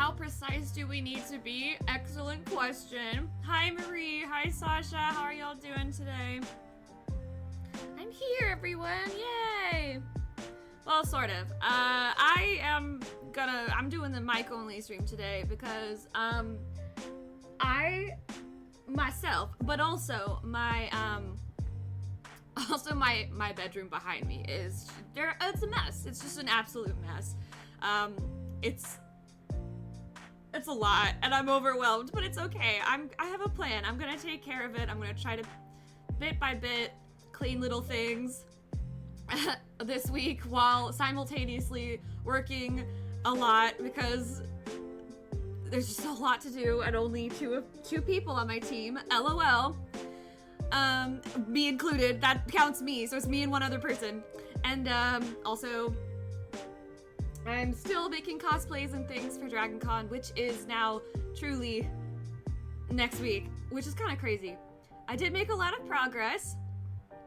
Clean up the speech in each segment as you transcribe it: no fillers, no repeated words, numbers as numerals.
How precise do we need to be? Excellent question. Hi, Marie. Hi, Sasha. How are y'all doing today? I'm here, everyone. Yay! Well, sort of. I'm doing the mic only stream today because, but also my bedroom behind me it's a mess. It's just an absolute mess. It's a lot, and I'm overwhelmed, but it's okay. I have a plan. I'm gonna take care of it. I'm gonna try to, bit by bit, clean little things this week while simultaneously working a lot because there's just a lot to do and only two people on my team. LOL. Me included. That counts me, so it's me and one other person. And also, I'm still making cosplays and things for Dragon Con, which is now truly next week, which is kind of crazy. I did make a lot of progress.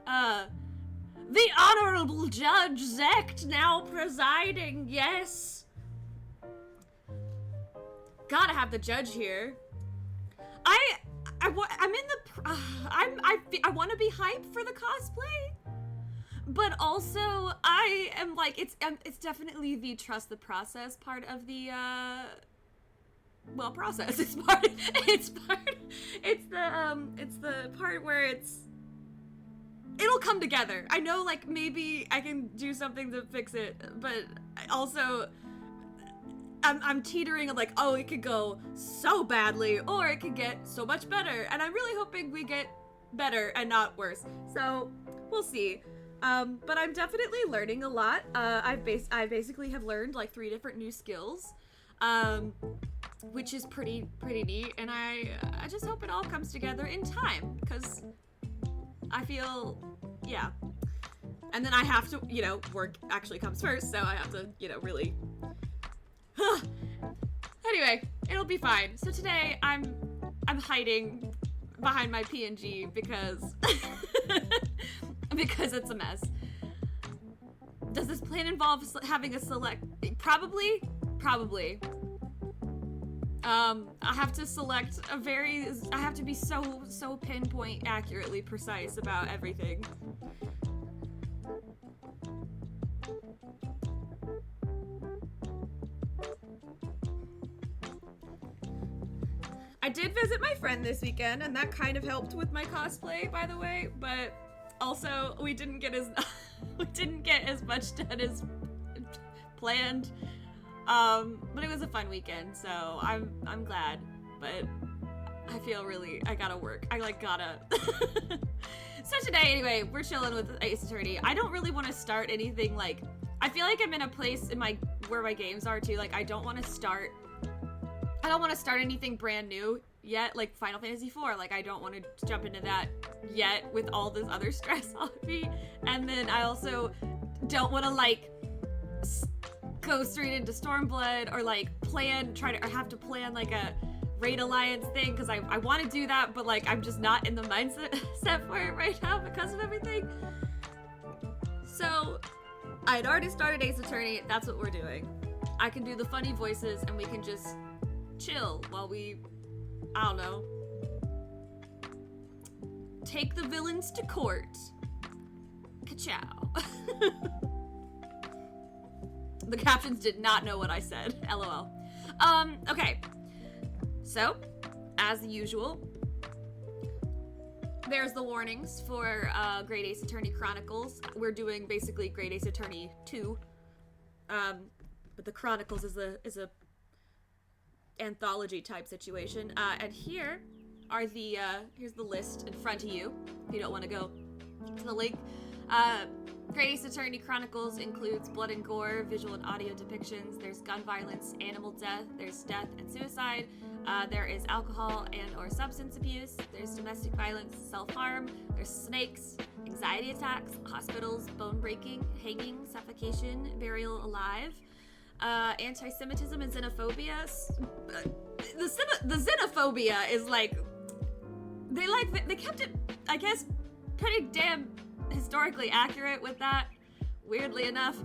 The Honorable Judge Zect now presiding, yes. Gotta have the judge here. I want to be hyped for the cosplay. But also, I am like, it's definitely the trust the process part of the, process. It's the part where it'll come together. I know, like, maybe I can do something to fix it, but also, I'm teetering of like, oh, it could go so badly, or it could get so much better, and I'm really hoping we get better and not worse. So, we'll see. But I'm definitely learning a lot. I basically have learned like 3 different new skills, which is pretty neat. And I just hope it all comes together in time, because I feel, yeah. And then I have to, work actually comes first, so I have to, really. Anyway, it'll be fine. So today I'm hiding behind my PNG because. Because it's a mess. Does this plan involve having a select? Probably. I have to select I have to be so pinpoint accurately precise about everything. I did visit my friend this weekend, and that kind of helped with my cosplay, by the way, but also, we didn't get as much done as planned. But it was a fun weekend, so I'm glad. But I feel I gotta work. gotta. So today, anyway, we're chilling with Ace Attorney. I don't really want to start anything like. I feel like I'm in a place where my games are too. Like I don't want to start anything brand new yet, like Final Fantasy IV. Like I don't want to jump into that yet with all this other stress on me. And then I also don't want to go straight into Stormblood or have to plan like a Raid Alliance thing, because I want to do that, but I'm just not in the mindset for it right now because of everything. So I'd already started Ace Attorney. That's what we're doing. I can do the funny voices and we can just chill while we, I don't know, take the villains to court. Ka-chow. The captions did not know what I said. LOL. Okay. So, as usual, there's the warnings for Great Ace Attorney Chronicles. We're doing basically Great Ace Attorney 2. But the Chronicles is a anthology type situation. And here are here's the list in front of you, if you don't want to go to the link. Great Ace Attorney Chronicles includes blood and gore, visual and audio depictions. There's gun violence, animal death. There's death and suicide. There is alcohol and or substance abuse. There's domestic violence, self-harm. There's snakes, anxiety attacks, hospitals, bone breaking, hanging, suffocation, burial alive. Anti-Semitism and xenophobia. The xenophobia is they kept it, I guess, pretty damn historically accurate with that, weirdly enough.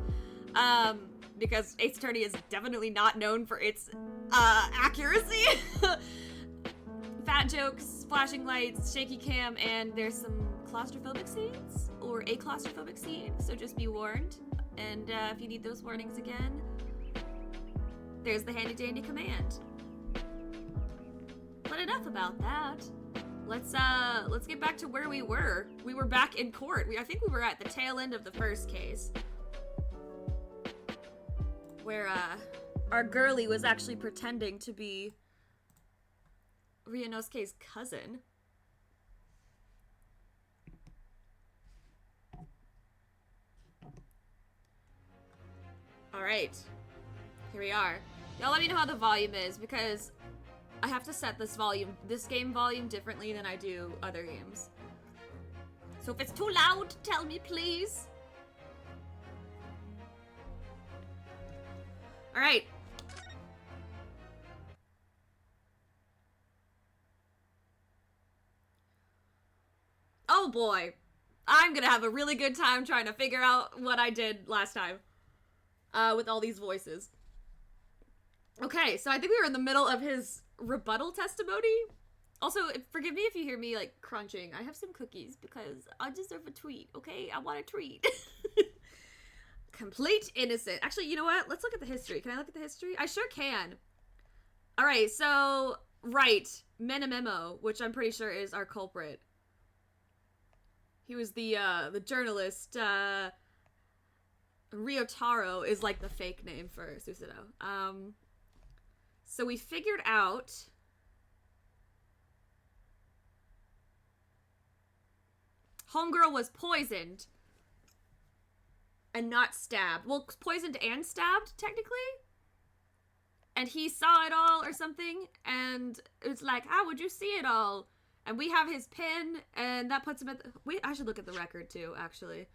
because Ace Attorney is definitely not known for its accuracy. Fat jokes, flashing lights, shaky cam, and there's some claustrophobic scenes, or a claustrophobic scene, so just be warned. And if you need those warnings again, there's the handy dandy command. But enough about that. Let's get back to where we were. We were back in court. I think we were at the tail end of the first case, where our girlie was actually pretending to be Ryunosuke's cousin. Alright. Here we are. Y'all let me know how the volume is, because I have to set this game volume differently than I do other games. So if it's too loud, tell me, please. Alright. Oh boy. I'm gonna have a really good time trying to figure out what I did last time. With all these voices. Okay, so I think we were in the middle of his rebuttal testimony. Also, forgive me if you hear me, like, crunching. I have some cookies because I deserve a treat, okay? I want a treat. Complete innocent. Actually, you know what? Let's look at the history. Can I look at the history? I sure can. Alright, so, right. Menamemo, which I'm pretty sure is our culprit. He was the journalist, Ryotaro is like the fake name for Susanoo. So we figured out Homegirl was poisoned and not stabbed. Well, poisoned and stabbed, technically. And he saw it all or something, and it was like, how would you see it all? And we have his pin, and that puts him at the... Wait, I should look at the record, too, actually.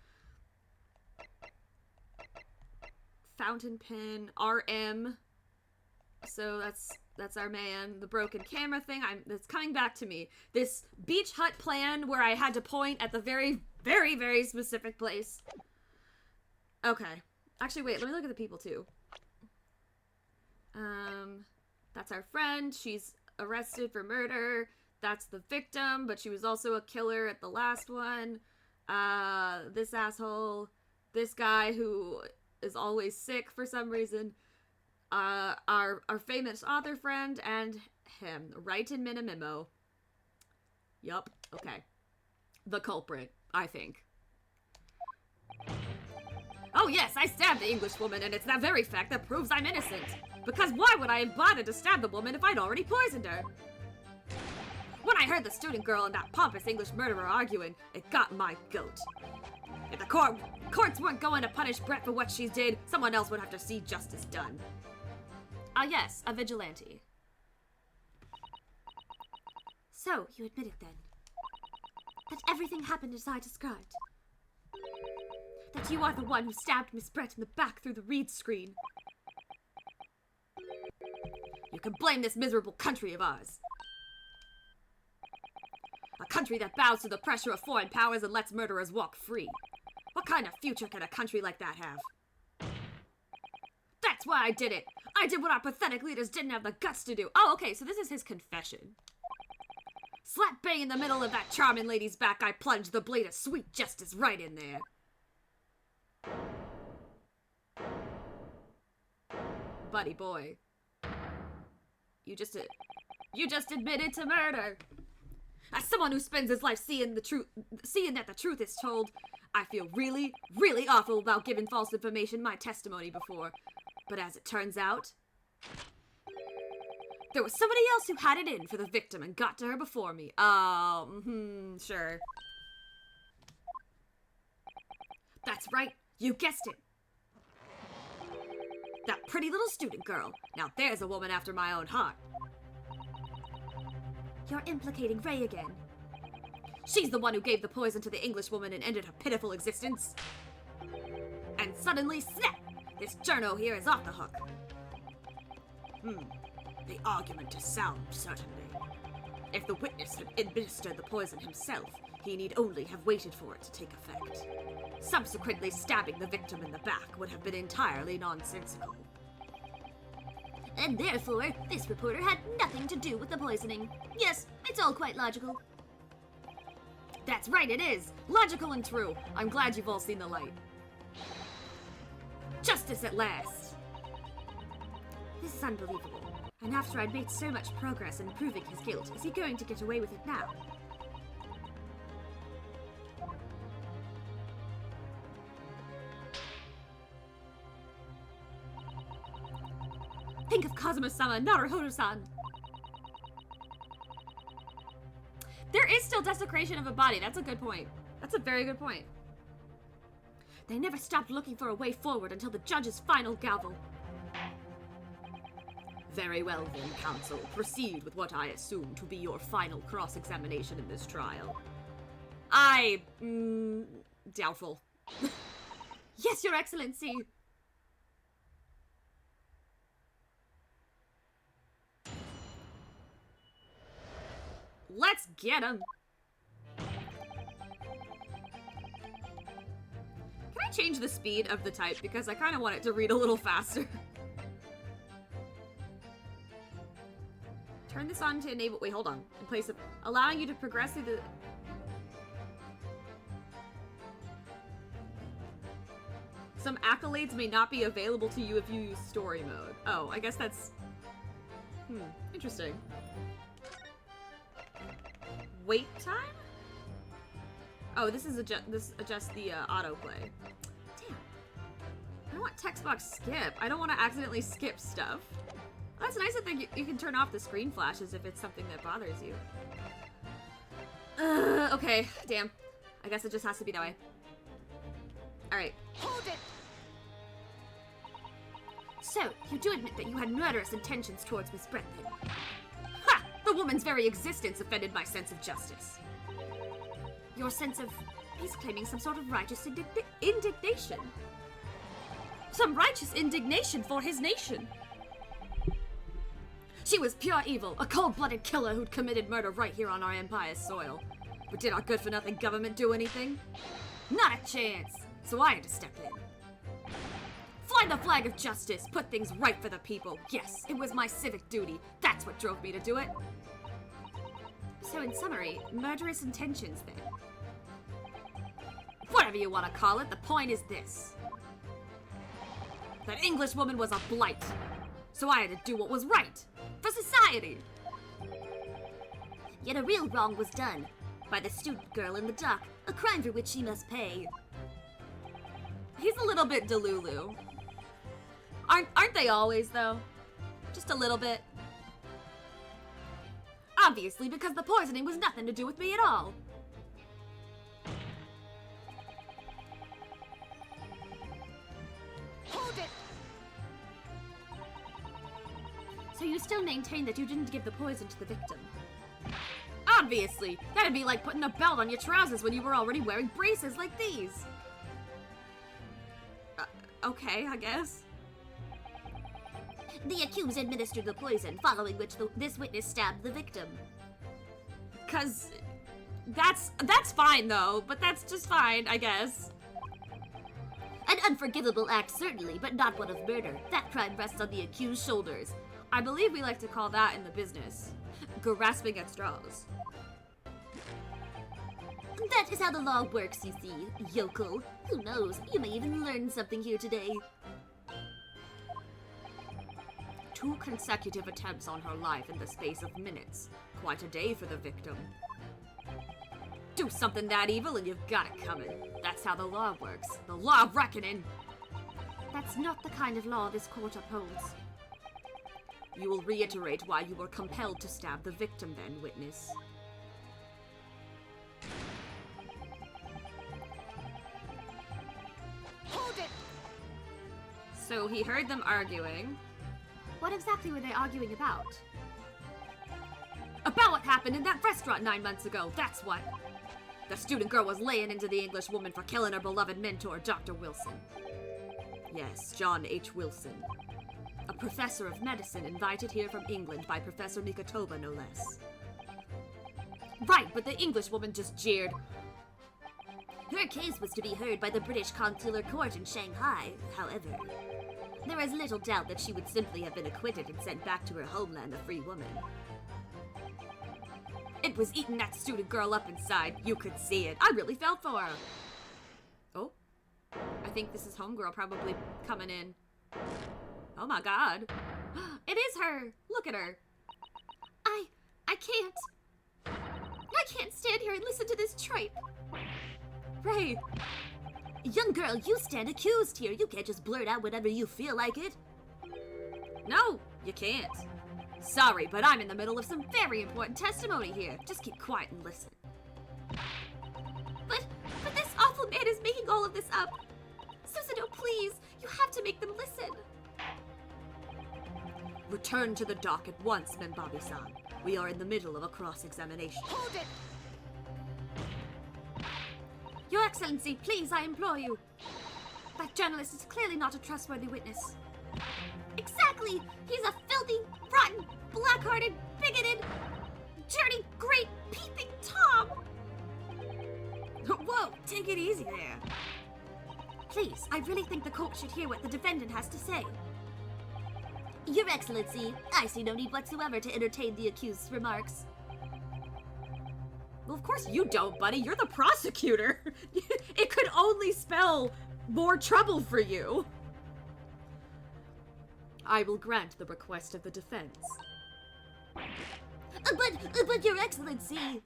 Fountain pen, RM. So that's our man. The broken camera thing, it's coming back to me. This beach hut plan where I had to point at the very, very, very specific place. Okay. Actually, wait, let me look at the people, too. That's our friend. She's arrested for murder. That's the victim, but she was also a killer at the last one. This asshole. This guy who is always sick for some reason. Our famous author friend, and him. Right in Minamimo. Yup. Okay. The culprit, I think. Oh yes, I stabbed the English woman, and it's that very fact that proves I'm innocent. Because why would I have bothered to stab the woman if I'd already poisoned her? When I heard the student girl and that pompous English murderer arguing, it got my goat. If the courts weren't going to punish Brett for what she did, someone else would have to see justice done. Ah yes, a vigilante. So, you admit it then? That everything happened as I described? That you are the one who stabbed Miss Brett in the back through the reed screen? You can blame this miserable country of ours. A country that bows to the pressure of foreign powers and lets murderers walk free. What kind of future can a country like that have? That's why I did it! I did what our pathetic leaders didn't have the guts to do. Oh, okay, so this is his confession. Slap bang in the middle of that charming lady's back, I plunged the blade of sweet justice right in there. Buddy boy. You just admitted to murder. As someone who spends his life seeing that the truth is told, I feel really, really awful about giving false information my testimony before. But as it turns out, there was somebody else who had it in for the victim and got to her before me. Sure. That's right, you guessed it. That pretty little student girl. Now there's a woman after my own heart. You're implicating Ray again. She's the one who gave the poison to the English woman and ended her pitiful existence. And suddenly, snap! This journo here is off the hook. The argument is sound, certainly. If the witness had administered the poison himself, he need only have waited for it to take effect. Subsequently stabbing the victim in the back would have been entirely nonsensical. And therefore, this reporter had nothing to do with the poisoning. Yes, it's all quite logical. That's right, it is! Logical and true. I'm glad you've all seen the light. Justice at last! This is unbelievable. And after I'd made so much progress in proving his guilt, is he going to get away with it now? Think of Kazuma-sama, Naruhodo-san! There is still desecration of a body. That's a good point. That's a very good point. They never stopped looking for a way forward until the judge's final gavel. Very well then, counsel. Proceed with what I assume to be your final cross-examination in this trial. Doubtful. Yes, Your Excellency! Let's get him! Can I change the speed of the type? Because I kind of want it to read a little faster. Turn this on to enable- wait, hold on. In place of- allowing you to progress through the- Some accolades may not be available to you if you use story mode. Oh, I guess that's... interesting. Wait time? Oh, this adjusts the autoplay. Damn. I don't want text box skip. I don't want to accidentally skip stuff. That's nice that you can turn off the screen flashes if it's something that bothers you. Okay, damn. I guess it just has to be that way. Alright. Hold it! So, you do admit that you had murderous intentions towards Miss Brenton. Ha! The woman's very existence offended my sense of justice. Your sense of... he's claiming some sort of righteous indignation. Some righteous indignation for his nation. She was pure evil, a cold-blooded killer who'd committed murder right here on our empire's soil. But did our good-for-nothing government do anything? Not a chance! So I had to step in. Fly the flag of justice, put things right for the people. Yes, it was my civic duty. That's what drove me to do it. So in summary, murderous intentions then. Whatever you want to call it, the point is this. That English woman was a blight. So I had to do what was right. For society. Yet a real wrong was done. By the student girl in the dock. A crime for which she must pay. He's a little bit delulu. Aren't they always, though? Just a little bit. Obviously, because the poisoning was nothing to do with me at all. Hold it! So you still maintain that you didn't give the poison to the victim? Obviously! That'd be like putting a belt on your trousers when you were already wearing braces like these. Okay, I guess. The accused administered the poison, following which this witness stabbed the victim. 'Cause... That's fine, though. But that's just fine, I guess. An unforgivable act, certainly, but not one of murder. That crime rests on the accused's shoulders. I believe we like to call that in the business grasping at straws. That is how the law works, you see, yokel. Who knows, you may even learn something here today. 2 consecutive attempts on her life in the space of minutes. Quite a day for the victim. Do something that evil and you've got it coming. That's how the law works. The law of reckoning! That's not the kind of law this court upholds. You will reiterate why you were compelled to stab the victim then, witness. Hold it! So he heard them arguing. What exactly were they arguing about? About what happened in that restaurant 9 months ago, that's what! The student girl was laying into the English woman for killing her beloved mentor, Dr. Wilson. Yes, John H. Wilson. A professor of medicine invited here from England by Professor Mikotoba, no less. Right, but the English woman just jeered. Her case was to be heard by the British Consular Court in Shanghai, however. There is little doubt that she would simply have been acquitted and sent back to her homeland a free woman. It was eating that student girl up inside. You could see it. I really felt for her. Oh. I think this is homegirl probably coming in. Oh my god. It is her. Look at her. I can't stand here and listen to this tripe. Ray. Young girl, you stand accused here. You can't just blurt out whenever you feel like it. No, you can't. Sorry, but I'm in the middle of some very important testimony here. Just keep quiet and listen. But this awful man is making all of this up. Susanoo, please, you have to make them listen. Return to the dock at once, Membabi-san. We are in the middle of a cross-examination. Hold it! Your Excellency, please, I implore you. That journalist is clearly not a trustworthy witness. Exactly! He's a filthy, rotten, black-hearted, bigoted, dirty, great, peeping Tom! Whoa, take it easy there. Please, I really think the court should hear what the defendant has to say. Your Excellency, I see no need whatsoever to entertain the accused's remarks. Well, of course you don't, buddy. You're the prosecutor. It could only spell more trouble for you. I will grant the request of the defense. But Your Excellency...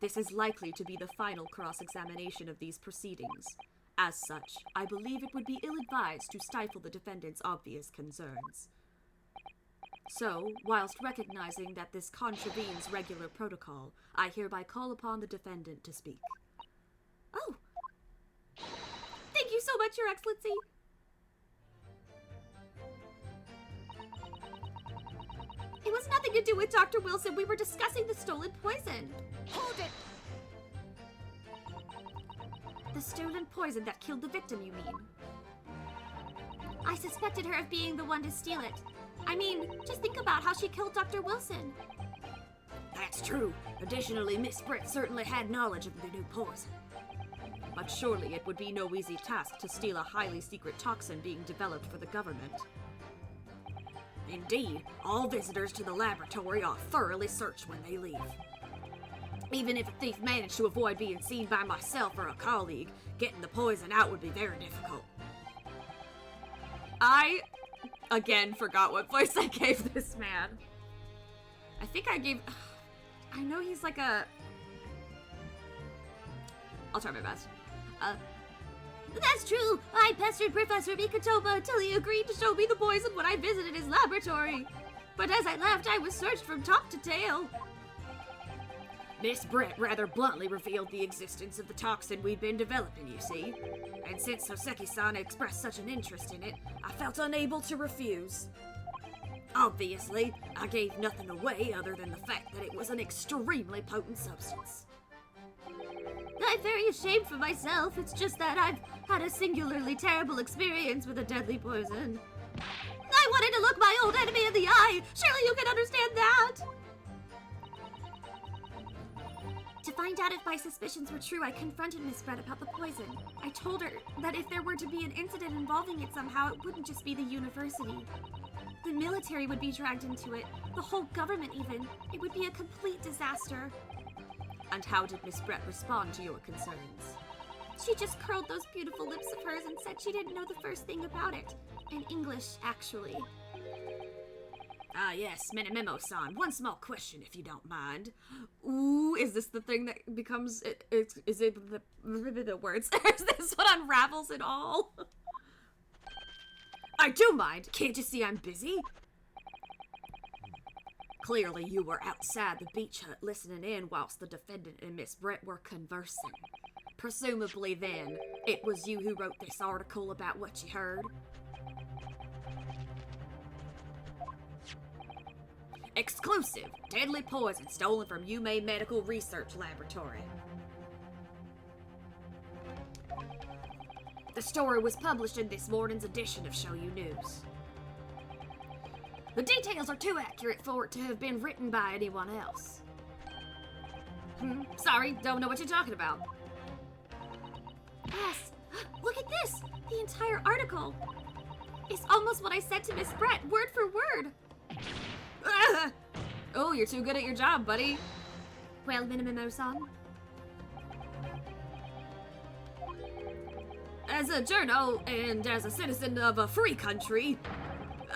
This is likely to be the final cross-examination of these proceedings. As such, I believe it would be ill-advised to stifle the defendant's obvious concerns. So, whilst recognizing that this contravenes regular protocol, I hereby call upon the defendant to speak. Oh! Thank you so much, Your Excellency! It was nothing to do with Dr. Wilson. We were discussing the stolen poison. Hold it! The stolen poison that killed the victim, you mean? I suspected her of being the one to steal it. I mean, just think about how she killed Dr. Wilson. That's true. Additionally, Miss Britt certainly had knowledge of the new poison. But surely it would be no easy task to steal a highly secret toxin being developed for the government. Indeed, all visitors to the laboratory are thoroughly searched when they leave. Even if a thief managed to avoid being seen by myself or a colleague, getting the poison out would be very difficult. I, again, forgot what voice I gave this man. I think I gave... I know he's like a... I'll try my best. That's true! I pestered Professor Mikatoba until he agreed to show me the poison when I visited his laboratory. But as I left, I was searched from top to tail. Miss Britt rather bluntly revealed the existence of the toxin we'd been developing, you see. And since Soseki-san expressed such an interest in it, I felt unable to refuse. Obviously, I gave nothing away other than the fact that it was an extremely potent substance. I'm very ashamed for myself. It's just that I've had a singularly terrible experience with a deadly poison. I wanted to look my old enemy in the eye. Surely you can understand that. To find out if my suspicions were true, I confronted Miss Brett about the poison. I told her that if there were to be an incident involving it somehow, it wouldn't just be the university. The military would be dragged into it, the whole government even. It would be a complete disaster. And how did Miss Brett respond to your concerns? She just curled those beautiful lips of hers and said she didn't know the first thing about it. In English, actually. Ah yes, Menememo-san, one small question if you don't mind. Ooh, is this the thing that becomes, is it the words? Is this what unravels it all? I do mind, can't you see I'm busy? Clearly you were outside the beach hut listening in whilst the defendant and Miss Brett were conversing. Presumably then, it was you who wrote this article about what you heard. Exclusive! Deadly poison stolen from Yume Medical Research Laboratory. The story was published in this morning's edition of Shoyu News. The details are too accurate for it to have been written by anyone else. Sorry, don't know what you're talking about. Yes, look at this! The entire article! It's almost what I said to Miss Brett, word for word! Oh, you're too good at your job, buddy. Well, Minamimo-san. As a journal and as a citizen of a free country,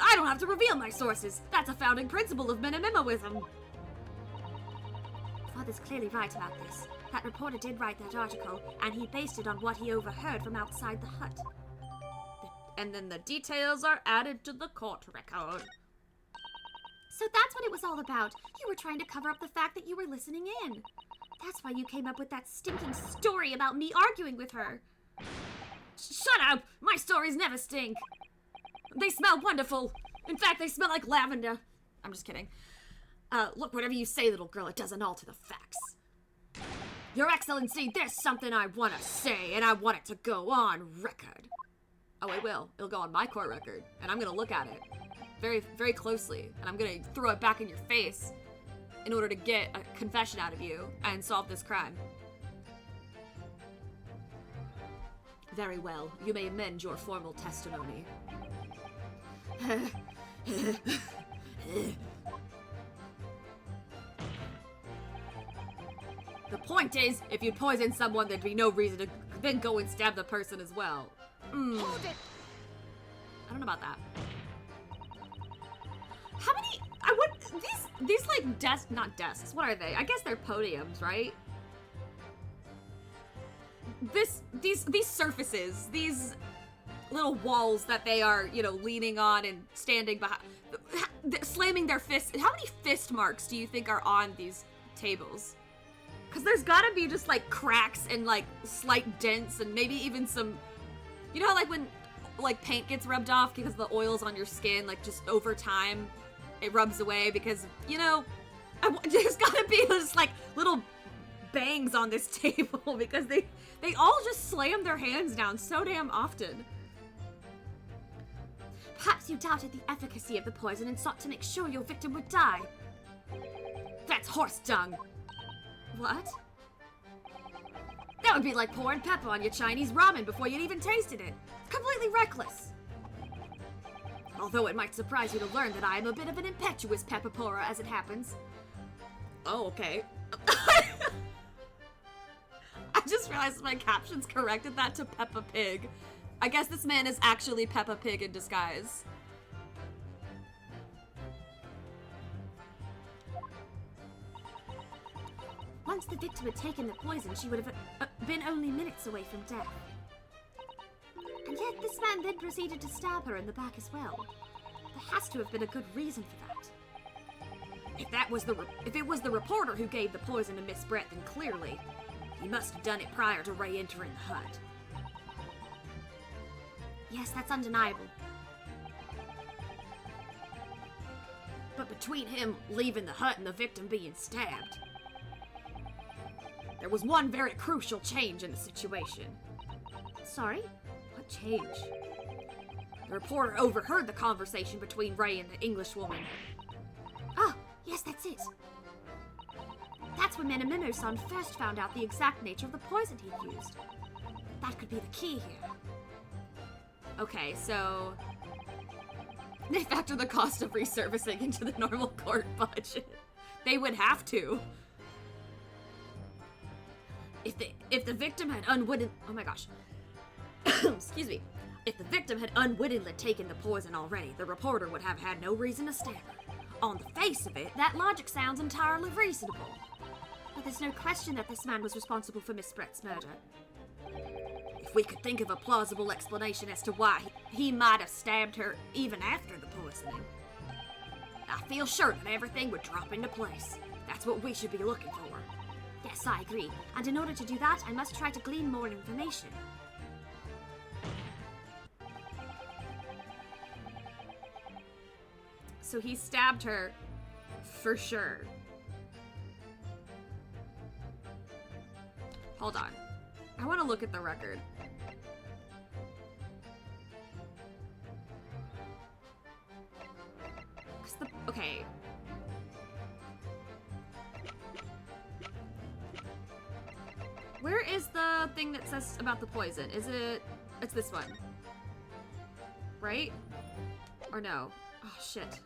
I don't have to reveal my sources. That's a founding principle of Minamimoism. Father's clearly right about this. That reporter did write that article, and he based it on what he overheard from outside the hut. And then the details are added to the court record. So that's what it was all about. You were trying to cover up the fact that you were listening in. That's why you came up with that stinking story about me arguing with her. Shut up! My stories never stink. They smell wonderful. In fact, they smell like lavender. I'm just kidding. Look, whatever you say, little girl, it doesn't alter the facts. Your Excellency, there's something I want to say, and I want it to go on record. Oh, it will. It'll go on my court record, and I'm going to look at it very, very closely, and I'm going to throw it back in your face in order to get a confession out of you and solve this crime. Very well. You may amend your formal testimony. The point is, if you poison someone, there'd be no reason to then go and stab the person as well. Hold it! I don't know about that. How many? These like desks, not desks. What are they? I guess they're podiums, right? These surfaces, these little walls that they are, you know, leaning on and standing behind, slamming their fists. How many fist marks do you think are on these tables? Because there's gotta be just like cracks and like slight dents and maybe even some, you know how like when like paint gets rubbed off because the oil's on your skin, like just over time it rubs away because, you know, there's gotta be just like little bangs on this table because they all just slam their hands down so damn often. Perhaps you doubted the efficacy of the poison and sought to make sure your victim would die. That's horse dung. What? That would be like pouring pepper on your Chinese ramen before you'd even tasted it. Completely reckless. Although it might surprise you to learn that I am a bit of an impetuous pepper pourer as it happens. Oh, okay. I just realized my captions corrected that to Peppa Pig. I guess this man is actually Peppa Pig in disguise. Once the victim had taken the poison, she would have been only minutes away from death. And yet this man then proceeded to stab her in the back as well. There has to have been a good reason for that. If it was the reporter who gave the poison to Miss Brett, then clearly he must have done it prior to Ray entering the hut. Yes, that's undeniable. But between him leaving the hut and the victim being stabbed, there was one very crucial change in the situation. Sorry? What change? The reporter overheard the conversation between Ray and the Englishwoman. Ah, yes, that's it. That's when Minamimo-san first found out the exact nature of the poison he'd used. That could be the key here. Okay, so they factor the cost of resurfacing into the normal court budget. They would have to. If the victim had excuse me. If the victim had unwittingly taken the poison already, the reporter would have had no reason to stab her. On the face of it, that logic sounds entirely reasonable. But there's no question that this man was responsible for Miss Brett's murder. If we could think of a plausible explanation as to why he might have stabbed her even after the poisoning, I feel sure that everything would drop into place. That's what we should be looking for. Yes, I agree. And in order to do that, I must try to glean more information. So he stabbed her for sure. Hold on. I want to look at the record. Okay. Where is the thing that says about the poison? Is it... It's this one. Right? Or no? Oh, shit.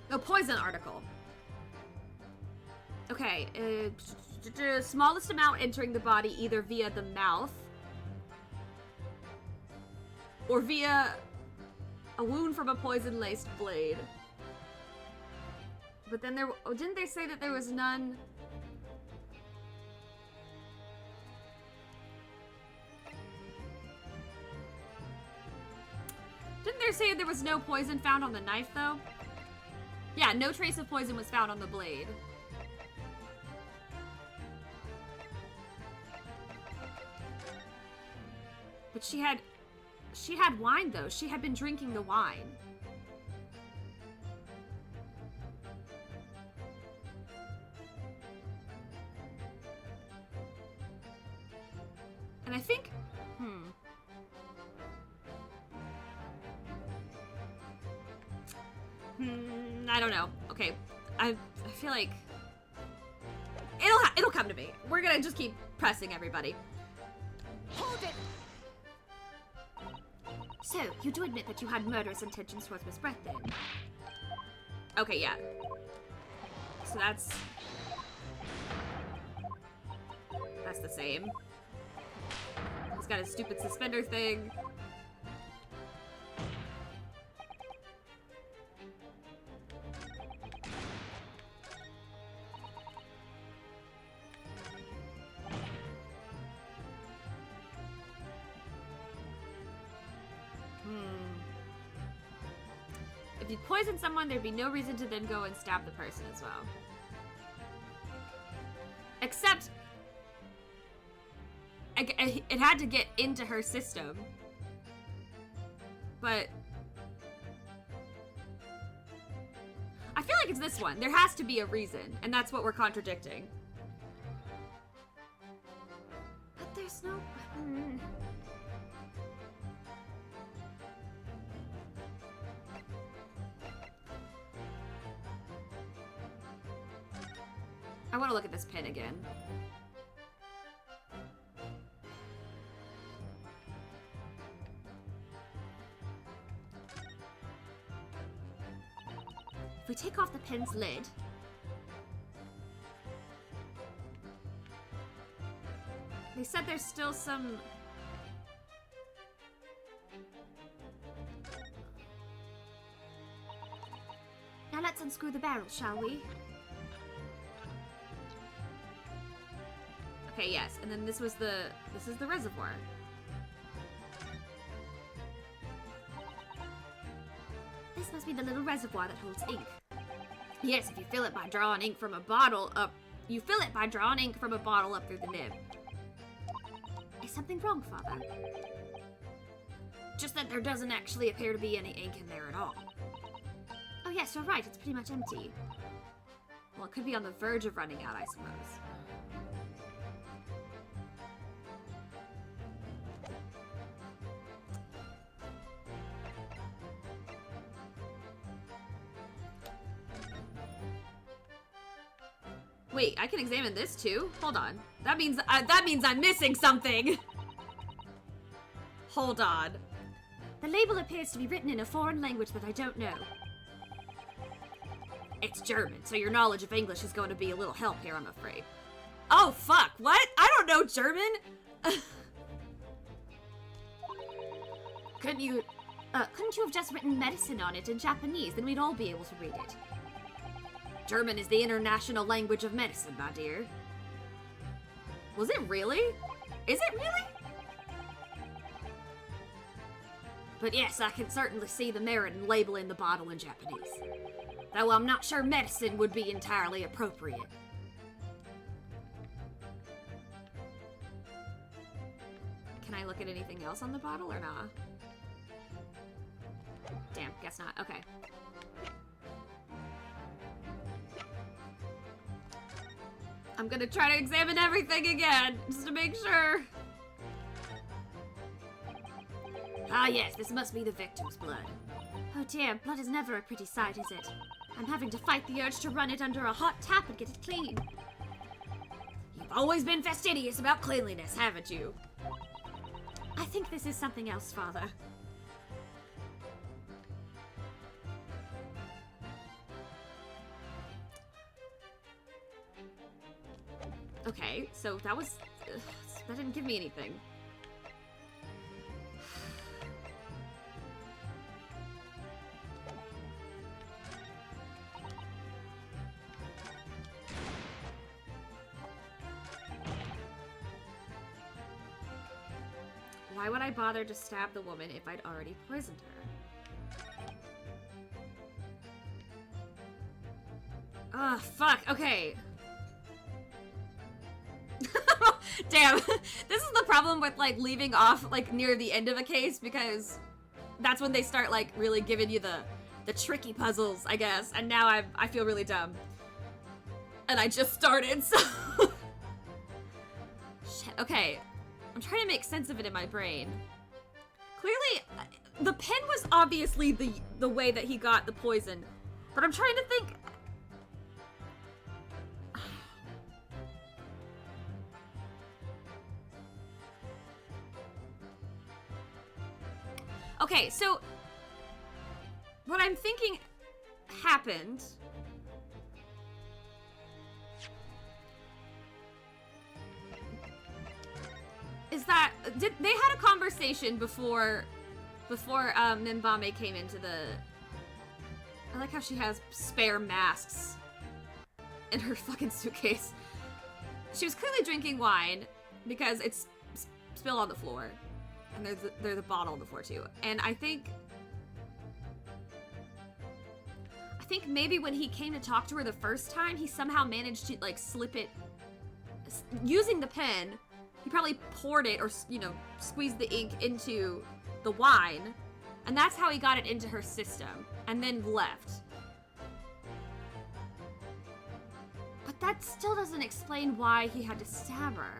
No, poison article. Okay, smallest amount entering the body either via the mouth or via a wound from a poison-laced blade. But then there... Oh, didn't they say that there was none... Didn't they say there was no poison found on the knife, though? Yeah, no trace of poison was found on the blade. But she had wine, though. She had been drinking the wine. And I think... I don't know. Okay, I feel like it'll come to me. We're gonna just keep pressing everybody. Hold it! So, you do admit that you had murderous intentions towards Miss Brett, then? Okay, yeah. So that's the same. He's got his stupid suspender thing. If you poison someone, there'd be no reason to then go and stab the person as well. Except... it had to get into her system. But... I feel like it's this one. There has to be a reason, and that's what we're contradicting. But there's no... I want to look at this pin again. If we take off the pin's lid... They said there's still some... Now let's unscrew the barrel, shall we? Okay, yes, and then this is the reservoir. This must be the little reservoir that holds ink. Yes, if you fill it by drawing ink from a bottle up... You fill it by drawing ink from a bottle up through the nib. Is something wrong, Father? Just that there doesn't actually appear to be any ink in there at all. Oh yes, you're right, it's pretty much empty. Well, it could be on the verge of running out, I suppose. Wait, I can examine this too? Hold on. That means I'm missing something! Hold on. The label appears to be written in a foreign language that I don't know. It's German, so your knowledge of English is going to be a little help here, I'm afraid. Oh, fuck, what? I don't know German! Couldn't you have just written medicine on it in Japanese? Then we'd all be able to read it. German is the international language of medicine, my dear. Was it really? Is it really? But yes, I can certainly see the merit in labeling the bottle in Japanese. Though I'm not sure medicine would be entirely appropriate. Can I look at anything else on the bottle or not? Damn, guess not. Okay. I'm gonna try to examine everything again, just to make sure. Ah yes, this must be the victim's blood. Oh dear, blood is never a pretty sight, is it? I'm having to fight the urge to run it under a hot tap and get it clean. You always been fastidious about cleanliness, haven't you? I think this is something else, Father. Okay, so that was... that didn't give me anything. Why would I bother to stab the woman if I'd already poisoned her? Ugh, fuck, okay. Damn, this is the problem with, like, leaving off, like, near the end of a case, because that's when they start, like, really giving you the tricky puzzles, I guess, and now I feel really dumb. And I just started, so... Shit, okay. I'm trying to make sense of it in my brain. Clearly, the pen was obviously the way that he got the poison, but I'm trying to think... Okay, so what I'm thinking happened is that they had a conversation before Mimbame came into the... I like how she has spare masks in her fucking suitcase. She was clearly drinking wine because it's spilled on the floor. And there's a bottle on the floor too. And I think maybe when he came to talk to her the first time, he somehow managed to, like, slip it using the pen. He probably poured it or, you know, squeezed the ink into the wine, and that's how he got it into her system and then left. But that still doesn't explain why he had to stab her.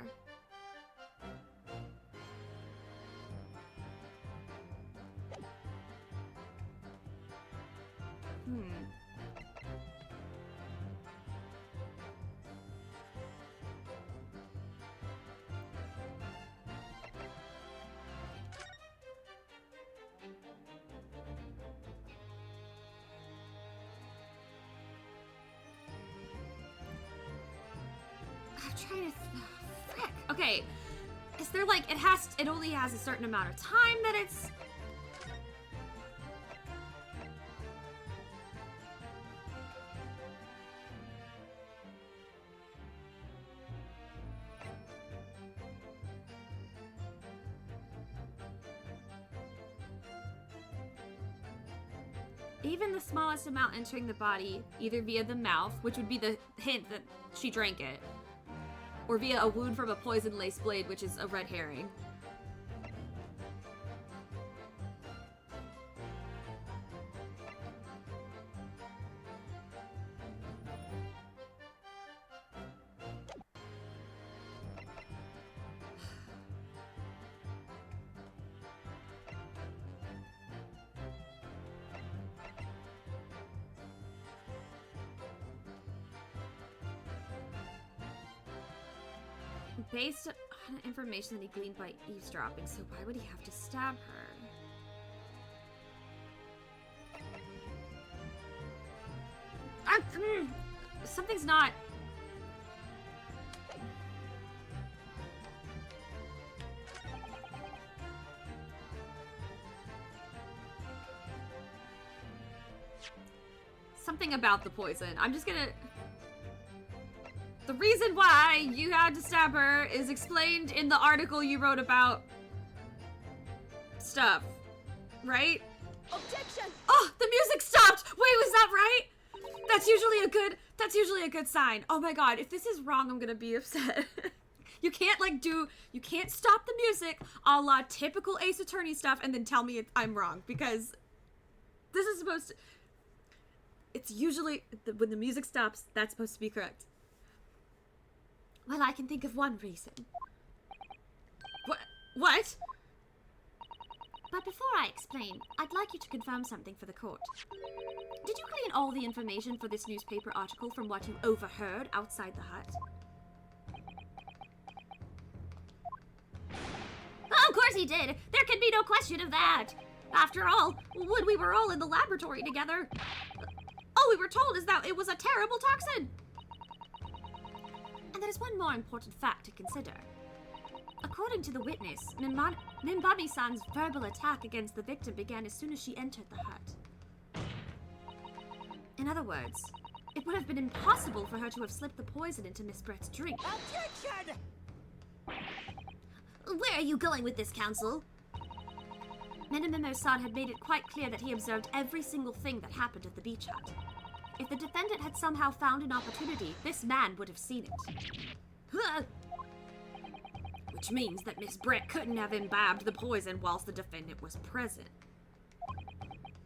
I'm trying to... Frick. Okay. Is there, like, it only has a certain amount of time that it's... Even the smallest amount entering the body, either via the mouth, which would be the hint that she drank it, or via a wound from a poison lace blade, which is a red herring. Based on information that he gleaned by eavesdropping, so why would he have to stab her? Something's not... Something about the poison. I'm just gonna... The reason why you had to stab her is explained in the article you wrote about stuff, right? Objection! Oh, the music stopped! Wait, was that right? That's usually a good sign. Oh my god, if this is wrong, I'm gonna be upset. You can't, like, you can't stop the music a la typical Ace Attorney stuff and then tell me I'm wrong, because this is supposed to... It's usually, when the music stops, that's supposed to be correct. Well, I can think of one reason. What? But before I explain, I'd like you to confirm something for the court. Did you glean all the information for this newspaper article from what you overheard outside the hut? he did. There can be no question of that. After all, when we were all in the laboratory together, all we were told is that it was a terrible toxin. And there's one more important fact to consider. According to the witness, Minbami-san's verbal attack against the victim began as soon as she entered the hut. In other words, it would have been impossible for her to have slipped the poison into Miss Brett's drink. Objection! Where are you going with this, Counsel? Minamimo-san had made it quite clear that he observed every single thing that happened at the beach hut. If the defendant had somehow found an opportunity, this man would have seen it. Which means that Miss Brett couldn't have imbibed the poison whilst the defendant was present.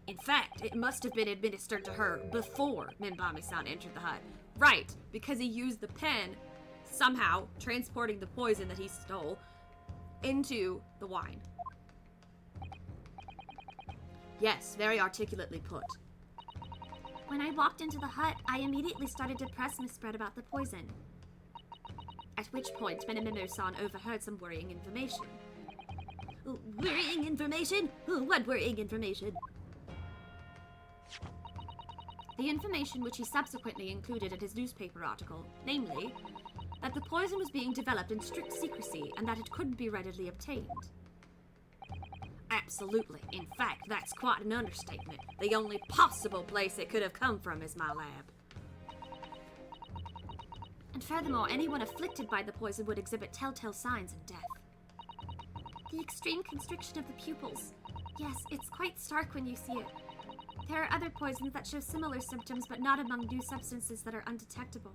In fact, it must have been administered to her before Minbami-san entered the hut. Right, because he used the pen, somehow transporting the poison that he stole into the wine. Yes, very articulately put. When I walked into the hut, I immediately started to press Miss Brett about the poison. At which point, Minamimo-san overheard some worrying information. Worrying information? What worrying information? The information which he subsequently included in his newspaper article, namely, that the poison was being developed in strict secrecy and that it couldn't be readily obtained. Absolutely. In fact, that's quite an understatement. The only possible place it could have come from is my lab. And furthermore, anyone afflicted by the poison would exhibit telltale signs of death. The extreme constriction of the pupils. Yes, it's quite stark when you see it. There are other poisons that show similar symptoms, but not among new substances that are undetectable.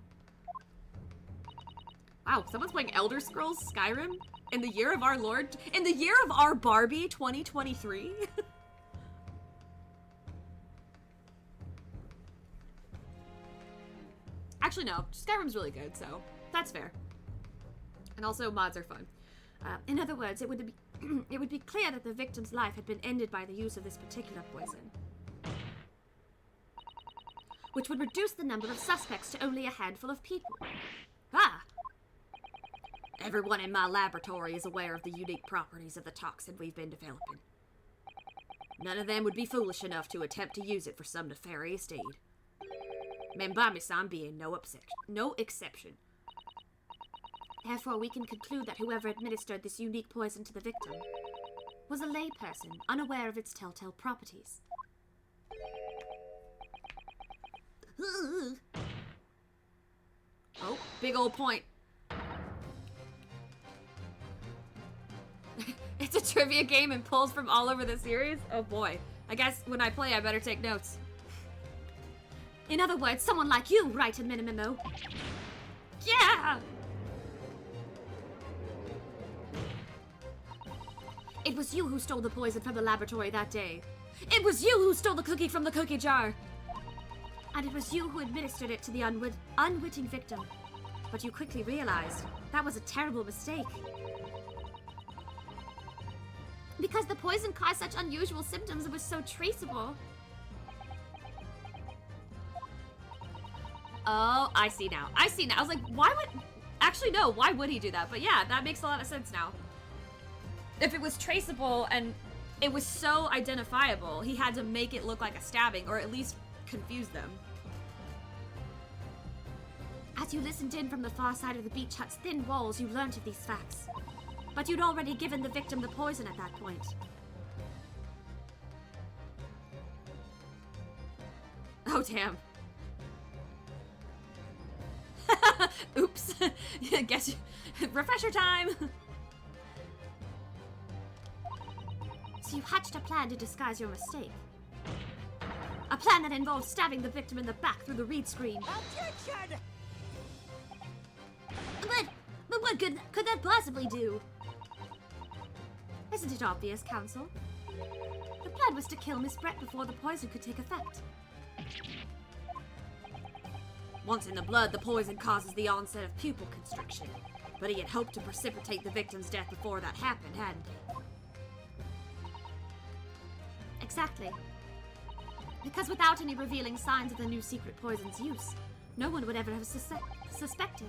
Wow, someone's playing Elder Scrolls Skyrim in the year of our Lord, in the year of our Barbie 2023? Actually, no. Skyrim's really good, so that's fair. And also, mods are fun. In other words, it would be it would be clear that the victim's life had been ended by the use of this particular poison, which would reduce the number of suspects to only a handful of people. Ah! Everyone in my laboratory is aware of the unique properties of the toxin we've been developing. None of them would be foolish enough to attempt to use it for some nefarious deed. Minbami-san being no exception. Therefore, we can conclude that whoever administered this unique poison to the victim was a layperson, unaware of its telltale properties. Oh, big old point. It's a trivia game and pulls from all over the series? Oh boy. I guess when I play, I better take notes. In other words, someone like you, right, Minamimo? Yeah! It was you who stole the poison from the laboratory that day. It was you who stole the cookie from the cookie jar. And it was you who administered it to the unwitting victim. But you quickly realized that was a terrible mistake. Because the poison caused such unusual symptoms, it was so traceable. Oh, I see now. I see now. I was like, why would... Actually, no. Why would he do that? But yeah, that makes a lot of sense now. If it was traceable and it was so identifiable, he had to make it look like a stabbing, or at least confuse them. As you listened in from the far side of the beach hut's thin walls, you learned of these facts. But you'd already given the victim the poison at that point. Oh, damn. Oops. Guess refresher time. So you hatched a plan to disguise your mistake. A plan that involved stabbing the victim in the back through the reed screen. Objection! But what good could that possibly do? Isn't it obvious, Counsel? The plan was to kill Miss Brett before the poison could take effect. Once in the blood, the poison causes the onset of pupil constriction. But he had hoped to precipitate the victim's death before that happened, hadn't he? Exactly. Because without any revealing signs of the new secret poison's use, no one would ever have suspected.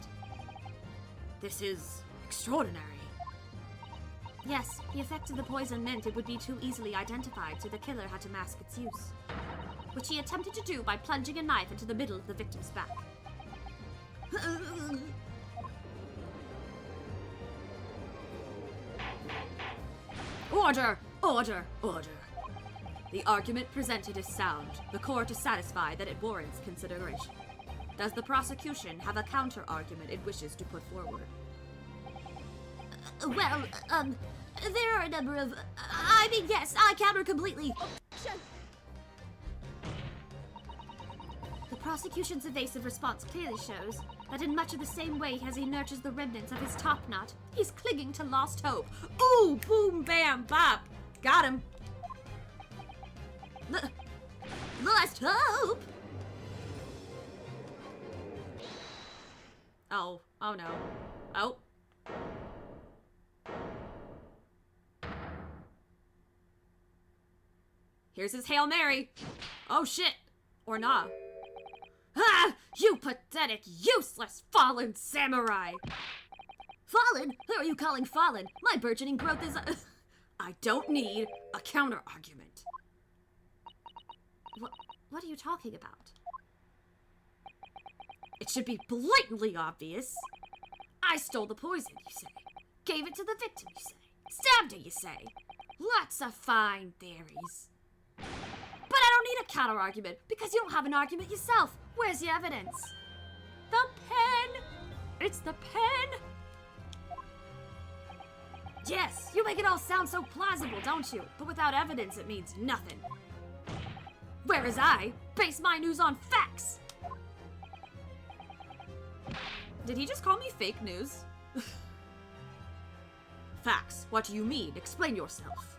This is extraordinary. Yes, the effect of the poison meant it would be too easily identified, so the killer had to mask its use. Which he attempted to do by plunging a knife into the middle of the victim's back. Order! Order! Order! The argument presented is sound. The court is satisfied that it warrants consideration. Does the prosecution have a counter-argument it wishes to put forward? Well, there are a number of... yes, I counter completely. The prosecution's evasive response clearly shows that in much of the same way as he nurtures the remnants of his top knot, he's clinging to lost hope. Ooh, boom, bam, bop. Got him. Lost hope? Oh no. Oh. Here's his Hail Mary. Oh shit. Or nah. Ah! You pathetic, useless, fallen samurai! Fallen? Who are you calling fallen? My burgeoning growth is... I don't need a counter-argument. What are you talking about? It should be blatantly obvious. I stole the poison, you say. Gave it to the victim, you say. Stabbed her, you say. Lots of fine theories. But I don't need a counter-argument, because you don't have an argument yourself. Where's your evidence? The pen! It's the pen! Yes, you make it all sound so plausible, don't you? But without evidence, it means nothing. Whereas I base my news on facts! Did he just call me fake news? Facts. What do you mean? Explain yourself.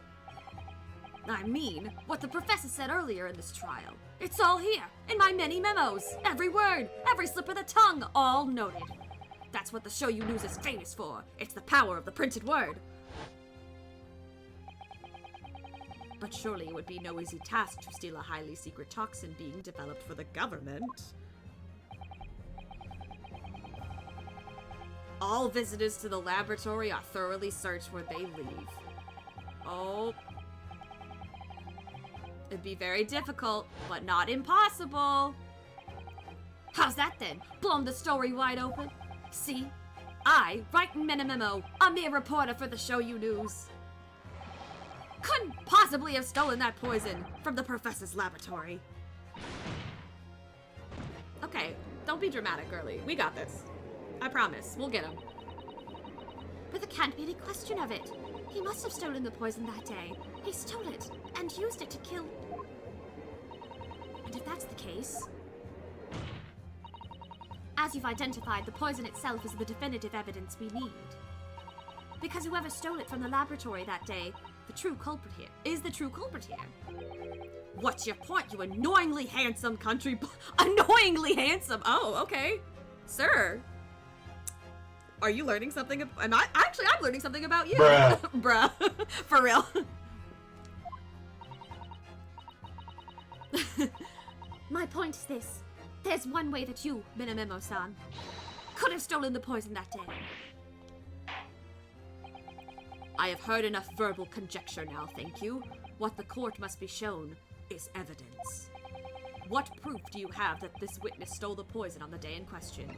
I mean, what the professor said earlier in this trial. It's all here, in my many memos. Every word, every slip of the tongue, all noted. That's what the Show You News is famous for. It's the power of the printed word. But surely it would be no easy task to steal a highly secret toxin being developed for the government. All visitors to the laboratory are thoroughly searched where they leave. Oh. It'd be very difficult, but not impossible. How's that then? Blown the story wide open? See? I, writing memo, a mere reporter for the Show You News. Couldn't possibly have stolen that poison from the professor's laboratory. Okay, don't be dramatic, girly. We got this. I promise. We'll get him. But there can't be any question of it. He must have stolen the poison that day. He stole it and used it to kill... And if that's the case... As you've identified, the poison itself is the definitive evidence we need. Because whoever stole it from the laboratory that day, the true culprit here, is the true culprit here. What's your point, you annoyingly handsome country annoyingly handsome! Oh, okay. Sir. Are you learning something? I'm learning something about you. Bruh. Bruh. For real. My point is this. There's one way that you, Minamemo-san, could have stolen the poison that day. I have heard enough verbal conjecture now, thank you. What the court must be shown is evidence. What proof do you have that this witness stole the poison on the day in question?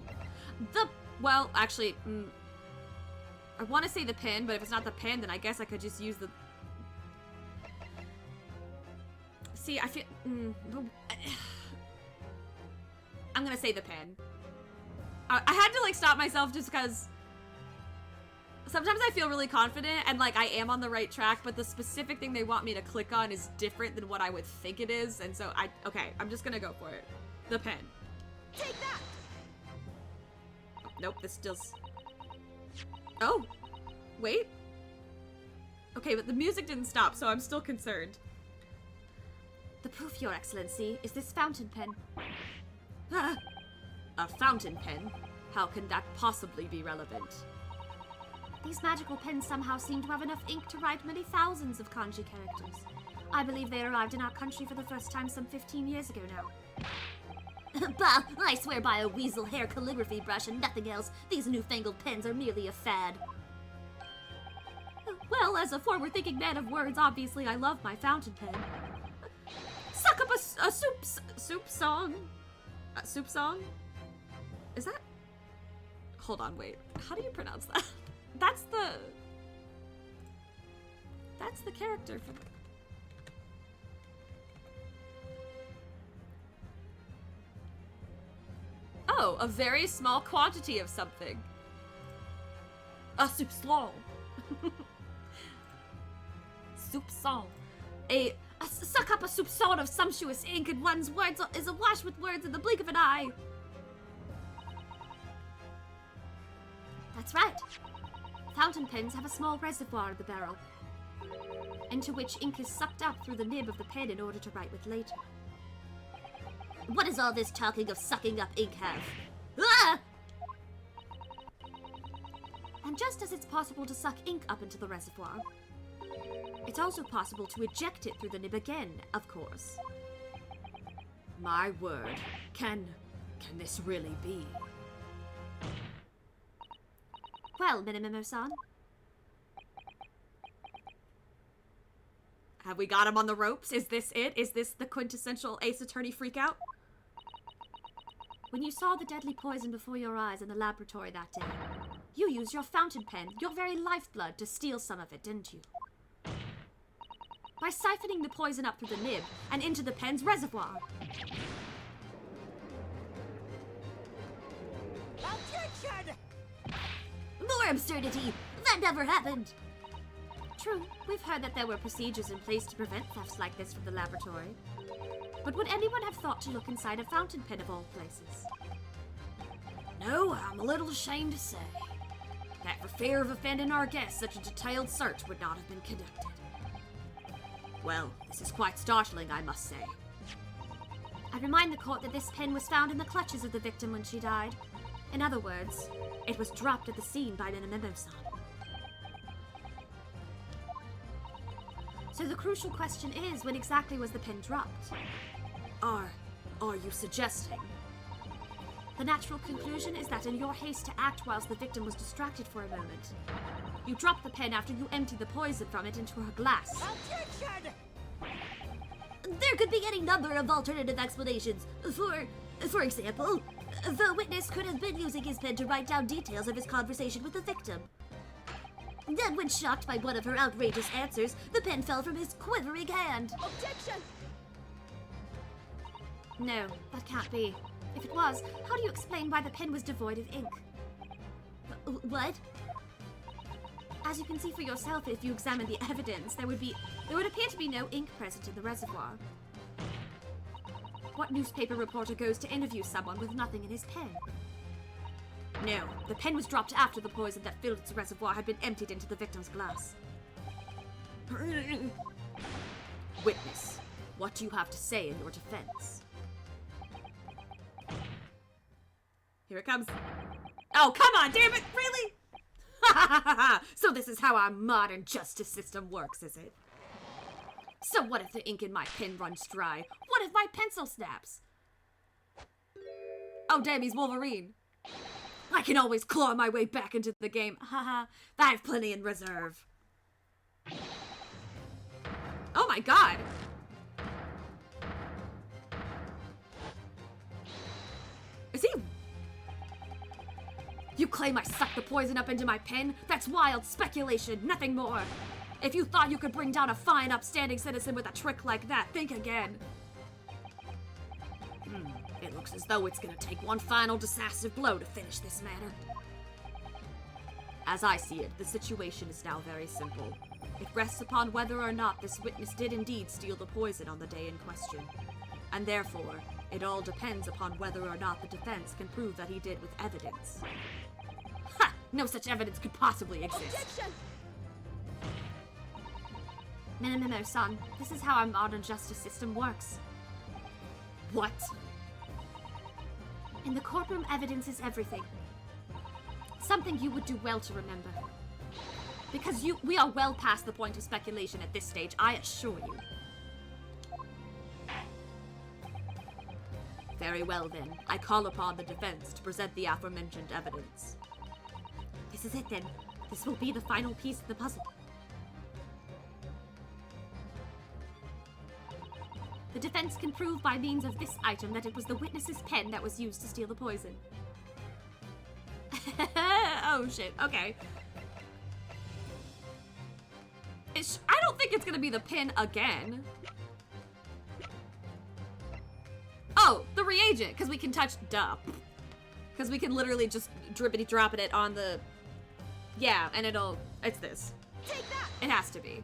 Well, actually, I want to say the pen, but if it's not the pen, then I guess I could just use the... See, I feel... I'm gonna say the pen. I had to, like, stop myself just because... Sometimes I feel really confident and, like, I am on the right track, but the specific thing they want me to click on is different than what I would think it is, and so okay, I'm just gonna go for it. The pen. Take that! Nope, this still... Oh! Wait. Okay, but the music didn't stop, so I'm still concerned. The proof, Your Excellency, is this fountain pen. Ah, a fountain pen? How can that possibly be relevant? These magical pens somehow seem to have enough ink to write many thousands of kanji characters. I believe they arrived in our country for the first time some 15 years ago now. Bah! I swear by a weasel hair calligraphy brush and nothing else, these newfangled pens are merely a fad. Well, as a forward-thinking man of words, obviously I love my fountain pen. Suck up a soup song. A soup song? Is that? Hold on, wait. How do you pronounce that? That's the character from... Oh, a very small quantity of something. A soup song. Soup song. Suck up a soupçon of sumptuous ink, and one's words is awash with words in the blink of an eye. That's right. Fountain pens have a small reservoir in the barrel, into which ink is sucked up through the nib of the pen in order to write with later. What does all this talking of sucking up ink have? Ah! And just as it's possible to suck ink up into the reservoir, it's also possible to eject it through the nib again, of course. My word. Can this really be? Well, Minamimo-san. Have we got him on the ropes? Is this it? Is this the quintessential Ace Attorney freakout? When you saw the deadly poison before your eyes in the laboratory that day, you used your fountain pen, your very lifeblood, to steal some of it, didn't you? By siphoning the poison up through the nib and into the pen's reservoir. Objection! More absurdity! That never happened! True, we've heard that there were procedures in place to prevent thefts like this from the laboratory. But would anyone have thought to look inside a fountain pen of all places? No, I'm a little ashamed to say that for fear of offending our guests, such a detailed search would not have been conducted. Well, this is quite startling, I must say. I remind the court that this pen was found in the clutches of the victim when she died. In other words, it was dropped at the scene by Minamimo-san. So the crucial question is, when exactly was the pen dropped? Are you suggesting? The natural conclusion is that in your haste to act whilst the victim was distracted for a moment, you dropped the pen after you emptied the poison from it into her glass. Objection! There could be any number of alternative explanations. For example, the witness could have been using his pen to write down details of his conversation with the victim. Then, when shocked by one of her outrageous answers, the pen fell from his quivering hand. Objection! No, that can't be. If it was, how do you explain why the pen was devoid of ink? What? As you can see for yourself, if you examine the evidence, there would appear to be no ink present in the reservoir. What newspaper reporter goes to interview someone with nothing in his pen? No, the pen was dropped after the poison that filled its reservoir had been emptied into the victim's glass. Witness, what do you have to say in your defense? Here it comes. Oh, come on, damn it, really? So this is how our modern justice system works, is it? So what if the ink in my pen runs dry? What if my pencil snaps? Oh, damn, he's Wolverine. I can always claw my way back into the game. Haha, I have plenty in reserve. Oh my god! Is he... You claim I sucked the poison up into my pen? That's wild speculation, nothing more. If you thought you could bring down a fine, upstanding citizen with a trick like that, think again. It looks as though it's gonna take one final decisive blow to finish this matter. As I see it, the situation is now very simple. It rests upon whether or not this witness did indeed steal the poison on the day in question. And therefore, it all depends upon whether or not the defense can prove that he did with evidence. Ha! No such evidence could possibly exist. Objection! Minamimo-san, this is how our modern justice system works. What? In the courtroom, evidence is everything. Something you would do well to remember. Because we are well past the point of speculation at this stage, I assure you. Very well then, I call upon the defense to present the aforementioned evidence. This is it then. This will be the final piece of the puzzle. The defense can prove by means of this item that it was the witness's pen that was used to steal the poison. Oh shit, okay. I don't think it's gonna be the pin again. Oh, the reagent, because we can touch, duh. Because we can literally just drippity drop it on the, yeah, and it's this. Take that! It has to be.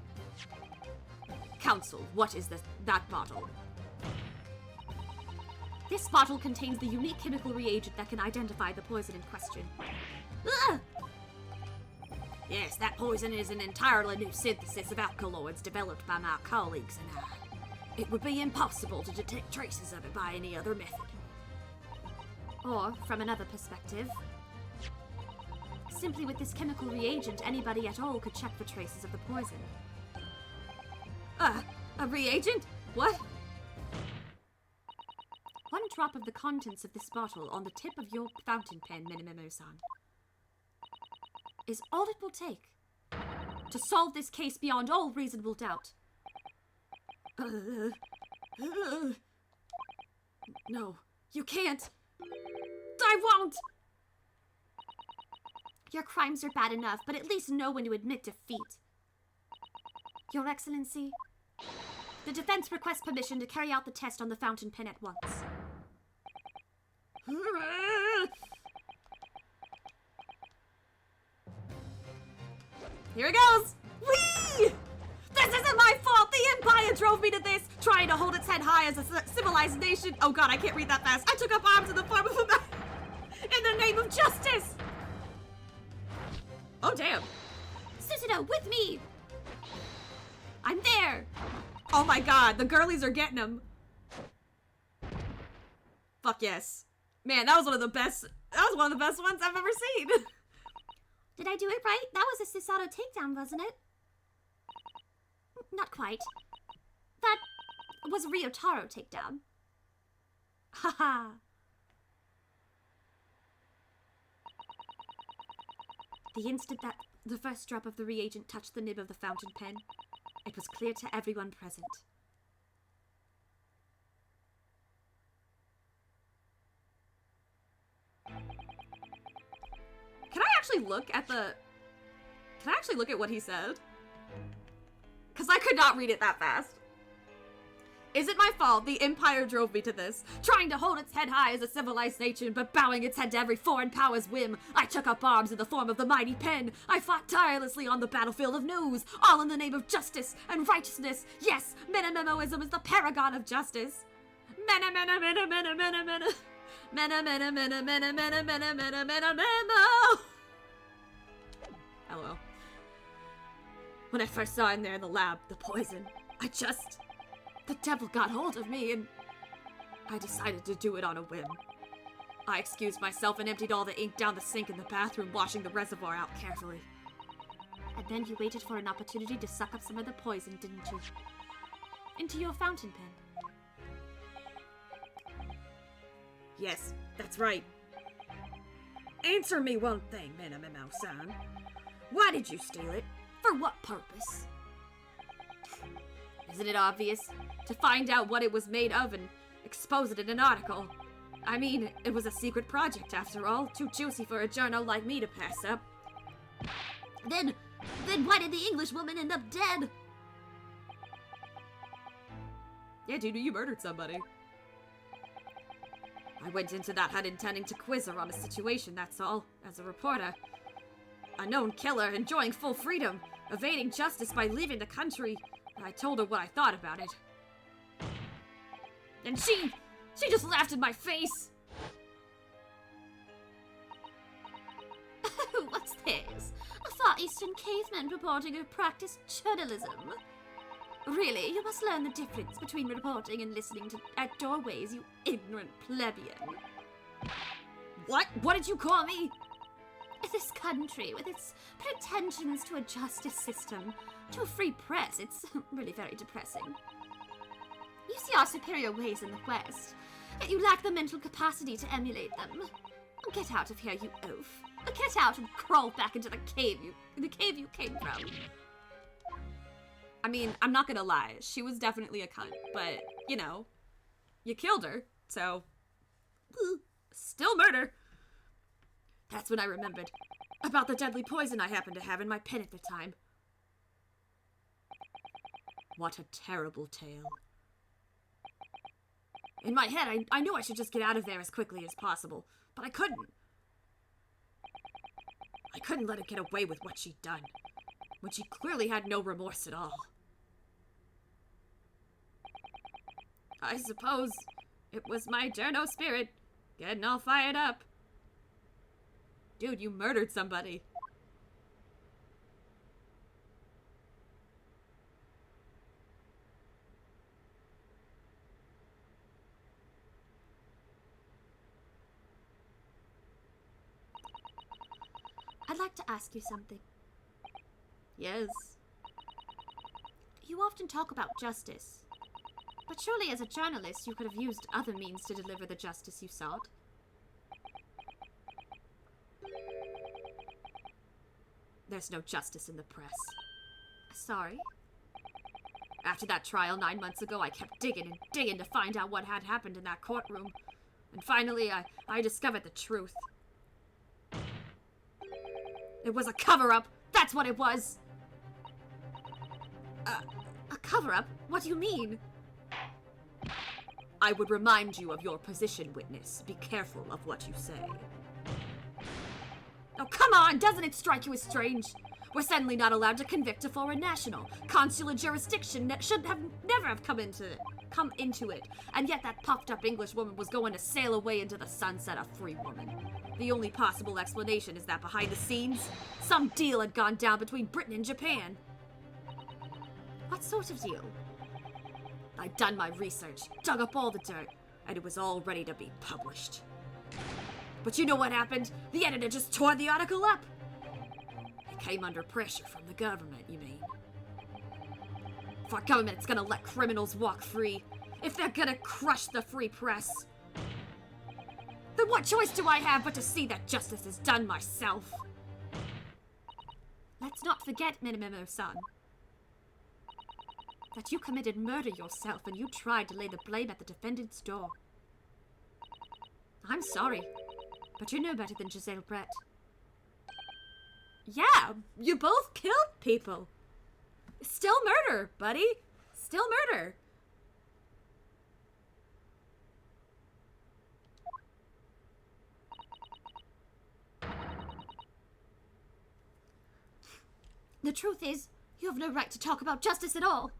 Counsel, what is that bottle? This bottle contains the unique chemical reagent that can identify the poison in question. Ugh! Yes, that poison is an entirely new synthesis of alkaloids developed by my colleagues and I. It would be impossible to detect traces of it by any other method. Or, from another perspective, simply with this chemical reagent, anybody at all could check for traces of the poison. A reagent? What? One drop of the contents of this bottle on the tip of your fountain pen, Minamemo-san, is all it will take to solve this case beyond all reasonable doubt. No, you can't. I won't! Your crimes are bad enough, but at least know when to admit defeat. Your Excellency, the defense requests permission to carry out the test on the fountain pen at once. Here it goes! Whee! This isn't my fault! The Empire drove me to this! Trying to hold its head high as a civilized nation. Oh god, I can't read that fast. I took up arms in the form of a man in the name of justice! Oh damn. Susanoo, with me! I'm there! Oh my god, the girlies are getting him. Fuck yes. Man, that was one of the best ones I've ever seen. Did I do it right? That was a Susanoo takedown, wasn't it? Not quite. That was a Ryotaro takedown. Haha. The instant that the first drop of the reagent touched the nib of the fountain pen, it was clear to everyone present. Can I actually look at what he said? Because I could not read it that fast. Is it my fault the Empire drove me to this? Trying to hold its head high as a civilized nation, but bowing its head to every foreign power's whim. I took up arms in the form of the mighty pen. I fought tirelessly on the battlefield of news, all in the name of justice and righteousness. Yes, Menamemoism is the paragon of justice. Mena mena mena mena mena mena. Mena mena mena mena mena mena mena mena mena. LOL. When I first saw in there in the lab, the poison, the devil got hold of me and I decided to do it on a whim. I excused myself and emptied all the ink down the sink in the bathroom, washing the reservoir out carefully. And then you waited for an opportunity to suck up some of the poison, didn't you? Into your fountain pen. Yes, that's right. Answer me one thing, Minamemo-san. Why did you steal it? For what purpose? Isn't it obvious? To find out what it was made of and expose it in an article. I mean, it was a secret project after all, too juicy for a journal like me to pass up. Then why did the English woman end up dead? Yeah, dude, you murdered somebody. I went into that hut intending to quiz her on a situation, that's all, as a reporter. A known killer, enjoying full freedom, evading justice by leaving the country. I told her what I thought about it. And she just laughed in my face! What's this? A Far Eastern caveman purporting to practice journalism? Really, you must learn the difference between reporting and listening at doorways, you ignorant plebeian. What? What did you call me? This country, with its pretensions to a justice system, to a free press, it's really very depressing. You see our superior ways in the West, yet you lack the mental capacity to emulate them. Get out of here, you oaf. Get out and crawl back into the cave you came from. I mean, I'm not gonna lie. She was definitely a cunt, but, you know, you killed her, so... Still murder. That's when I remembered about the deadly poison I happened to have in my pen at the time. What a terrible tale. In my head, I knew I should just get out of there as quickly as possible, but I couldn't. I couldn't let her get away with what she'd done, when she clearly had no remorse at all. I suppose it was my journo spirit getting all fired up. Dude, you murdered somebody. I'd like to ask you something. Yes. You often talk about justice, but surely as a journalist you could have used other means to deliver the justice you sought. There's no justice in the press. Sorry? After that trial 9 months ago, I kept digging and digging to find out what had happened in that courtroom. And finally, I discovered the truth. It was a cover-up! That's what it was! A cover-up? What do you mean? I would remind you of your position, witness. Be careful of what you say. Oh, come on! Doesn't it strike you as strange? We're suddenly not allowed to convict a foreign national. Consular jurisdiction should have never have come into it. And yet that puffed-up English woman was going to sail away into the sunset, a free woman. The only possible explanation is that behind the scenes, some deal had gone down between Britain and Japan. What sort of deal? I'd done my research, dug up all the dirt, and it was all ready to be published. But you know what happened? The editor just tore the article up. It came under pressure from the government, you mean? If our government's gonna let criminals walk free, if they're gonna crush the free press, then what choice do I have but to see that justice is done myself? Let's not forget, Minamimo-san, that you committed murder yourself and you tried to lay the blame at the defendant's door. I'm sorry, but you're no better than Giselle Brett. Yeah, you both killed people. Still murder, buddy. Still murder. The truth is, you have no right to talk about justice at all.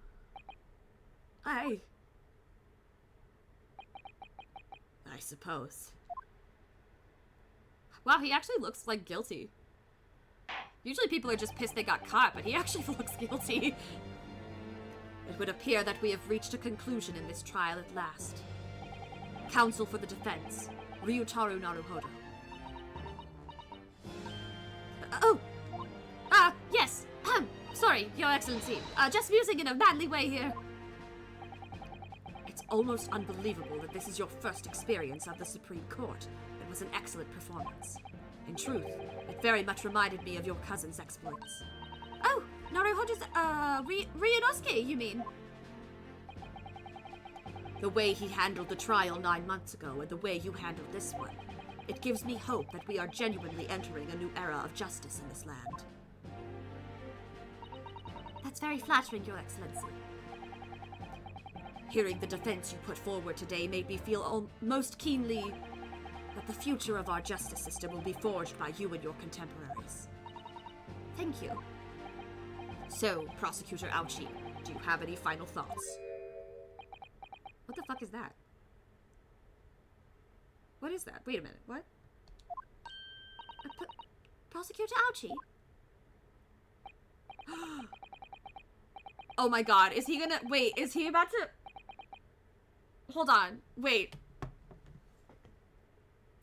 I suppose. Wow, he actually looks like guilty. Usually people are just pissed they got caught, but he actually looks guilty. It would appear that we have reached a conclusion in this trial at last. Counsel for the defense, Ryutaru Naruhodo. Yes. Sorry, Your Excellency. Just musing in a manly way here. It's almost unbelievable that this is your first experience of the Supreme Court. It was an excellent performance. In truth, it very much reminded me of your cousin's exploits. Oh, Naruhodo's, Ryunosuke, you mean? The way he handled the trial 9 months ago and the way you handled this one. It gives me hope that we are genuinely entering a new era of justice in this land. That's very flattering, Your Excellency. Hearing the defense you put forward today made me feel most keenly that the future of our justice system will be forged by you and your contemporaries. Thank you. So, Prosecutor Ouchi, do you have any final thoughts? What the fuck is that? What is that? Wait a minute, what? Prosecutor Ouchi? Oh my god, is he gonna- wait, is he about to- hold on, wait.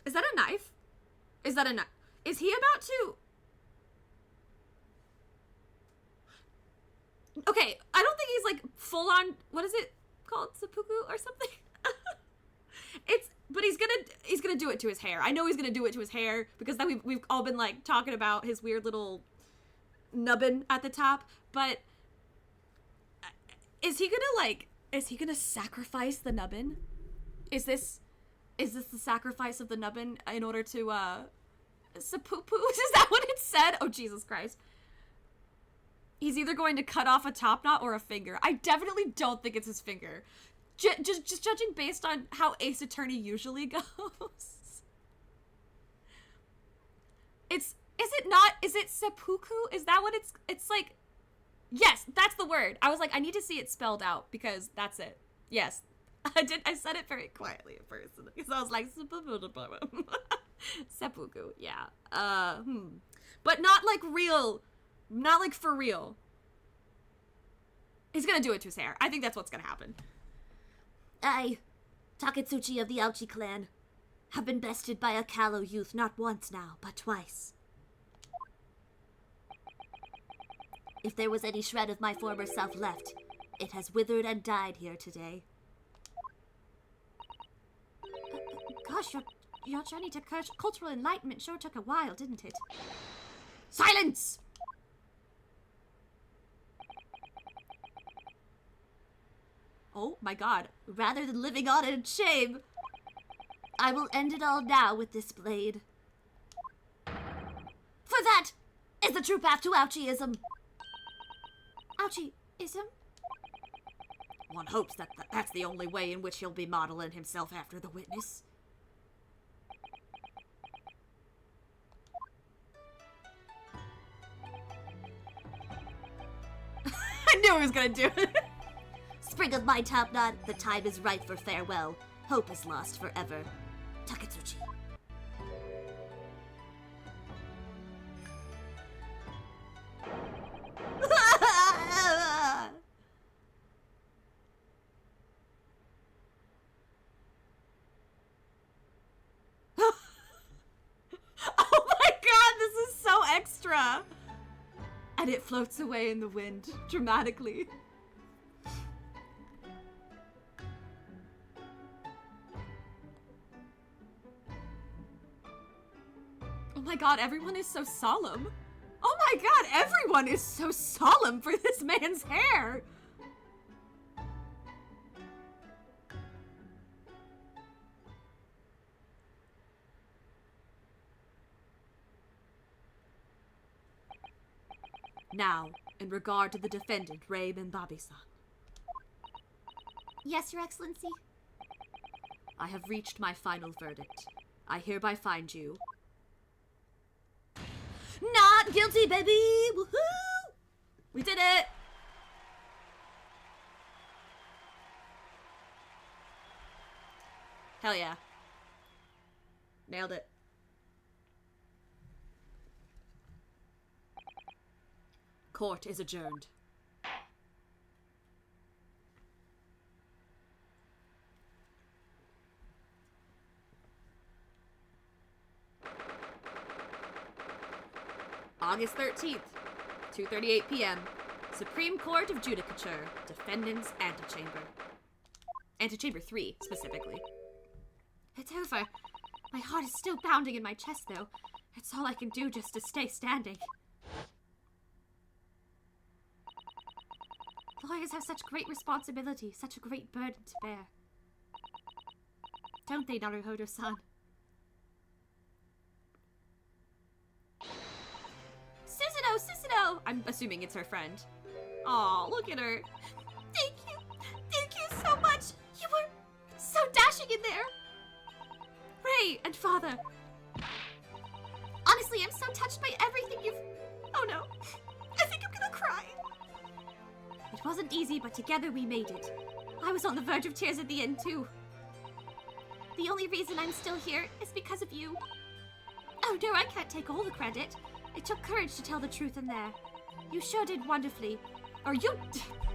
Is that a knife? Is that a knife? Is he about to- okay, I don't think he's like full on, what is it called? Seppuku or something? But he's gonna do it to his hair. I know he's gonna do it to his hair because then we've all been like talking about his weird little nubbin at the top, but Is he gonna sacrifice the nubbin? Is this the sacrifice of the nubbin in order to, seppuku? Is that what it said? Oh, Jesus Christ. He's either going to cut off a top knot or a finger. I definitely don't think it's his finger. Just judging based on how Ace Attorney usually goes. Is it seppuku? Is that what it's like? Yes, that's the word. I was like, I need to see it spelled out because that's it. Yes. I said it very quietly at first because I was like, seppuku, yeah. But not like real, not like for real. He's gonna do it to his hair. I think that's what's gonna happen. I, Taketsuchi of the Ouchi clan, have been bested by a callow youth not once now, but twice. If there was any shred of my former self left, it has withered and died here today. Gosh, your journey to cultural enlightenment sure took a while, didn't it? Silence! Oh my god. Rather than living on in shame, I will end it all now with this blade. For that is the true path to Ouchiism. Ouchiism? One hopes that that's the only way in which he'll be modeling himself after the witness. I knew he was gonna do it. Spring of my top knot, the time is right for farewell. Hope is lost forever. Taketsuchi. Oh my god, this is so extra! And it floats away in the wind, dramatically. Oh my god, everyone is so solemn. Oh my god, everyone is so solemn for this man's hair! Now, in regard to the defendant, Rei Minbabi-san. Yes, Your Excellency? I have reached my final verdict. I hereby find you not guilty, baby! Woohoo! We did it! Hell yeah. Nailed it. Court is adjourned. August 13th, 2:38 p.m. Supreme Court of Judicature, Defendant's Antechamber. Antechamber 3, specifically. It's over. My heart is still pounding in my chest, though. It's all I can do just to stay standing. Lawyers have such great responsibility, such a great burden to bear. Don't they, Naruhodo-san? Susanoo! I'm assuming it's her friend. Aw, look at her. Thank you! Thank you so much! You were so dashing in there! Rei and Father. Honestly, I'm so touched by everything you've... Oh no. I think I'm gonna cry. It wasn't easy, but together we made it. I was on the verge of tears at the end, too. The only reason I'm still here is because of you. Oh no, I can't take all the credit. It took courage to tell the truth in there. You sure did wonderfully. Or you...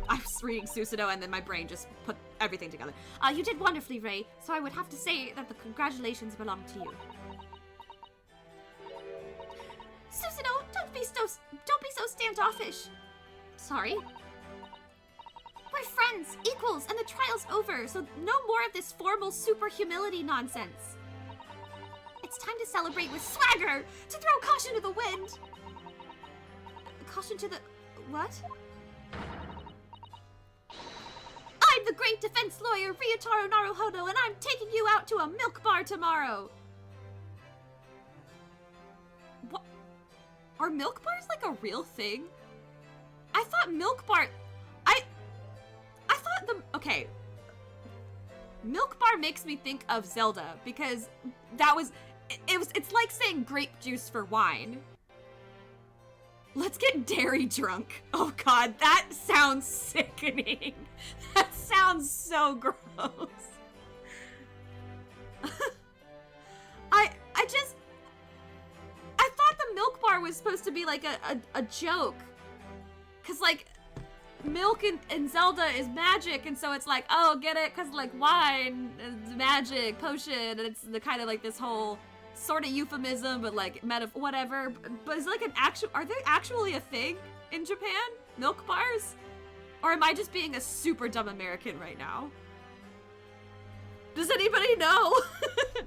I was reading Susanoo and then my brain just put everything together. You did wonderfully, Rei, so I would have to say that the congratulations belong to you. Susanoo, don't be so standoffish. Sorry. We're friends, equals, and the trial's over, so no more of this formal super humility nonsense. It's time to celebrate with swagger, to throw caution to the wind. Caution to the... what? the great defense lawyer Ryotaro Naruhodo, and I'm taking you out to a milk bar tomorrow. What? Are milk bars like a real thing? I thought milk bar... I thought okay. Milk bar makes me think of Zelda, because that was... It's like saying grape juice for wine. Let's get dairy drunk. Oh god, that sounds sickening. That sounds so gross. I thought the milk bar was supposed to be like a joke. Cause like, milk in Zelda is magic, and so it's like, oh, get it? Cause like wine, magic, potion, and it's the kind of like this whole sort of euphemism, but like whatever. But is it like an actual, are they actually a thing in Japan? Milk bars? Or am I just being a super dumb American right now? Does anybody know?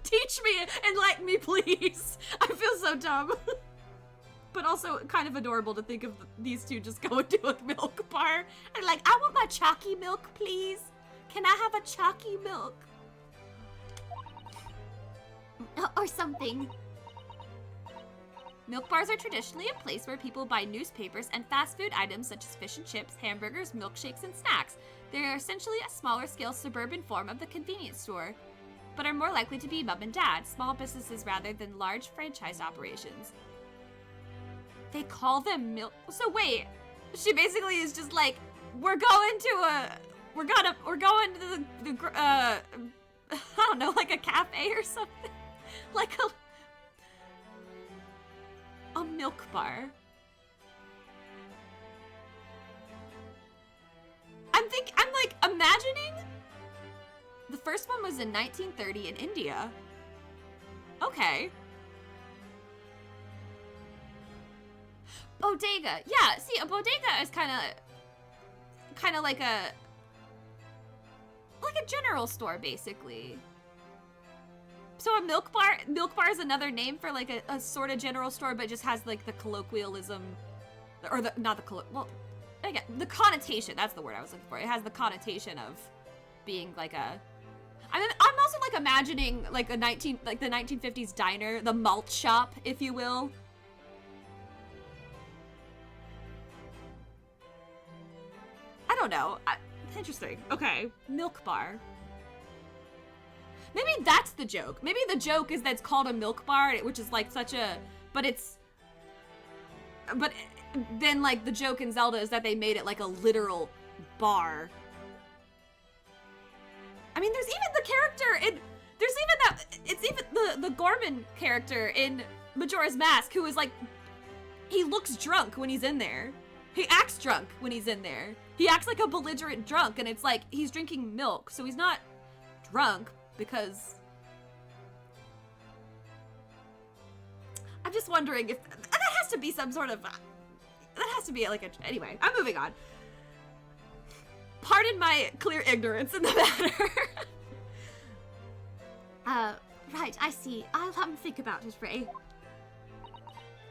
Teach me, enlighten me, please. I feel so dumb. But also kind of adorable to think of these two just going to a milk bar and like, I want my chalky milk, please. Can I have a chalky milk? Or something. Milk bars are traditionally a place where people buy newspapers and fast food items such as fish and chips, hamburgers, milkshakes, and snacks. They are essentially a smaller scale suburban form of the convenience store, but are more likely to be mom and dad, small businesses rather than large franchise operations. They call them milk. So wait, she basically is just like, we're going to the I don't know, like a cafe or something, like a milk bar. I'm like imagining. The first one was in 1930 in India. Okay. Bodega. Yeah, see, a bodega is kind of like a general store, basically. So a milk bar is another name for like a sort of general store, but just has like the colloquialism, or the the connotation. That's the word I was looking for. It has the connotation of being like a. I'm also like imagining like the 1950s diner, the malt shop, if you will. I don't know. Interesting. Okay. Milk bar. Maybe that's the joke. Maybe the joke is that it's called a milk bar, which is like such a... But then like the joke in Zelda is that they made it like a literal bar. I mean, there's even the character in... There's even that... It's even the Gorman character in Majora's Mask, who is like... He looks drunk when he's in there. He acts drunk when he's in there. He acts like a belligerent drunk, and it's like he's drinking milk, so he's not drunk because... I'm just wondering if that has to be some sort of... that has to be like a... Anyway, I'm moving on. Pardon my clear ignorance in the matter. Right, I see. I'll think about it, Ray.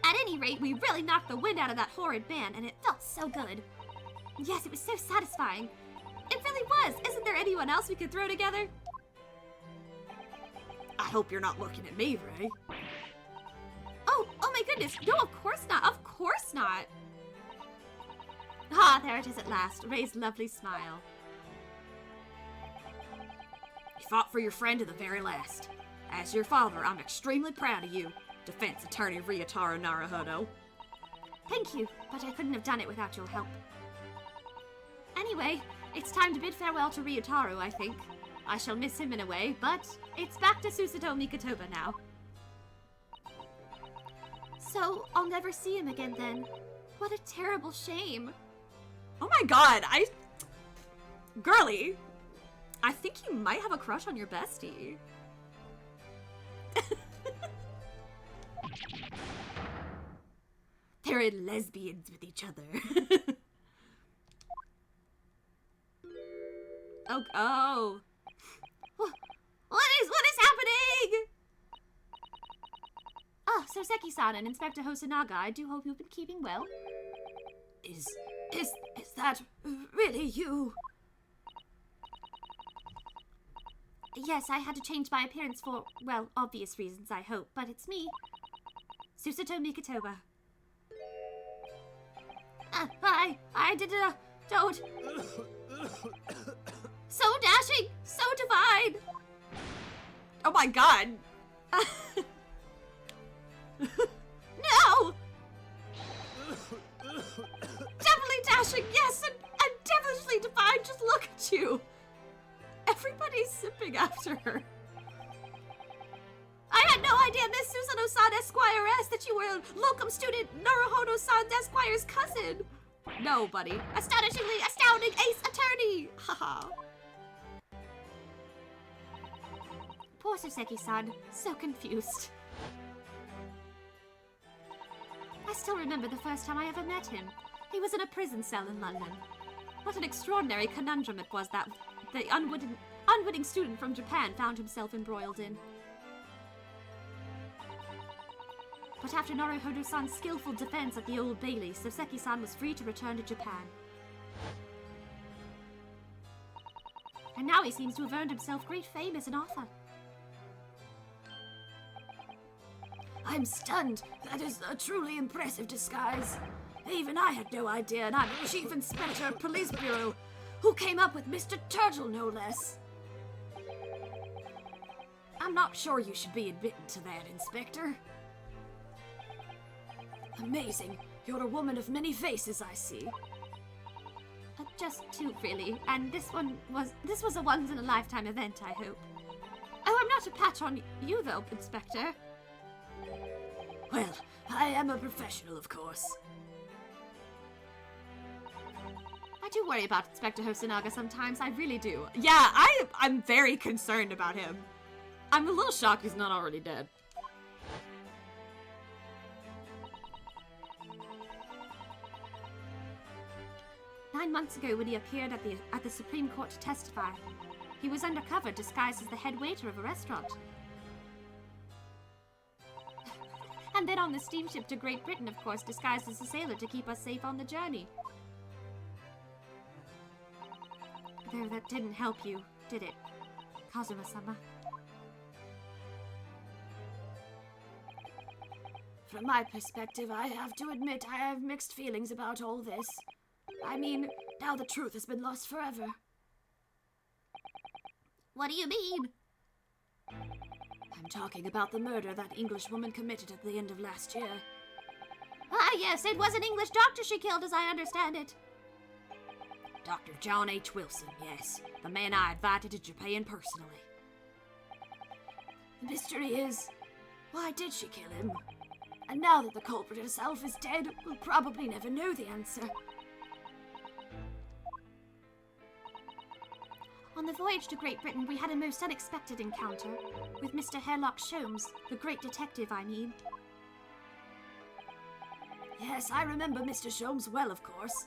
At any rate, we really knocked the wind out of that horrid man, and it felt so good. Yes, it was so satisfying. It really was. Isn't there anyone else we could throw together? I hope you're not looking at me, Ray. Oh my goodness. No, of course not. Of course not. Ah, there it is at last. Ray's lovely smile. You fought for your friend to the very last. As your father, I'm extremely proud of you, Defense Attorney Ryotaro Naruhodo. Thank you, but I couldn't have done it without your help. Anyway, it's time to bid farewell to Ryotaro, I think. I shall miss him in a way, but it's back to Susato Mikotoba now. So, I'll never see him again then. What a terrible shame. Oh my god, Girly, I think you might have a crush on your bestie. They're in lesbians with each other. Oh. What is happening? Oh, Soseki-san and Inspector Hosonaga, I do hope you've been keeping well. Is that really you? Yes, I had to change my appearance for, well, obvious reasons, I hope, but it's me. Susato Mikitoba. I did don't. So dashing, so divine. Oh my god. No! Definitely dashing, yes, and devilishly divine. Just look at you. Everybody's sipping after her. I had no idea, Miss Susano-san Esquire-S, that you were a locum student Naruhodo-san Esquire's cousin. No, buddy. Astonishingly astounding Ace Attorney! Haha. Poor Soseki-san, so confused. I still remember the first time I ever met him. He was in a prison cell in London. What an extraordinary conundrum it was that the unwitting student from Japan found himself embroiled in. But after Naruhodo-san's skillful defense at the Old Bailey, Soseki-san was free to return to Japan. And now he seems to have earned himself great fame as an author. I'm stunned. That is a truly impressive disguise. Even I had no idea, and I'm Chief Inspector of Police Bureau, who came up with Mr. Turtle, no less. I'm not sure you should be admitted to that, Inspector. Amazing. You're a woman of many faces, I see. Just two, really. And this was a once-in-a-lifetime event, I hope. Oh, I'm not a patch on you, though, Inspector. Well, I am a professional, of course. I do worry about Inspector Hosonaga sometimes, I really do. Yeah, I'm very concerned about him. I'm a little shocked he's not already dead. "9 months ago, when he appeared at the Supreme Court to testify, he was undercover disguised as the head waiter of a restaurant. And then on the steamship to Great Britain, of course, disguised as a sailor to keep us safe on the journey. Though that didn't help you, did it, Kazuma-sama?" From my perspective, I have to admit I have mixed feelings about all this. I mean, now the truth has been lost forever. What do you mean? I'm talking about the murder that English woman committed at the end of last year. Ah, yes, it was an English doctor she killed, as I understand it. Dr. John H. Wilson, yes. The man I invited to Japan personally. The mystery is, why did she kill him? And now that the culprit herself is dead, we'll probably never know the answer. On the voyage to Great Britain, we had a most unexpected encounter with Mr. Herlock Sholmes, the great detective, I mean. Yes, I remember Mr. Sholmes well, of course.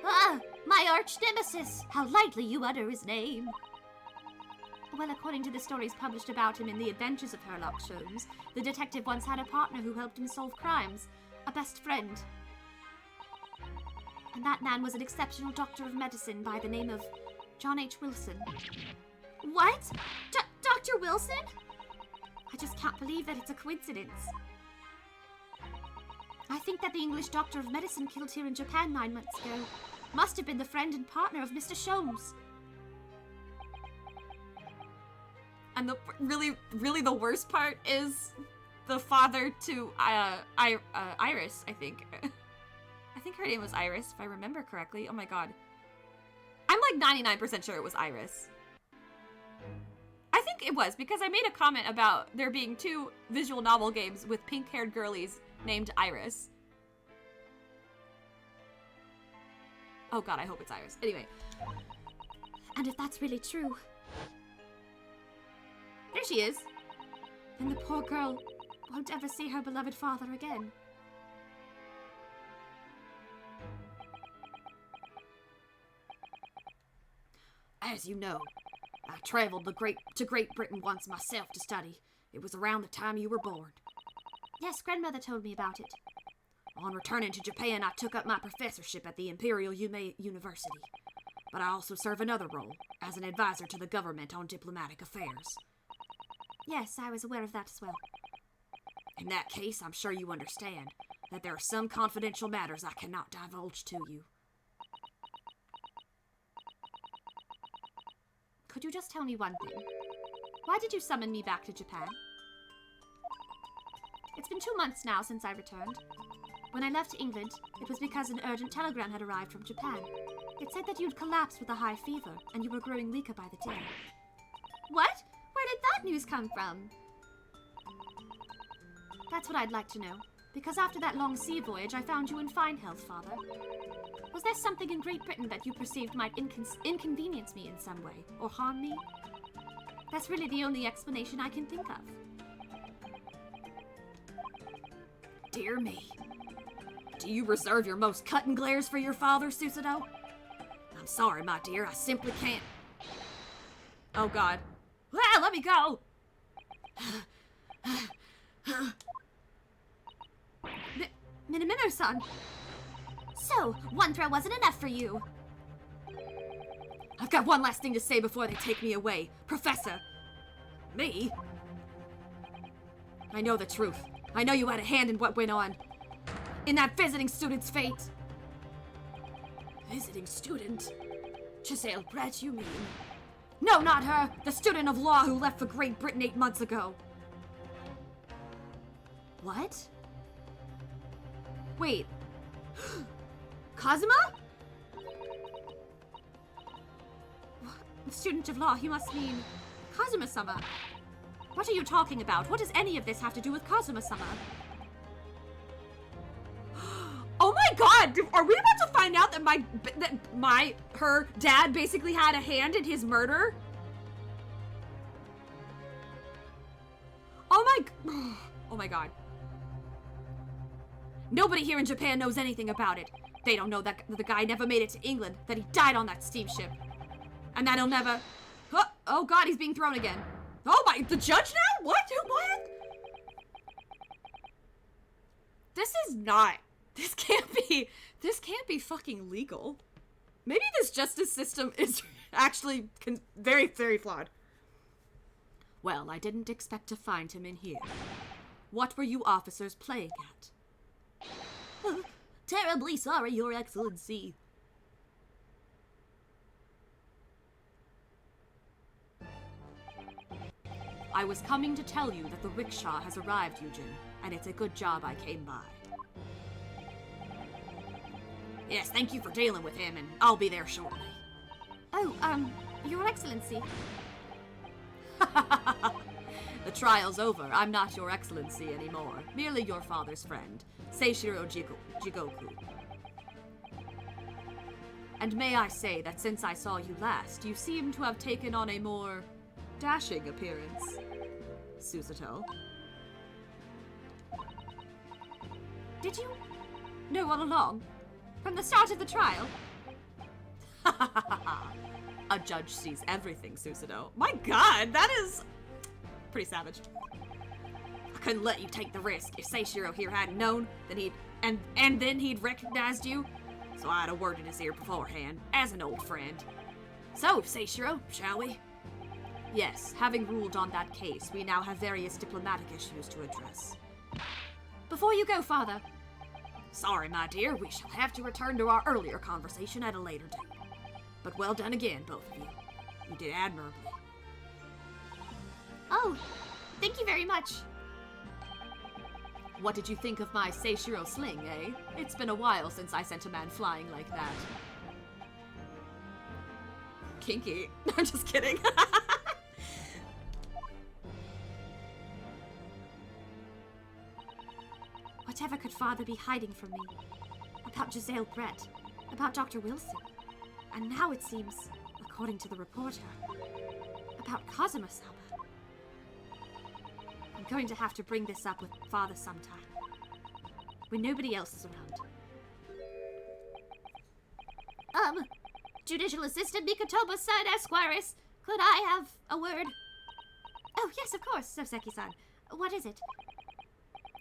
Ah, my arch-nemesis! How lightly you utter his name! Well, according to the stories published about him in The Adventures of Herlock Sholmes, the detective once had a partner who helped him solve crimes, a best friend. And that man was an exceptional doctor of medicine by the name of John H. Wilson. What? Dr. Wilson? I just can't believe that it's a coincidence. I think that the English doctor of medicine killed here in Japan 9 months ago must have been the friend and partner of Mr. Sholmes. And the really the worst part is the father to Iris, I think. I think her name was Iris, if I remember correctly. Oh my god. I'm like 99% sure it was Iris. I think it was, because I made a comment about there being 2 visual novel games with pink-haired girlies named Iris. Oh god, I hope it's Iris. Anyway. And if that's really true, There she is. then the poor girl won't ever see her beloved father again. As you know, I traveled to Great Britain once myself to study. It was around the time you were born. Yes, grandmother told me about it. On returning to Japan, I took up my professorship at the Imperial University. but I also serve another role, as an advisor to the government on diplomatic affairs. Yes, I was aware of that as well. In that case, I'm sure you understand that there are some confidential matters I cannot divulge to you. Could you just tell me one thing? Why did you summon me back to Japan? It's been 2 months now since I returned. When I left England, it was because an urgent telegram had arrived from Japan. It said that you'd collapsed with a high fever, and you were growing weaker by the day. What? Where did that news come from? That's what I'd like to know. Because after that long sea voyage, I found you in fine health, Father. Was there something in Great Britain that you perceived might inconvenience me in some way, or harm me? That's really the only explanation I can think of. Dear me. Do you reserve your most cutting glares for your father, Susanoo? I'm sorry, my dear, I simply can't. Oh, God. Ah, let me go! Minamino-san! So, one throw wasn't enough for you. I've got one last thing to say before they take me away. Professor! Me? I know the truth. I know you had a hand in what went on. In that visiting student's fate. Visiting student? Giselle Brett, you mean? No, not her! The student of law who left for Great Britain 8 months ago. What? Wait. Kazuma? The student of law, he must mean Kazuma-sama. What are you talking about? What does any of this have to do with Kazuma-sama? Oh my God! Are we about to find out that her dad basically had a hand in his murder? Oh my God. Nobody here in Japan knows anything about it. They don't know that the guy never made it to England, that he died on that steamship. And that he'll never... Oh God, he's being thrown again. Oh my, the judge now? What? This can't be fucking legal. Maybe this justice system is actually very, very flawed. Well, I didn't expect to find him in here. What were you officers playing at? Terribly sorry, Your Excellency. I was coming to tell you that the rickshaw has arrived, Eugen, and it's a good job I came by. Yes, thank you for dealing with him, and I'll be there shortly. Oh, Your Excellency. The trial's over. I'm not Your Excellency anymore. Merely your father's friend, Seishiro Jigoku. And may I say that since I saw you last, you seem to have taken on a more dashing appearance, Susato. Did you know all along? From the start of the trial? A judge sees everything, Susanoo. My God, that is pretty savage. I couldn't let you take the risk. If Seishiro here hadn't known, then he'd recognized you. So I had a word in his ear beforehand, as an old friend. So, Seishiro, shall we? Yes, having ruled on that case, we now have various diplomatic issues to address. Before you go, Father. Sorry, my dear, we shall have to return to our earlier conversation at a later date. But well done again, both of you. You did admirably. Oh, thank you very much. What did you think of my Seishiro sling, eh? It's been a while since I sent a man flying like that. Kinky. I'm just kidding. Whatever could Father be hiding from me? About Giselle Brett, about Dr. Wilson, and now it seems, according to the reporter, about Kazuma-sama. I'm going to have to bring this up with Father sometime, when nobody else is around. Judicial Assistant Mikotoba-san Esquires, could I have a word? Oh, yes, of course, Soseki-san. What is it?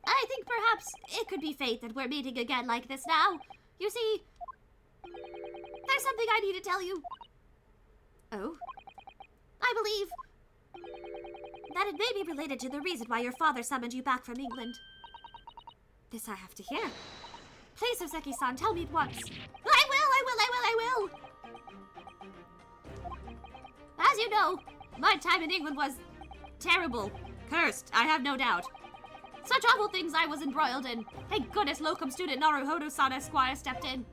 I think perhaps it could be fate that we're meeting again like this now. You see, There's something I need to tell you. Oh? I believe that it may be related to the reason why your father summoned you back from England. This I have to hear. Please, Soseki-san, tell me at once. I will! As you know, my time in England was terrible. Cursed, I have no doubt. Such awful things I was embroiled in. Thank goodness locum student Naruhodo-san Esquire stepped in.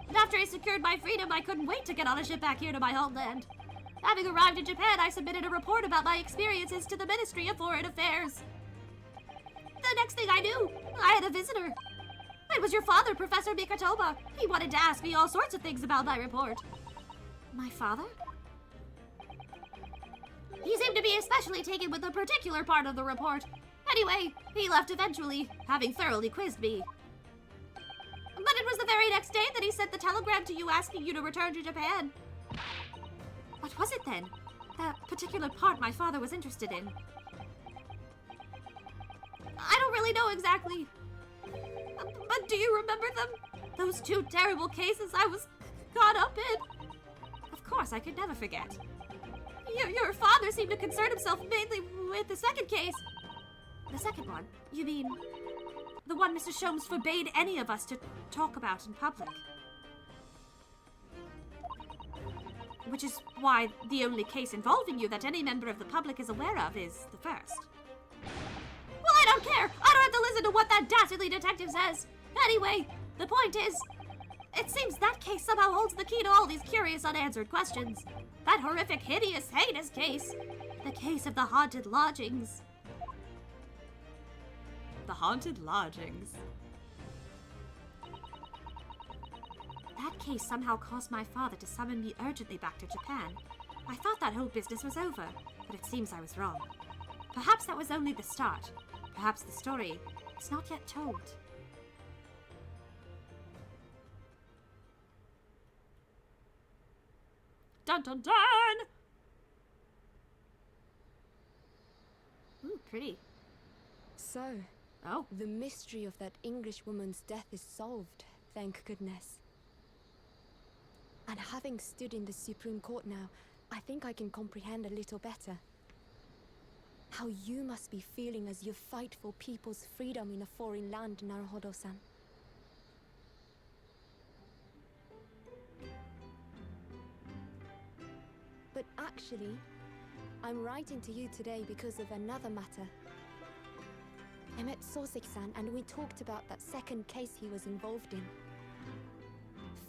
And after I secured my freedom, I couldn't wait to get on a ship back here to my homeland. Having arrived in Japan, I submitted a report about my experiences to the Ministry of Foreign Affairs. The next thing I knew, I had a visitor. It was your father, Professor Mikatoba. He wanted to ask me all sorts of things about my report. My father? He seemed to be especially taken with a particular part of the report. Anyway, he left eventually, having thoroughly quizzed me. But it was the very next day that he sent the telegram to you asking you to return to Japan. What was it then? That particular part my father was interested in. I don't really know exactly. But do you remember them? Those two terrible cases I was caught up in? Of course, I could never forget. Your father seemed to concern himself mainly with the second case. The second one? You mean the one Mr. Sholmes forbade any of us to talk about in public? Which is why the only case involving you that any member of the public is aware of is the first. Well, I don't care! I don't have to listen to what that dastardly detective says! Anyway, the point is, it seems that case somehow holds the key to all these curious unanswered questions. That horrific, hideous, heinous case. The case of the haunted lodgings. The haunted lodgings. That case somehow caused my father to summon me urgently back to Japan. I thought that whole business was over, but it seems I was wrong. Perhaps that was only the start. Perhaps the story is not yet told. Dun dun dun! Ooh, pretty. So, Oh. the mystery of that English woman's death is solved, thank goodness. And having stood in the Supreme Court now, I think I can comprehend a little better. How you must be feeling as you fight for people's freedom in a foreign land, Naruhodo-san. But actually, I'm writing to you today because of another matter. I met Soseki-san and we talked about that second case he was involved in.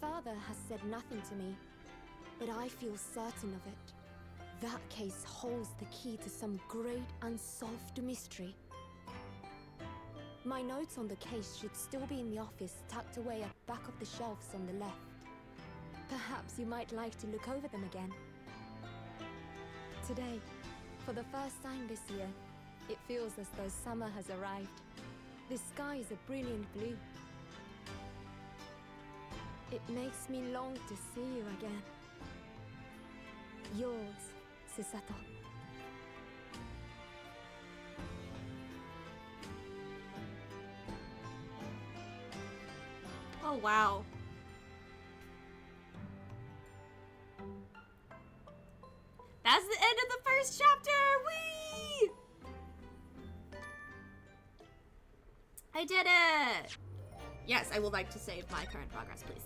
Father has said nothing to me, but I feel certain of it. That case holds the key to some great unsolved mystery. My notes on the case should still be in the office, tucked away at back of the shelves on the left. Perhaps you might like to look over them again. Today, for the first time this year, it feels as though summer has arrived. The sky is a brilliant blue. It makes me long to see you again. Yours, Susato. Oh, wow. That's the end of the first chapter! Whee! I did it! Yes, I would like to save my current progress, please.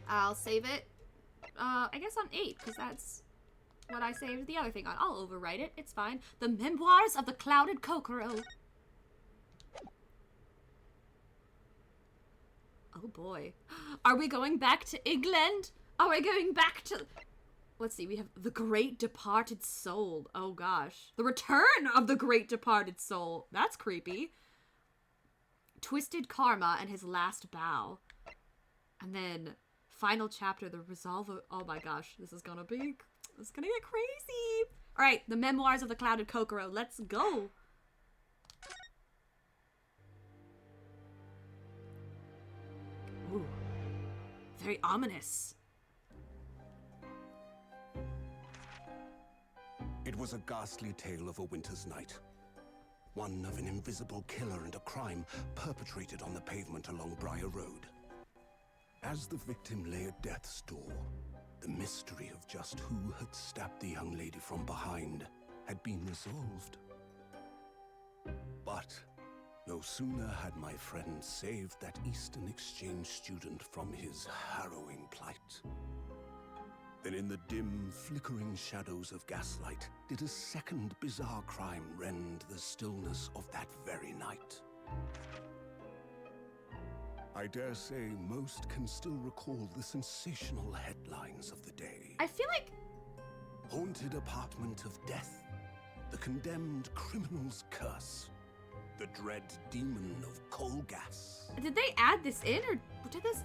I'll save it, I guess on 8, because that's what I saved the other thing on. I'll overwrite it, it's fine. The Memoirs of the Clouded Kokoro. Oh boy. Are we going back to England? Are we going back to... Let's see, we have The Great Departed Soul. Oh gosh. The Return of the Great Departed Soul. That's creepy. Twisted Karma and His Last Bow. And then final chapter, the resolve of... Oh my gosh, this is gonna get crazy. All right, The Memoirs of the Clouded Kokoro. Let's go. Ooh. Very ominous. It was a ghastly tale of a winter's night. One of an invisible killer and a crime perpetrated on the pavement along Briar Road. As the victim lay at death's door, the mystery of just who had stabbed the young lady from behind had been resolved. But no sooner had my friend saved that Eastern exchange student from his harrowing plight, than in the dim, flickering shadows of gaslight did a second bizarre crime rend the stillness of that very night. I dare say most can still recall the sensational headlines of the day. I feel like Haunted apartment of death, the condemned criminal's curse, the dread demon of coal gas. did they add this in, or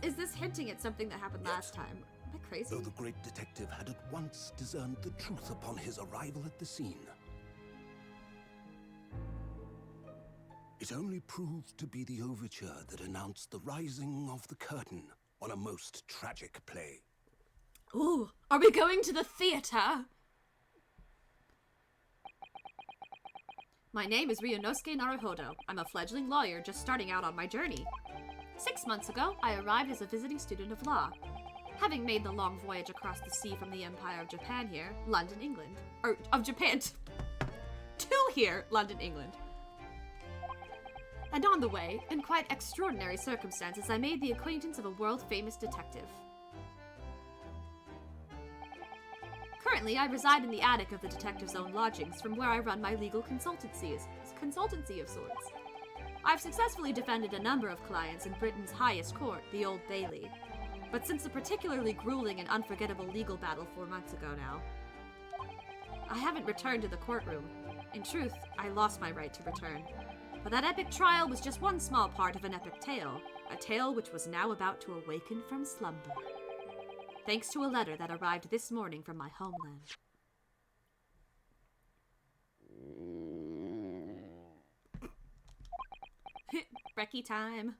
is this hinting at something that happened last time? Am I crazy? Though the great detective had at once discerned the truth upon his arrival at the scene, it only proved to be the overture that announced the rising of the curtain on a most tragic play. Ooh, are we going to the theater? My name is Ryunosuke Naruhodo. I'm a fledgling lawyer just starting out on my journey. 6 months ago, I arrived as a visiting student of law. Having made the long voyage across the sea from the Empire of Japan here, London, England. Or, of Japan to here, London, England. And on the way, in quite extraordinary circumstances, I made the acquaintance of a world-famous detective. Currently, I reside in the attic of the detective's own lodgings, from where I run my legal consultancy of sorts. I've successfully defended a number of clients in Britain's highest court, the Old Bailey. But since a particularly grueling and unforgettable legal battle 4 months ago now, I haven't returned to the courtroom. In truth, I lost my right to return. But that epic trial was just one small part of an epic tale, a tale which was now about to awaken from slumber. Thanks to a letter that arrived this morning from my homeland. Brekkie time.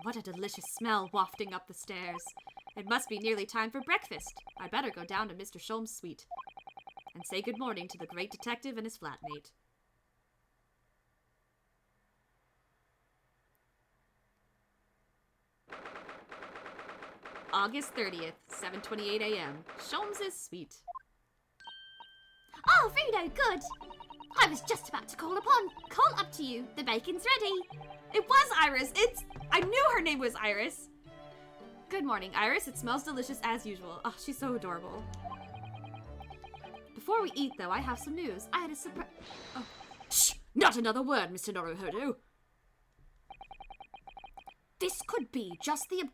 What a delicious smell wafting up the stairs. It must be nearly time for breakfast. I'd better go down to Mr. Sholmes' suite and say good morning to the great detective and his flatmate. August 30th, 7:28 a.m. Sholmes' suite. Oh, Frida, good! I was just about to call up to you. The bacon's ready. It was Iris! I knew her name was Iris! Good morning, Iris. It smells delicious as usual. Oh, she's so adorable. Before we eat, though, I have some news. I had a surprise. Oh. Shh! Not another word, Mr. Naruhodo. This could be just the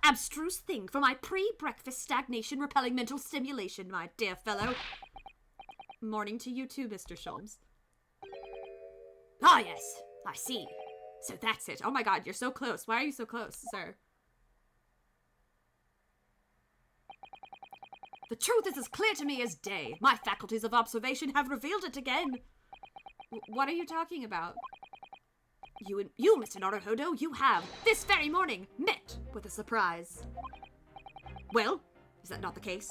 abstruse thing for my pre-breakfast stagnation repelling mental stimulation, my dear fellow. Morning to you too, Mr. Sholmes. Ah, yes, I see. So that's it. Oh my god, you're so close. Why are you so close, sir? The truth is as clear to me as day. My faculties of observation have revealed it again. What are you talking about? You, Mr. Naruhodo, you have, this very morning, met with a surprise. Well, is that not the case?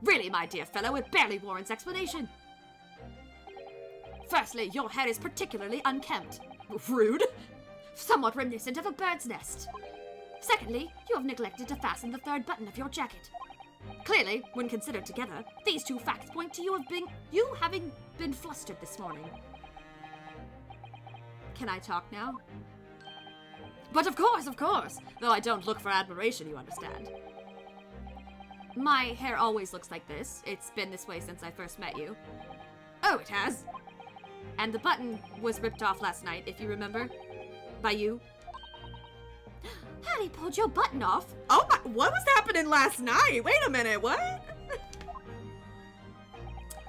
Really, my dear fellow, it barely warrants explanation. Firstly, your hair is particularly unkempt. Rude. Somewhat reminiscent of a bird's nest. Secondly, you have neglected to fasten the third button of your jacket. Clearly, when considered together, these two facts point to you having been flustered this morning. Can I talk now? But of course, though I don't look for admiration, you understand. My hair always looks like this. It's been this way since I first met you. Oh, it has? And the button was ripped off last night, if you remember. By you. Harry pulled your button off. Oh my, what was happening last night? Wait a minute, what?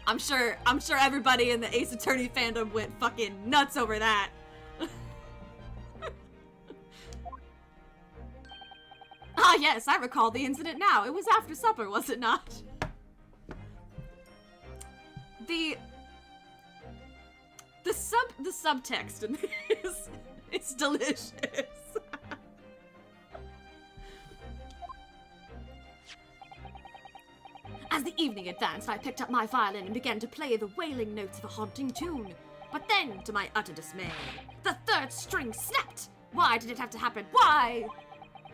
I'm sure everybody in the Ace Attorney fandom went fucking nuts over that. Ah, yes, I recall the incident now. It was after supper, was it not? The subtext in this is delicious. As the evening advanced, I picked up my violin and began to play the wailing notes of a haunting tune. But then, to my utter dismay, the third string snapped! Why did it have to happen? Why?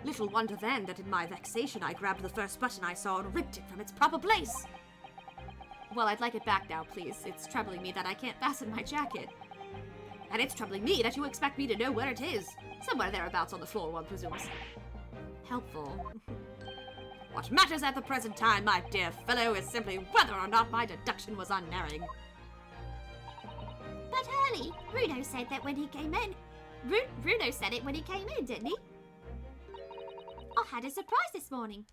Little wonder then that in my vexation I grabbed the first button I saw and ripped it from its proper place. Well, I'd like it back now, please. It's troubling me that I can't fasten my jacket. And it's troubling me that you expect me to know where it is. Somewhere thereabouts on the floor, one presumes. Helpful. What matters at the present time, my dear fellow, is simply whether or not my deduction was unerring. But Hurley, Bruno said that when he came in. Bruno said it when he came in, didn't he? I had a surprise this morning.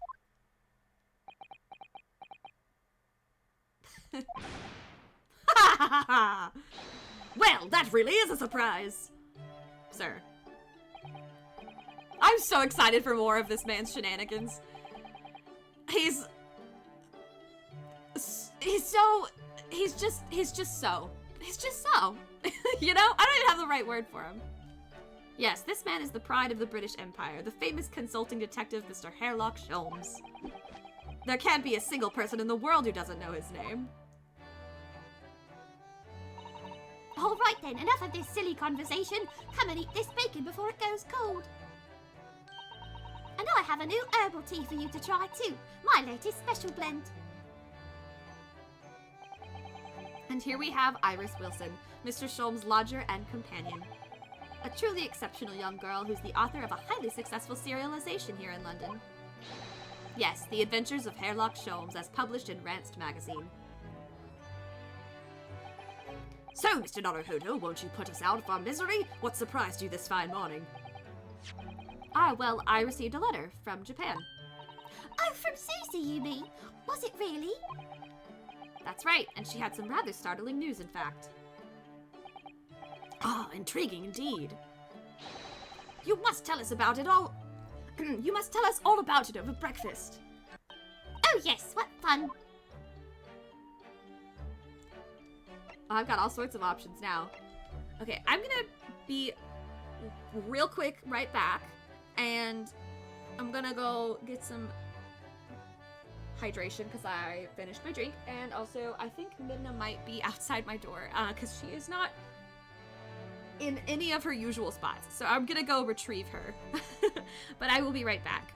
Well, that really is a surprise, sir. I'm so excited for more of this man's shenanigans. He's just so. You know? I don't even have the right word for him. Yes, this man is the pride of the British Empire, the famous consulting detective Mr. Sherlock Holmes. There can't be a single person in the world who doesn't know his name. All right then, enough of this silly conversation. Come and eat this bacon before it goes cold. And I have a new herbal tea for you to try too. My latest special blend. And here we have Iris Wilson, Mr. Sholmes' lodger and companion. A truly exceptional young girl who's the author of a highly successful serialization here in London. Yes, The Adventures of Sherlock Holmes, as published in Ranced magazine. So, Mr. Naruhodo, won't you put us out of our misery? What surprised you this fine morning? Ah, well, I received a letter from Japan. Oh, from Susie, you mean? Was it really? That's right, and she had some rather startling news, in fact. Ah, intriguing indeed. You must tell us about it all. You must tell us all about it over breakfast. Oh yes, what fun. I've got all sorts of options now. Okay, I'm gonna be real quick right back, and I'm gonna go get some hydration because I finished my drink, and also I think Midna might be outside my door because she is not in any of her usual spots. So I'm gonna go retrieve her. But I will be right back.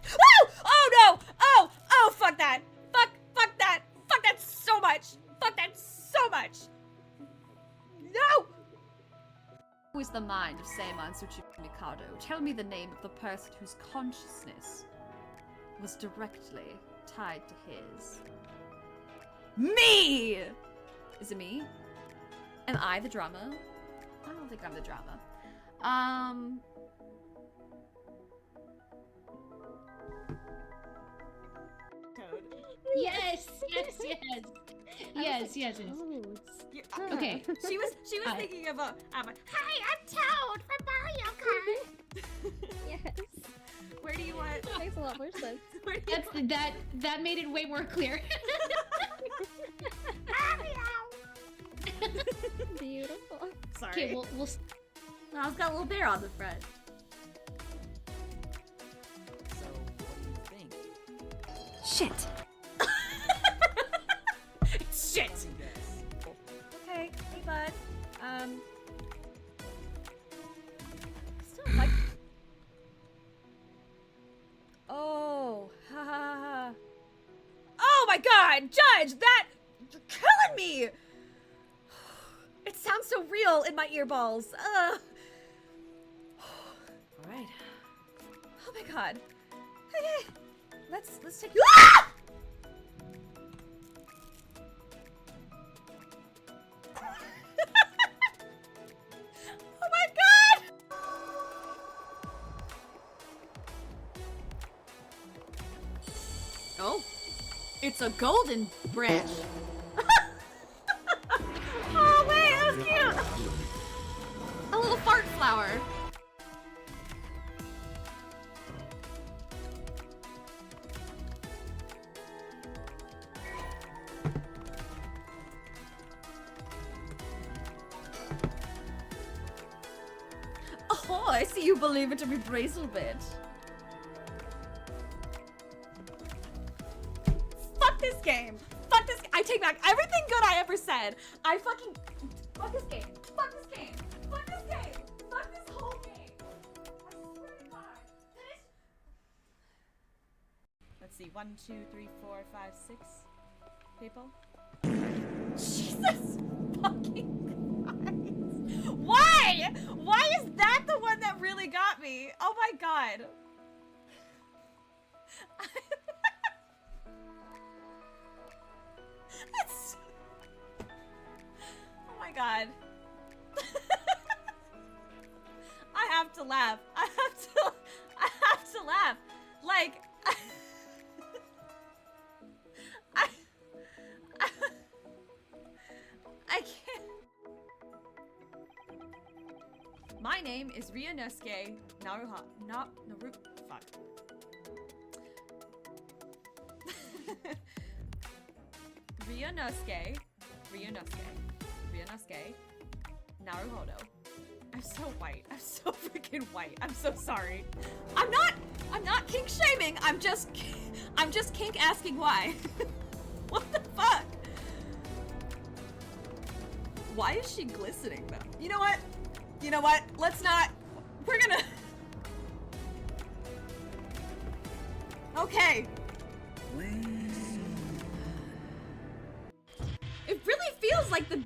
Oh! Oh no! Oh, fuck that! Fuck that! Fuck that so much! Fuck that so much! No! Who is the mind of Seiman Mikado? Tell me the name of the person whose consciousness was directly tied to his. Me! Is it me? Am I the drama? I don't think I'm the drama. Yes. Okay. She was thinking of a. Hi, I'm Toad from Mario Kart. Yes. Where do you want? That makes a lot more sense. That made it way more clear. Beautiful. Sorry. Okay, we'll Oh, it's got a little bear on the front. So, what do you think? Shit. It's shit. Okay, hey bud. Still like. Oh, ha ha ha. Oh my God, Judge, you're killing me. It sounds so real in my earballs. All right. Oh my God. Okay, let's take. Ah! Oh my God! Oh, it's a golden branch. Oh wait, that was cute. A little fart flower. Oh, I see you believe it to be Brazelbit. this game. Fuck this. I take back everything good I ever said. I fucking fuck this game. Fuck this game. Fuck this game. Fuck this whole game. I swear to God. Let's see. 1, 2, 3, 4, 5, 6 people. Jesus fucking Christ. Why? Why is that the one that really got me? Oh my God. That's... Oh my God. I have to laugh. I have to laugh. Like I can't. My name is Ryunosuke Naruha. Naru. Fuck. Ryunosuke Naruhodo. I'm so white. I'm so freaking white. I'm so sorry. I'm not kink shaming. I'm just kink asking why. What the fuck? Why is she glistening though? You know what? You know what? Let's not. We're gonna. Okay. It really feels like the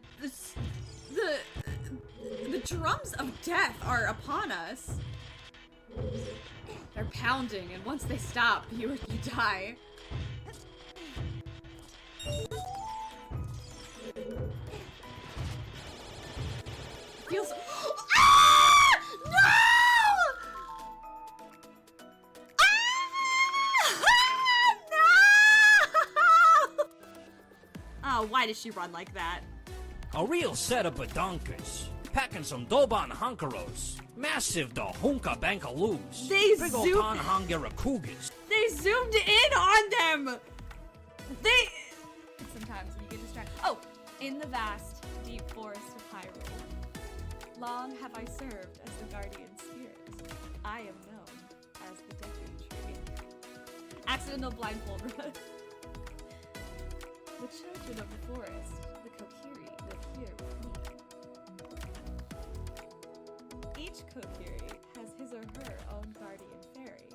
drums of death are upon us. They're pounding, and once they stop, you die. Feels. Ah! No! Ah! No! Oh, why does she run like that? A real setup of donkers. Packing some Doban Hunkaros. Massive da Hunka Bankaloos. They Big zoom- ol' Ton Hungarakugas. They zoomed in on them! They... Sometimes when you get distracted. Oh! In the vast, deep forest of Hyrule, long have I served as the guardian spirit. I am known as the Deku Tree. Accidental blindfold run. The children of the forest, the Kokiri, live here with me. Each Kokiri has his or her own guardian fairy.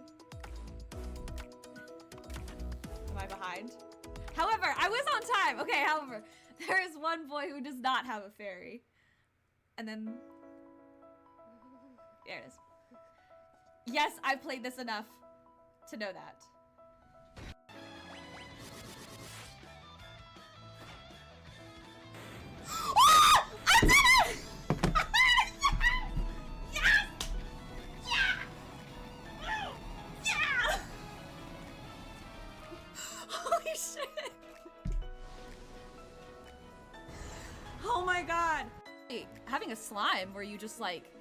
Am I behind? However, I was on time! Okay, however, there is one boy who does not have a fairy. And then... There it is. Yes, I played this enough to know that. Ah! I did it! Yes! Yeah! Yeah! Holy shit! Oh my God! Hey, having a slime where you just like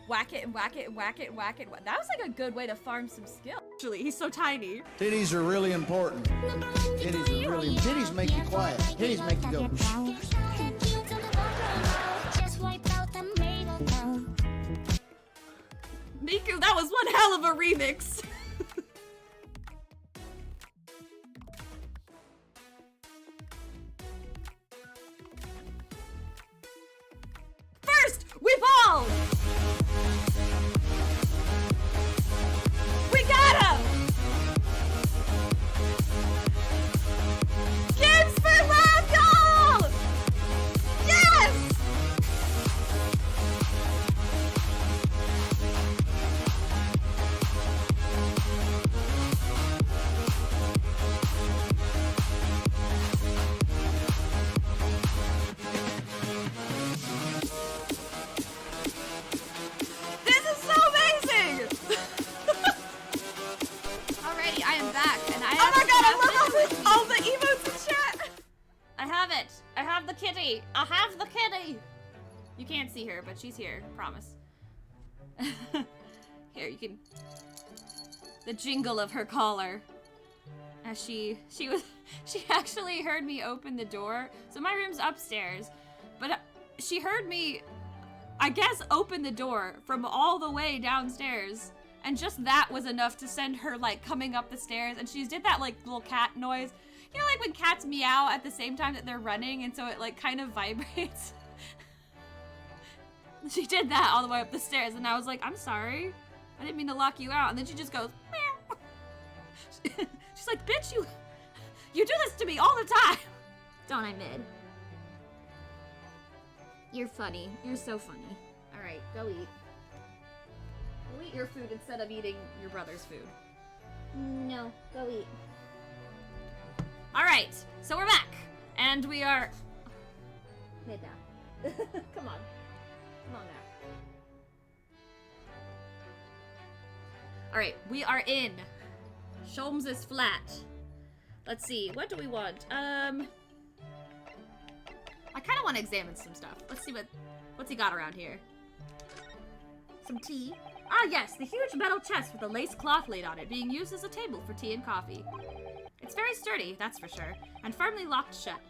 whack it and whack it and whack it and whack it. That was like a good way to farm some skill. Actually, he's so tiny. Titties are really important. Titties are really. Titties make you quiet. Titties make you go. Miku, that was one hell of a remix. First, we ball. We got him. Games for love, y'all. Yes. This is so amazing! Alrighty, I am back, and I Oh my God, I have love all the emotes in chat! I have it! I have the kitty! I have the kitty! You can't see her, but she's here, promise. Here, you can... The jingle of her collar. As she actually heard me open the door. So my room's upstairs, but she heard me, I guess, open the door from all the way downstairs. And just that was enough to send her, like, coming up the stairs. And she did that, like, little cat noise. You know, like when cats meow at the same time that they're running, and so it like kind of vibrates. She did that all the way up the stairs, and I was like, I'm sorry. I didn't mean to lock you out. And then she just goes, meow. She's like, bitch, you do this to me all the time. Don't I, Mid? You're funny. You're so funny. All right, go eat. Go eat your food instead of eating your brother's food. No, go eat. All right, so we're back, and we are... Mid now. Come on. Come on now. All right, we are in Sholmes' flat. Let's see, what do we want? I kind of want to examine some stuff. Let's see what's he got around here. Some tea. Ah, yes, the huge metal chest with a lace cloth laid on it, being used as a table for tea and coffee. It's very sturdy, that's for sure, and firmly locked shut.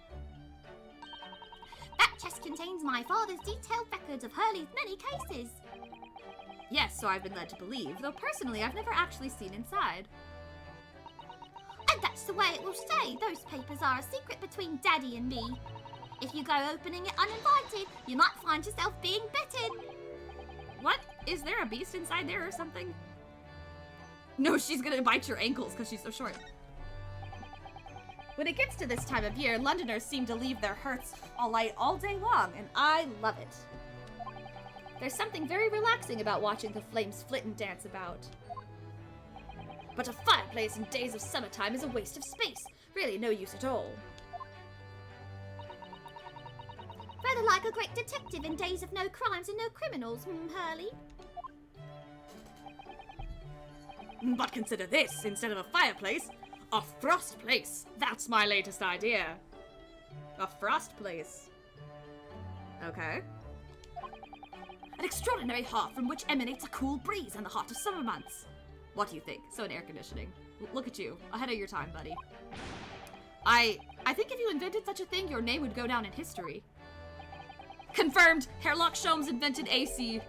That chest contains my father's detailed records of Hurley's many cases. Yes, so I've been led to believe, though personally I've never actually seen inside. And that's the way it will stay. Those papers are a secret between Daddy and me. If you go opening it uninvited, you might find yourself being bitten. What? Is there a beast inside there or something? No, she's gonna bite your ankles because she's so short. When it gets to this time of year, Londoners seem to leave their hearths alight all day long, and I love it. There's something very relaxing about watching the flames flit and dance about. But a fireplace in days of summertime is a waste of space. Really no use at all. Rather like a great detective in days of no crimes and no criminals, Hurley. But consider this, instead of a fireplace, a frost place. That's my latest idea. A frost place. Okay. An extraordinary hearth from which emanates a cool breeze in the hot of summer months. What do you think? So in air conditioning. Look at you, ahead of your time, buddy. I think if you invented such a thing, your name would go down in history. Confirmed! Hairlock Sholmes invented AC.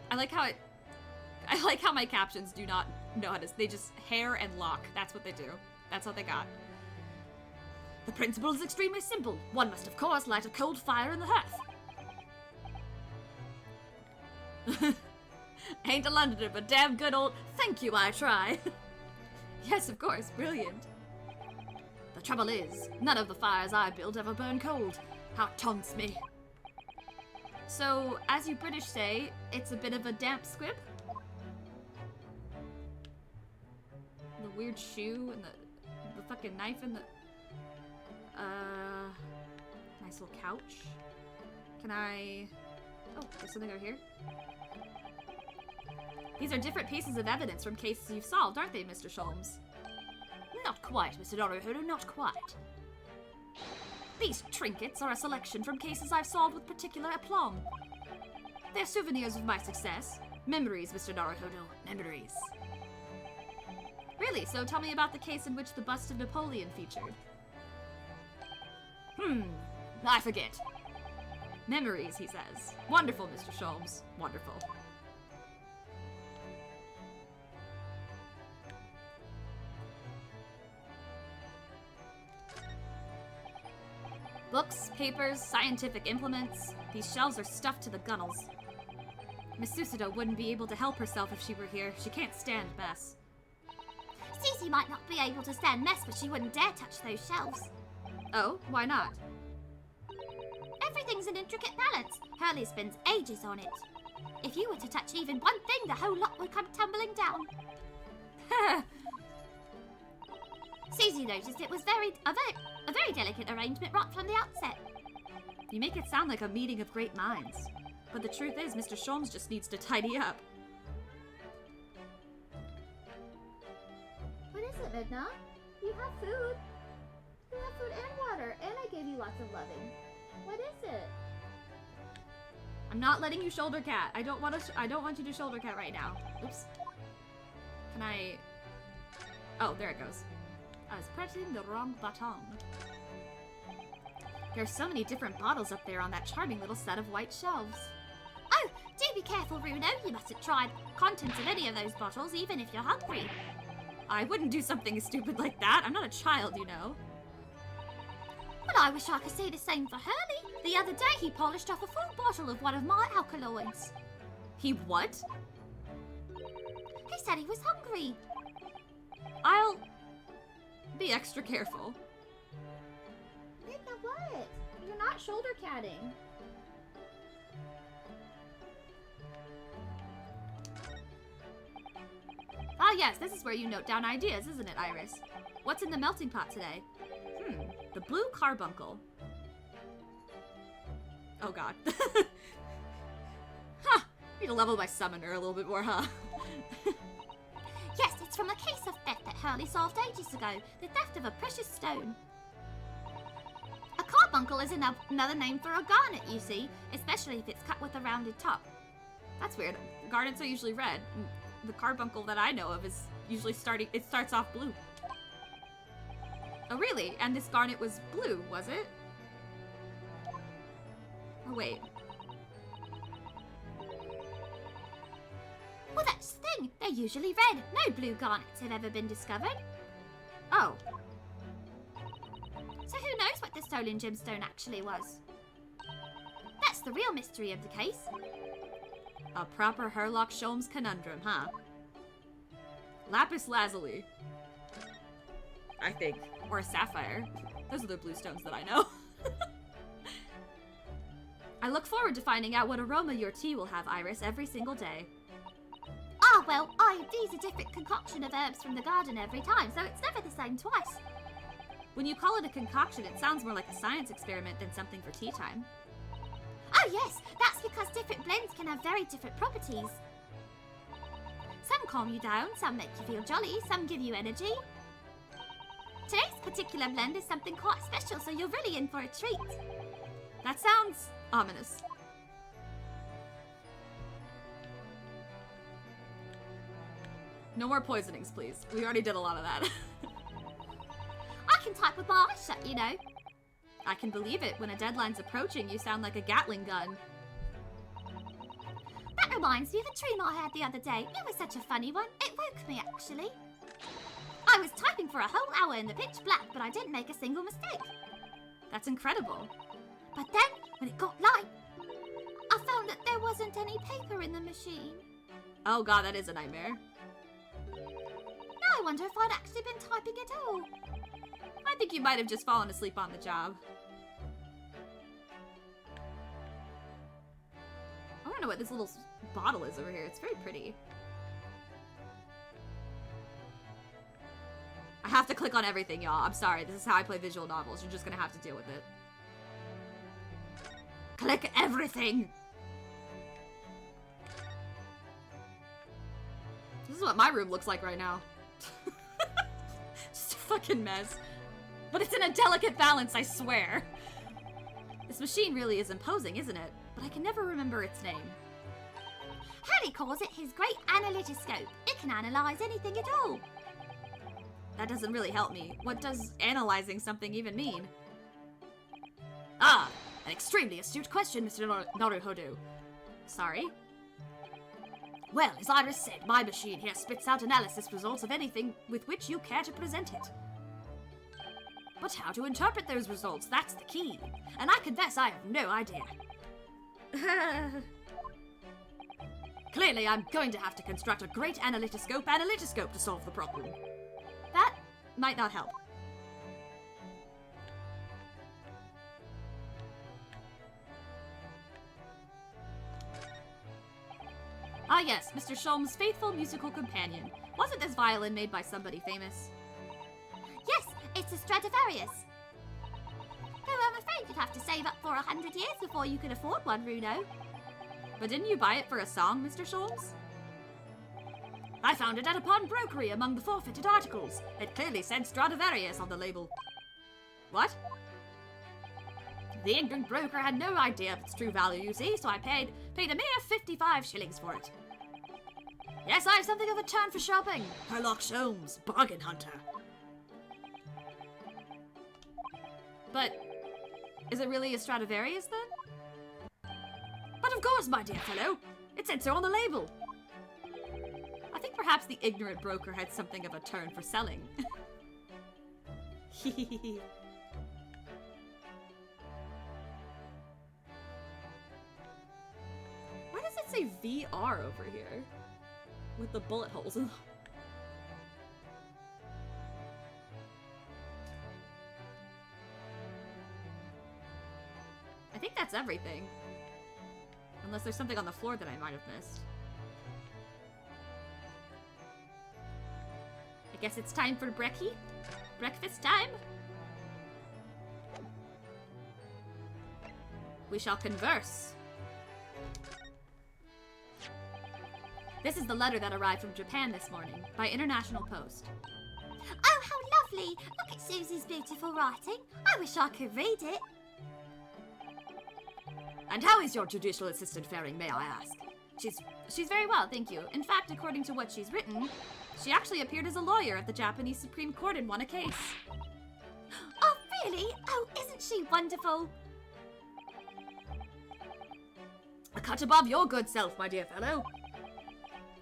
I like how my captions do not know how to, they just hair and lock. That's what they do. That's what they got. The principle is extremely simple. One must, of course, light a cold fire in the hearth. Ain't a Londoner, but damn good old thank you, I try. Yes, of course, brilliant. The trouble is, none of the fires I build ever burn cold. How it taunts me. So, as you British say, it's a bit of a damp squib? The weird shoe and the fucking knife and the... nice little couch. Can I... Oh, there's something over here. These are different pieces of evidence from cases you've solved, aren't they, Mr. Sholmes? Not quite, Mr. Naruhodo, not quite. These trinkets are a selection from cases I've solved with particular aplomb. They're souvenirs of my success. Memories, Mr. Naruhodo, memories. Really? So tell me about the case in which the bust of Napoleon featured. I forget. Memories, he says. Wonderful, Mr. Sholmes. Wonderful. Books, papers, scientific implements. These shelves are stuffed to the gunnels. Miss Susato wouldn't be able to help herself if she were here. She can't stand mess. Susie might not be able to stand mess, but she wouldn't dare touch those shelves. Oh, why not? Everything's an intricate balance. Hurley spends ages on it. If you were to touch even one thing, the whole lot would come tumbling down. Susie noticed it was a very delicate arrangement right from the outset. You make it sound like a meeting of great minds. But the truth is, Mr. Sholmes just needs to tidy up. What is it, Midna? You have food. You have food and water, and I gave you lots of loving. What is it? I'm not letting you shoulder cat. I don't want you to shoulder cat right now. Oops. Can I... Oh, there it goes. I was pressing the wrong button. There are so many different bottles up there on that charming little set of white shelves. Oh, do be careful, Runo. You mustn't try the contents of any of those bottles, even if you're hungry. I wouldn't do something stupid like that. I'm not a child, you know. But I wish I could say the same for Hurley. The other day he polished off a full bottle of one of my alkaloids. He what? He said he was hungry. I'll be extra careful. Midna, what? You're not shoulder catting. Ah yes, this is where you note down ideas, isn't it, Iris? What's in the melting pot today? The blue carbuncle. Oh god. Huh! Need to level my summoner a little bit more, huh? Yes, it's from a case of theft that Hurley solved ages ago. The theft of a precious stone. A carbuncle is another name for a garnet, you see, especially if it's cut with a rounded top. That's weird. Garnets are usually red. The carbuncle that I know of is usually starts off blue. Oh really? And this garnet was blue, was it? Oh wait. Well, that's the thing. They're usually red. No blue garnets have ever been discovered. Oh. So who knows what the stolen gemstone actually was? That's the real mystery of the case. A proper Herlock Sholmes conundrum, huh? Lapis lazuli. I think. Or a sapphire. Those are the blue stones that I know. I look forward to finding out what aroma your tea will have, Iris, every single day. Ah, well, ID's a different concoction of herbs from the garden every time, so it's never the same twice. When you call it a concoction, it sounds more like a science experiment than something for tea time. Oh yes, that's because different blends can have very different properties. Some calm you down, some make you feel jolly, some give you energy. Today's particular blend is something quite special, so you're really in for a treat. That sounds ominous. No more poisonings, please. We already did a lot of that. I can type with my eyes shut, you know. I can believe it. When a deadline's approaching, you sound like a Gatling gun. That reminds me of a dream I had the other day. It was such a funny one. It woke me, actually. I was typing for a whole hour in the pitch black, but I didn't make a single mistake. That's incredible. But then, when it got light, I found that there wasn't any paper in the machine. Oh god, that is a nightmare. Now I wonder if I'd actually been typing at all. I think you might have just fallen asleep on the job. I don't know what this little bottle is over here. It's very pretty. I have to click on everything, y'all. I'm sorry. This is how I play visual novels. You're just gonna have to deal with it. Click everything! This is what my room looks like right now. Just a fucking mess. But it's in a delicate balance, I swear. This machine really is imposing, isn't it? But I can never remember its name. Harry calls it his great analytoscope. It can analyze anything at all. That doesn't really help me. What does analyzing something even mean? Ah, an extremely astute question, Mr. Naruhodo. Sorry? Well, as Iris said, my machine here spits out analysis results of anything with which you care to present it. But how to interpret those results, that's the key. And I confess I have no idea. Clearly, I'm going to have to construct a great analytoscope to solve the problem. That might not help. Ah yes, Mr. Sholmes' faithful musical companion. Wasn't this violin made by somebody famous? Yes, it's a Stradivarius. Though I'm afraid you'd have to save up for 100 years before you could afford one, Runo. But didn't you buy it for a song, Mr. Sholmes? I found it at a pawnbrokery among the forfeited articles. It clearly said Stradivarius on the label. What? The ignorant broker had no idea of its true value, you see, so I paid a mere 55 shillings for it. Yes, I have something of a turn for shopping. Herlock Sholmes, bargain hunter. But is it really a Stradivarius then? But of course, my dear fellow. It said so on the label. I think perhaps Perhaps the ignorant broker had something of a turn for selling. Why does it say VR over here? With the bullet holes in them. I think that's everything. Unless there's something on the floor that I might have missed. I guess it's time for brekkie? Breakfast time? We shall converse. This is the letter that arrived from Japan this morning, by international post. Oh, how lovely! Look at Susie's beautiful writing. I wish I could read it. And how is your judicial assistant faring, may I ask? She's very well, thank you. In fact, according to what she's written, she actually appeared as a lawyer at the Japanese Supreme Court and won a case. Oh, really? Oh, isn't she wonderful? A cut above your good self, my dear fellow.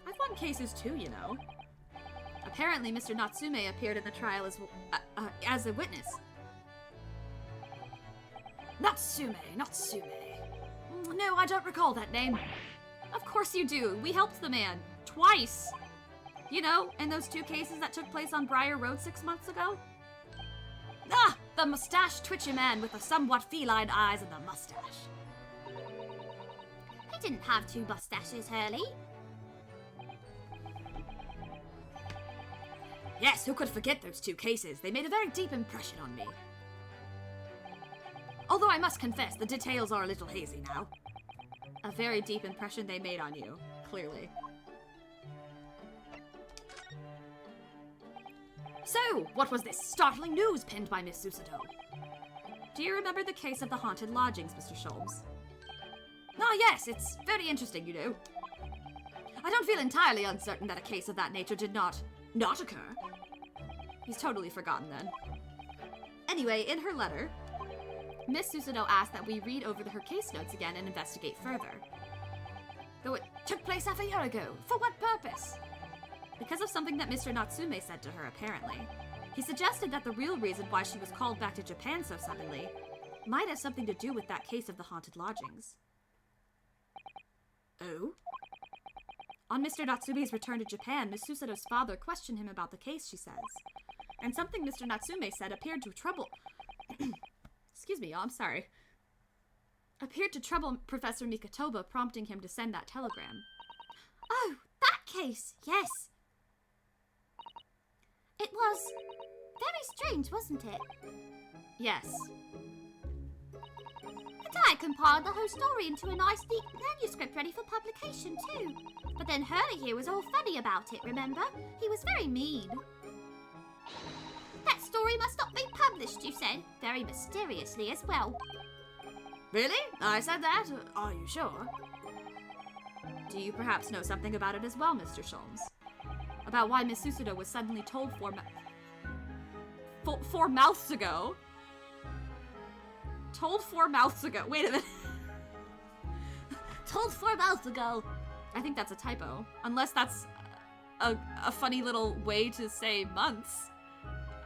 I've won cases too, you know. Apparently, Mr. Natsume appeared in the trial as a witness. Natsume. No, I don't recall that name. Of course you do. We helped the man. Twice. You know, in those 2 cases that took place on Briar Road 6 months ago? Ah! The mustache-twitchy man with the somewhat feline eyes and the mustache. He didn't have 2 mustaches, Hurley. Yes, who could forget those 2 cases? They made a very deep impression on me. Although I must confess, the details are a little hazy now. A very deep impression they made on you, clearly. So, what was this startling news penned by Miss Susato? Do you remember the case of the haunted lodgings, Mr. Sholmes? Ah, yes, it's very interesting, you know. I don't feel entirely uncertain that a case of that nature did not occur. He's totally forgotten then. Anyway, in her letter, Miss Susato asked that we read over her case notes again and investigate further. Though it took place half a year ago. For what purpose? Because of something that Mr. Natsume said to her, apparently. He suggested that the real reason why she was called back to Japan so suddenly might have something to do with that case of the haunted lodgings. Oh? On Mr. Natsume's return to Japan, Miss Susato's father questioned him about the case, she says. And something Mr. Natsume said appeared to trouble... Excuse me, y'all, I'm sorry. Appeared to trouble Professor Mikotoba, prompting him to send that telegram. Oh, that case, yes. It was very strange, wasn't it? Yes. And I compiled the whole story into a nice, neat manuscript ready for publication, too. But then Hurley here was all funny about it, remember? He was very mean. That story must not be published, you said. Very mysteriously as well. Really? I said that? Are you sure? Do you perhaps know something about it as well, Mr. Sholmes? About why Miss Susato was suddenly told 4 mouths ago? Told 4 mouths ago. Wait a minute. Told 4 mouths ago. I think that's a typo. Unless that's a funny little way to say months.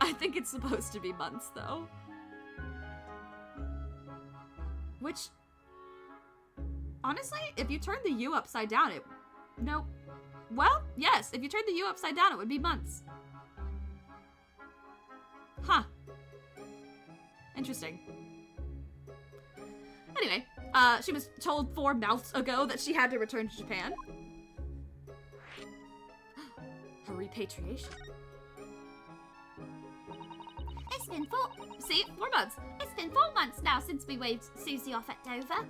I think it's supposed to be months, though. Which, honestly, if you turn the U upside down, it... No. Well, yes, if you turn the U upside down, it would be months. Huh. Interesting. Anyway, she was told 4 mouths ago that she had to return to Japan. Her repatriation. It's been 4 months. It's been 4 months now since we waved Susie off at Dover.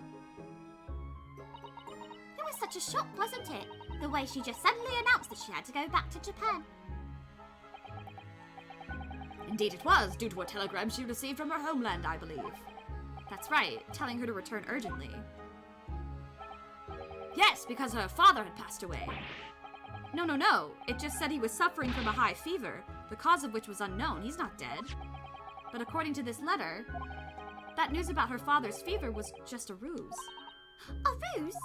It was such a shock, wasn't it? The way she just suddenly announced that she had to go back to Japan. Indeed it was, due to a telegram she received from her homeland, I believe. That's right, telling her to return urgently. Yes, because her father had passed away. No. It just said he was suffering from a high fever, the cause of which was unknown. He's not dead. But according to this letter, that news about her father's fever was just a ruse. A ruse?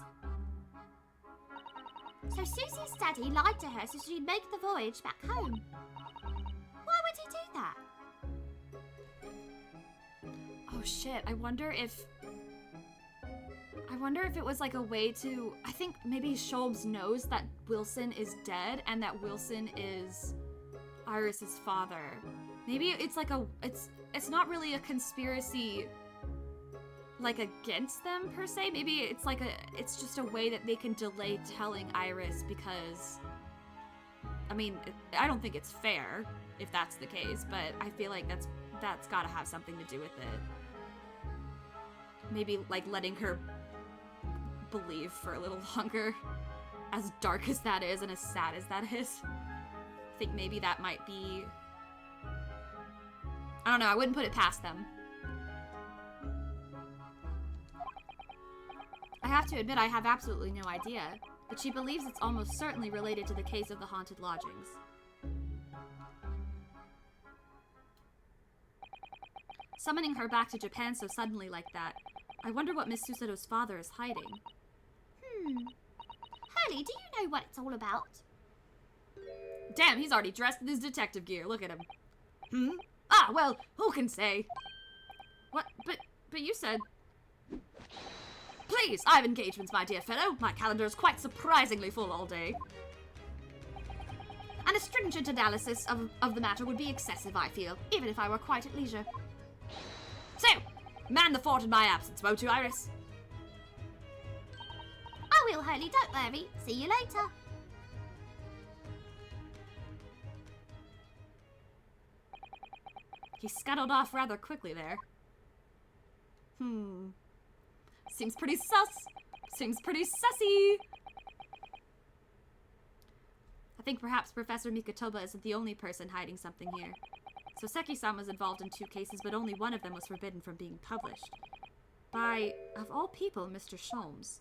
So Susie's daddy lied to her so she'd make the voyage back home. Why would he do that? Oh shit, I wonder if it was like a way to... I think maybe Sholmes knows that Wilson is dead and that Wilson is Iris's father. Maybe it's like it's not really a conspiracy like against them per se. Maybe it's just a way that they can delay telling Iris because I mean, I don't think it's fair if that's the case, but I feel like that's got to have something to do with it. Maybe like letting her believe for a little longer, as dark as that is and as sad as that is. I think maybe that might be, I don't know, I wouldn't put it past them. I have to admit I have absolutely no idea, but she believes it's almost certainly related to the case of the haunted lodgings. Summoning her back to Japan so suddenly like that, I wonder what Miss Susado's father is hiding. Hurley, do you know what it's all about? Damn, he's already dressed in his detective gear. Look at him. Ah, well, who can say? What? But you said... Please, I have engagements, my dear fellow. My calendar is quite surprisingly full all day. And a stringent analysis of the matter would be excessive, I feel, even if I were quite at leisure. So, man the fort in my absence, won't you, Iris? I will, Hurley, don't worry. See you later. He scuttled off rather quickly there. Seems pretty sus. Seems pretty sussy. I think perhaps Professor Mikotoba isn't the only person hiding something here. Soseki-san was involved in 2 cases, but only one of them was forbidden from being published. By, of all people, Mr. Sholmes.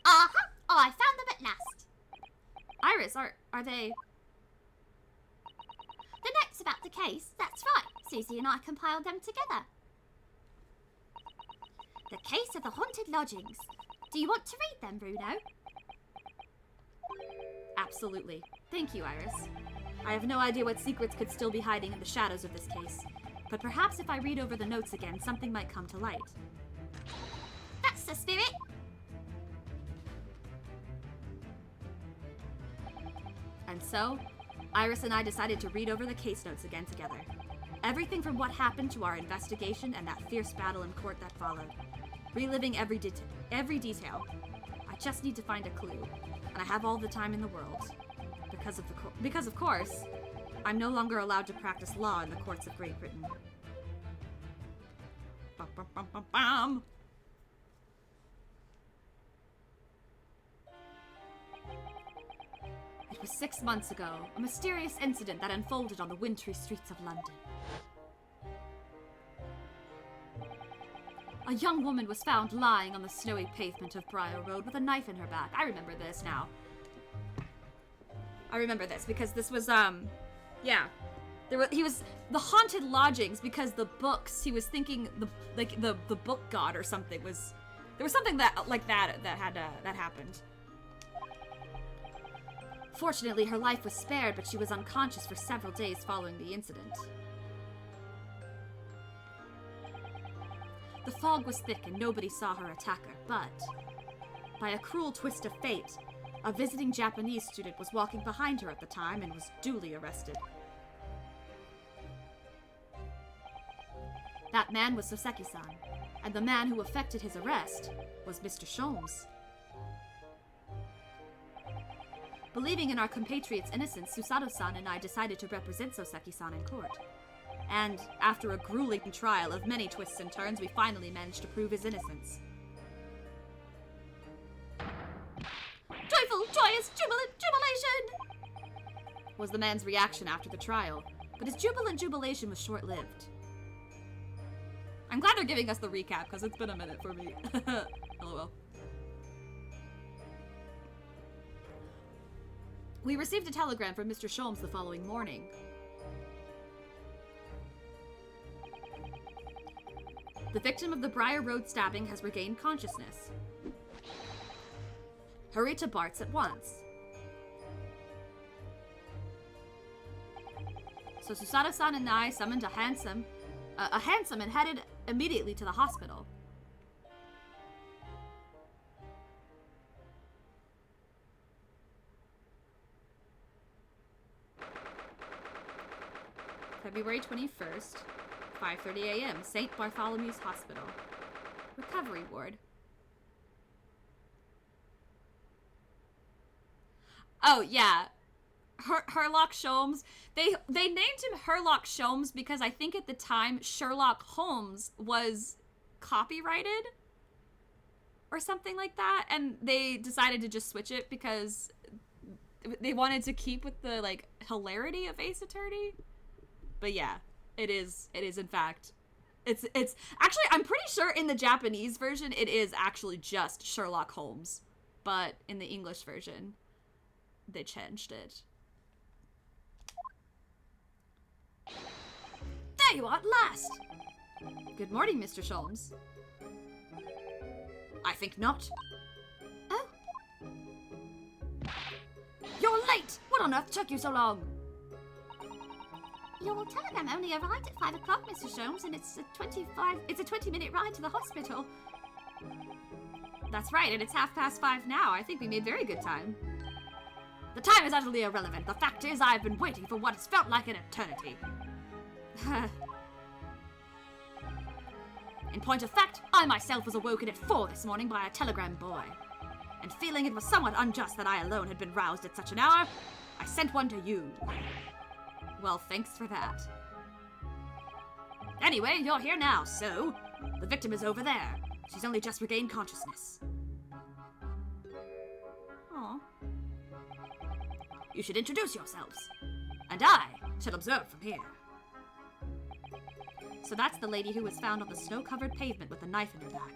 Uh-huh. Oh, I found them at last. Iris, are they... The notes about the case, that's right. Susie and I compiled them together. The case of the haunted lodgings. Do you want to read them, Bruno? Absolutely. Thank you, Iris. I have no idea what secrets could still be hiding in the shadows of this case, but perhaps if I read over the notes again, something might come to light. That's the spirit. And so, Iris and I decided to read over the case notes again together. Everything from what happened to our investigation and that fierce battle in court that followed. Reliving every detail. I just need to find a clue, and I have all the time in the world. Because of course, I'm no longer allowed to practice law in the courts of Great Britain. Bum, bum, bum, bum, bum. It was 6 months ago, a mysterious incident that unfolded on the wintry streets of London. A young woman was found lying on the snowy pavement of Briar Road with a knife in her back. I remember this now. I remember this because this was, yeah. He was the haunted lodgings because the books, he was thinking the book god or something was, there was something that happened. Fortunately, her life was spared, but she was unconscious for several days following the incident. The fog was thick and nobody saw her attacker, but by a cruel twist of fate, a visiting Japanese student was walking behind her at the time and was duly arrested. That man was Soseki-san, and the man who effected his arrest was Mr. Sholmes. Believing in our compatriot's innocence, Susato-san and I decided to represent Soseki-san in court. And after a grueling trial of many twists and turns, we finally managed to prove his innocence. Joyful, joyous, jubilant, jubilation! Was the man's reaction after the trial, but his jubilant jubilation was short-lived. I'm glad they're giving us the recap, because it's been a minute for me. LOL. We received a telegram from Mr. Sholmes the following morning. The victim of the Briar Road stabbing has regained consciousness. Hurry to Bart's at once. So Susato-san and I summoned a hansom and headed immediately to the hospital. February 21st, 5:30 a.m., St. Bartholomew's Hospital. Recovery ward. Oh, yeah. Herlock Sholmes. They named him Herlock Sholmes because I think at the time Sherlock Holmes was copyrighted or something like that, and they decided to just switch it because they wanted to keep with the like hilarity of Ace Attorney. But yeah, it is in fact. It's actually, I'm pretty sure in the Japanese version it is actually just Sherlock Holmes, but in the English version they changed it. There you are at last! Good morning, Mr. Sholmes. I think not. Oh? You're late! What on earth took you so long? Your telegram only arrived at 5 o'clock, Mr. Sholmes, and it's a 20-minute ride to the hospital. That's right, and it's 5:30 now. I think we made very good time. The time is utterly irrelevant. The fact is, I've been waiting for what has felt like an eternity. In point of fact, I myself was awoken at 4 this morning by a telegram boy. And feeling it was somewhat unjust that I alone had been roused at such an hour, I sent one to you. Well, thanks for that. Anyway, you're here now, so the victim is over there. She's only just regained consciousness. Aw. You should introduce yourselves, and I shall observe from here. So that's the lady who was found on the snow-covered pavement with a knife in her back.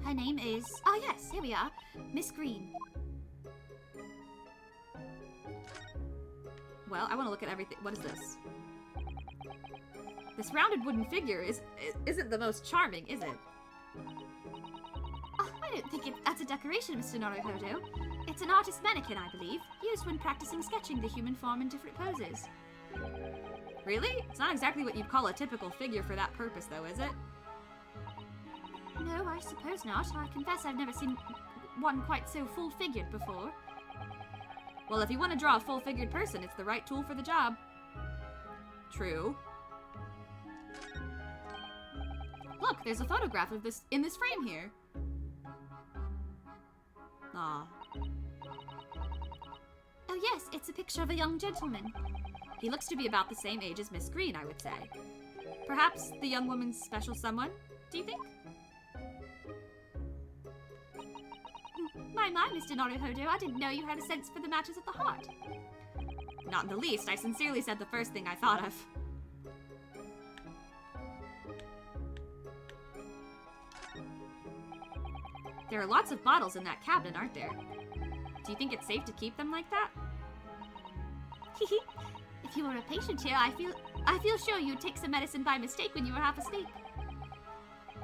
Her name is... Oh yes, here we are. Miss Green. Well, I want to look at everything. What is this? This rounded wooden figure isn't the most charming, is it? Oh, I don't think that's a decoration, Mr. Naruhodo. It's an artist's mannequin, I believe, used when practicing sketching the human form in different poses. Really? It's not exactly what you'd call a typical figure for that purpose, though, is it? No, I suppose not. I confess I've never seen one quite so full-figured before. Well, if you want to draw a full-figured person, it's the right tool for the job. True. Look, there's a photograph of this in this frame here. Aw. Oh yes, it's a picture of a young gentleman. He looks to be about the same age as Miss Green, I would say. Perhaps the young woman's special someone, do you think? My, Mr. Naruhodo, I didn't know you had a sense for the matters of the heart. Not in the least. I sincerely said the first thing I thought of. There are lots of bottles in that cabinet, aren't there? Do you think it's safe to keep them like that? If you were a patient here, I feel sure you'd take some medicine by mistake when you were half asleep.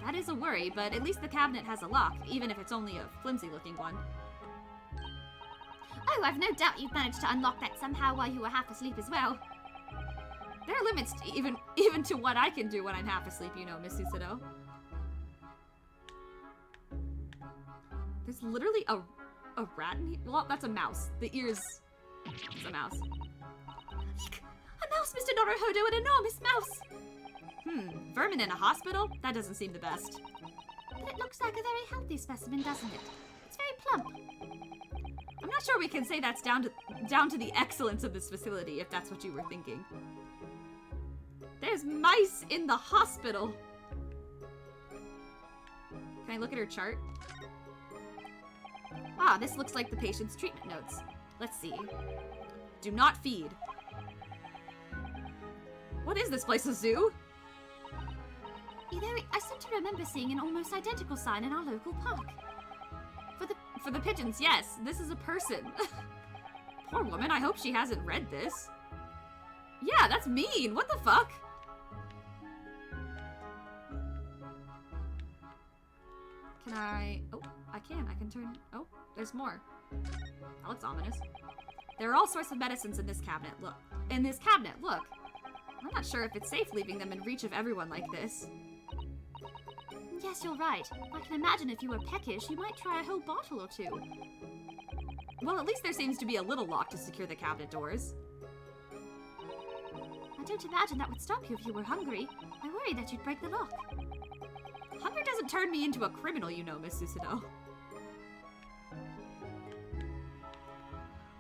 That is a worry, but at least the cabinet has a lock, even if it's only a flimsy-looking one. Oh, I've no doubt you've managed to unlock that somehow while you were half asleep as well. There are limits to even to what I can do when I'm half asleep, you know, Miss Susato. There's literally a rat in here. Well, that's a mouse. The ears... It's a mouse. A mouse, Mr. Naruhodo, an enormous mouse! Vermin in a hospital? That doesn't seem the best. But it looks like a very healthy specimen, doesn't it? It's very plump. I'm not sure we can say that's down to the excellence of this facility, if that's what you were thinking. There's mice in the hospital! Can I look at her chart? Ah, this looks like the patient's treatment notes. Let's see. Do not feed. What is this place, a zoo? You know, I seem to remember seeing an almost identical sign in our local park. For the pigeons, yes. This is a person. Poor woman, I hope she hasn't read this. Yeah, that's mean. What the fuck? Can I... Oh, I can turn... Oh, there's more. That looks ominous. There are all sorts of medicines in this cabinet. Look. In this cabinet, look. I'm not sure if it's safe leaving them in reach of everyone like this. Yes, you're right. I can imagine if you were peckish, you might try a whole bottle or two. Well, at least there seems to be a little lock to secure the cabinet doors. I don't imagine that would stop you if you were hungry. I worry that you'd break the lock. Hunger doesn't turn me into a criminal, you know, Miss Susanoo.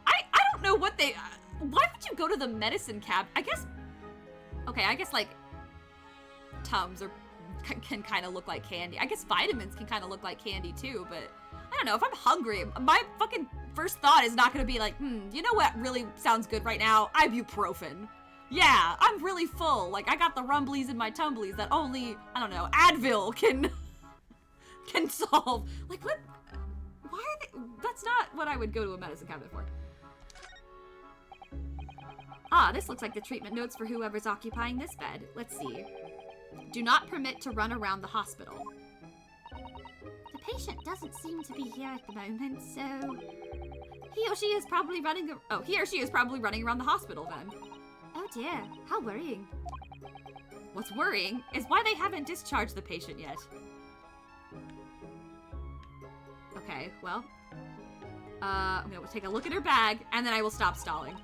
I don't know what they... why would you go to the medicine cab? I guess... Okay, I guess, like, Tums can kind of look like candy. I guess vitamins can kind of look like candy, too, but... I don't know, if I'm hungry, my fucking first thought is not gonna be like, you know what really sounds good right now? Ibuprofen. Yeah, I'm really full. Like, I got the rumblies and my tumblies that only, I don't know, Advil can solve. Like, what? Why are they? That's not what I would go to a medicine cabinet for. Ah, this looks like the treatment notes for whoever's occupying this bed. Let's see. Do not permit to run around the hospital. The patient doesn't seem to be here at the moment, so... He or she is probably running around the hospital then. Oh dear, how worrying. What's worrying is why they haven't discharged the patient yet. Okay, well... I'm gonna take a look at her bag, and then I will stop stalling.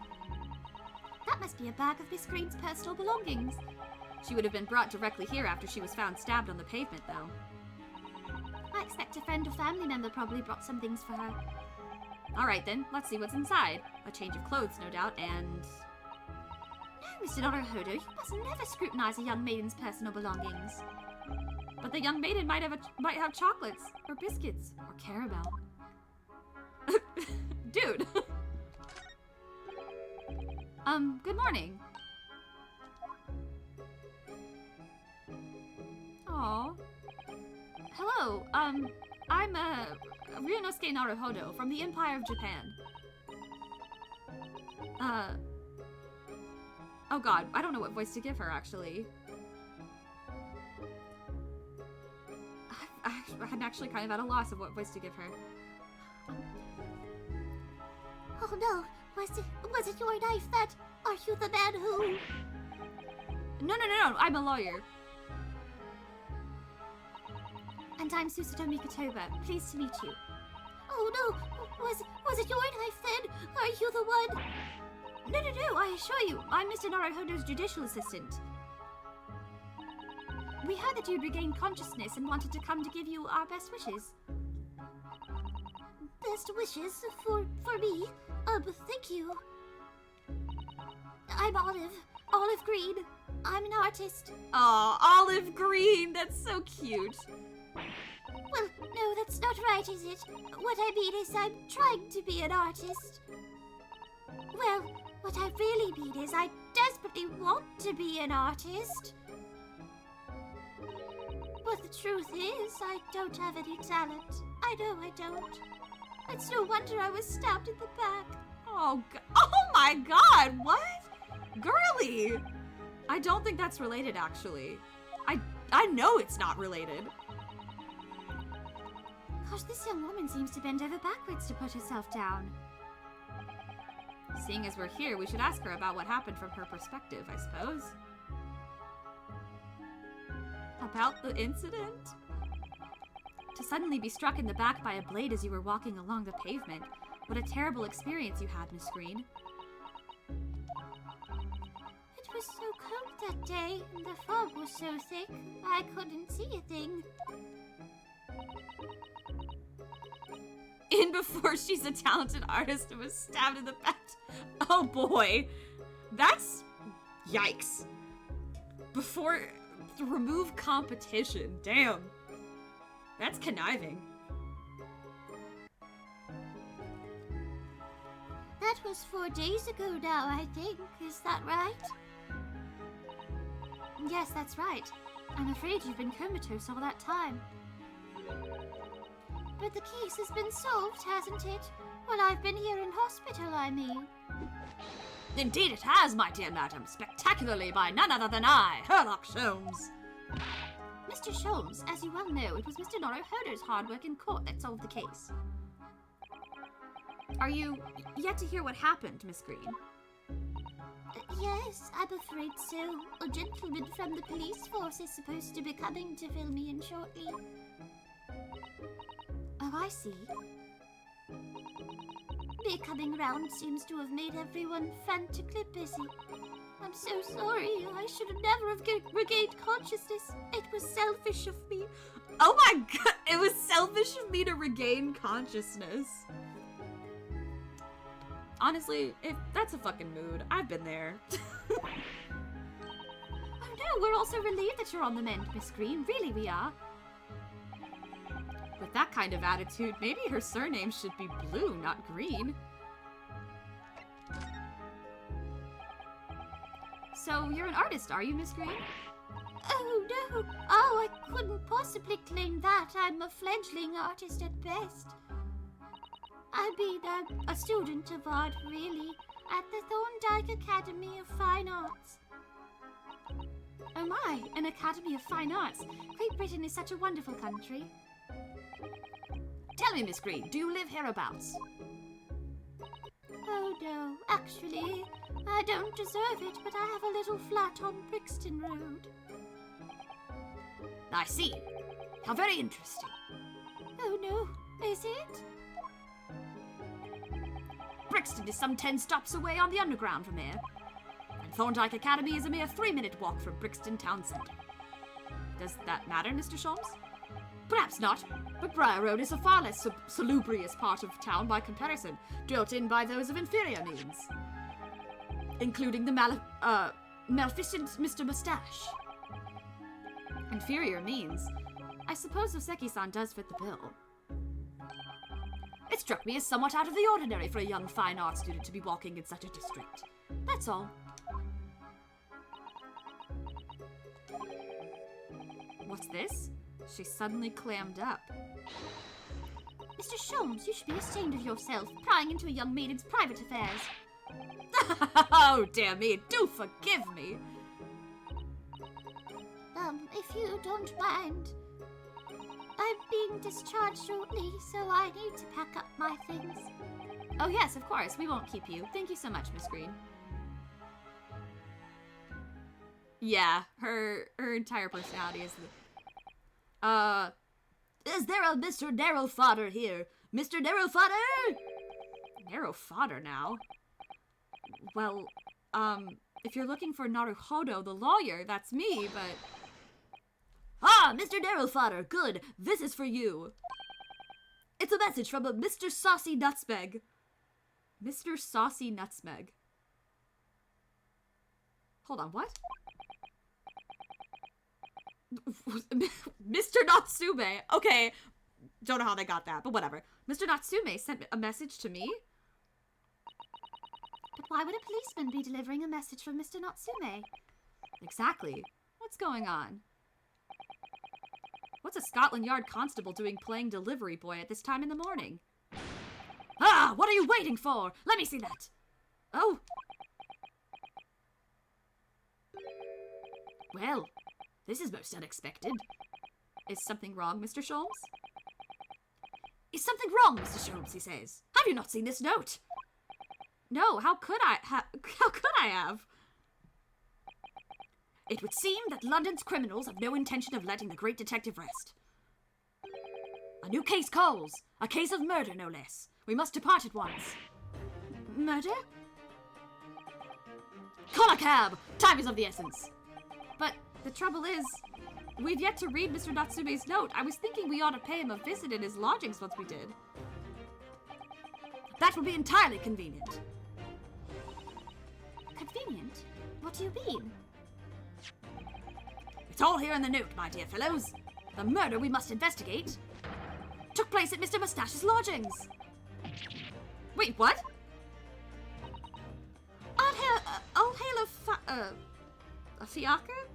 That must be a bag of Miss Green's personal belongings. She would have been brought directly here after she was found stabbed on the pavement, though. I expect a friend or family member probably brought some things for her. Alright then, let's see what's inside. A change of clothes, no doubt, and... No, Mr. Naruhodo, you must never scrutinize a young maiden's personal belongings. But the young maiden might have chocolates, or biscuits, or caramel. Dude! Good morning. Aww. Hello, I'm, Ryunosuke Naruhodo from the Empire of Japan. Oh god, I don't know what voice to give her, actually. I'm actually kind of at a loss of what voice to give her. Oh no, was it your knife that... Are you the man who... No, I'm a lawyer. And I'm Susato Mikotoba. Pleased to meet you. Oh no, was it your knife then? Are you the one... No, I assure you, I'm Mr. Naruhodo's judicial assistant. We heard that you'd regained consciousness and wanted to come to give you our best wishes. Best wishes for me? Thank you. I'm Olive Green. I'm an artist. Aw, Olive Green, that's so cute. Well, no, that's not right, is it? What I mean is I'm trying to be an artist. Well, what I really mean is I desperately want to be an artist. But the truth is, I don't have any talent. I know I don't. It's no wonder I was stabbed in the back. Oh my god, what? Girly! I don't think that's related, actually. I know it's not related. Gosh, this young woman seems to bend over backwards to put herself down. Seeing as we're here, we should ask her about what happened from her perspective, I suppose. About the incident? To suddenly be struck in the back by a blade as you were walking along the pavement. What a terrible experience you had, Miss Green. It was so cold that day, and the fog was so thick, I couldn't see a thing. In before she's a talented artist and was stabbed in the back. Oh boy. That's... Yikes. Before... Remove competition. Damn. That's conniving. That was 4 days ago now, I think. Is that right? Yes, that's right. I'm afraid you've been comatose all that time. But the case has been solved, hasn't it? Well, I've been here in hospital, I mean. Indeed it has, my dear madam. Spectacularly by none other than I, Sherlock Holmes. Mr. Sholmes, as you well know, it was Mr. Naruhodo's hard work in court that solved the case. Are you yet to hear what happened, Miss Green? Yes, I'm afraid so. A gentleman from the police force is supposed to be coming to fill me in shortly. Oh, I see. Me coming round seems to have made everyone frantically busy. I'm so sorry. I should have never have regained consciousness. It was selfish of me. Oh my god, it was selfish of me to regain consciousness. Honestly, if that's a fucking mood, I've been there. Oh no, we're also relieved that you're on the mend, Miss Green. Really, we are. With that kind of attitude, maybe her surname should be Blue, not Green. So, you're an artist, are you, Miss Green? Oh no! Oh, I couldn't possibly claim that. I'm a fledgling artist at best. I mean, I'm a student of art, really, at the Thorndike Academy of Fine Arts. Oh my, an Academy of Fine Arts. Great Britain is such a wonderful country. Tell me, Miss Green, do you live hereabouts? Oh no, actually, I don't deserve it, but I have a little flat on Brixton Road. I see. How very interesting. Oh no, is it? Brixton is some 10 stops away on the underground from here. And Thorndike Academy is a mere 3-minute walk from Brixton town centre. Does that matter, Mr. Sholmes? Perhaps not, but Briar Road is a far less salubrious part of town by comparison, dwelt in by those of inferior means. Including the maleficent Mr. Mustache. Inferior means? I suppose Oseki-san does fit the bill. It struck me as somewhat out of the ordinary for a young fine art student to be walking in such a district. That's all. What's this? She suddenly clammed up. Mr. Sholmes, you should be ashamed of yourself, prying into a young maiden's private affairs. Oh, dear me, do forgive me. If you don't mind, I'm being discharged shortly, so I need to pack up my things. Oh yes, of course, we won't keep you. Thank you so much, Miss Green. Yeah, her entire personality is is there a Mr. Narrow Fodder here? Mr. Narrow Fodder? Narrow Fodder now? Well, if you're looking for Naruhodo, the lawyer, that's me, but... Ah, Mr. Narrow Fodder, good. This is for you. It's a message from a Mr. Saucy Nutsmeg. Mr. Saucy Nutsmeg. Hold on, what? Mr. Natsume. Okay, don't know how they got that, but whatever. Mr. Natsume sent a message to me. But why would a policeman be delivering a message from Mr. Natsume? Exactly. What's going on? What's a Scotland Yard constable doing playing delivery boy at this time in the morning? Ah, what are you waiting for? Let me see that. Oh. Well, this is most unexpected. Is something wrong, Mr. Sholmes? Is something wrong, Mr. Sholmes, he says. Have you not seen this note? No, how could I have? It would seem that London's criminals have no intention of letting the great detective rest. A new case calls. A case of murder, no less. We must depart at once. Murder? Call a cab! Time is of the essence. But the trouble is, we've yet to read Mr. Natsume's note. I was thinking we ought to pay him a visit in his lodgings once we did. That will be entirely convenient. Convenient? What do you mean? It's all here in the note, my dear fellows. The murder we must investigate took place at Mr. Mustache's lodgings. Wait, what? I'll hail a fiacre?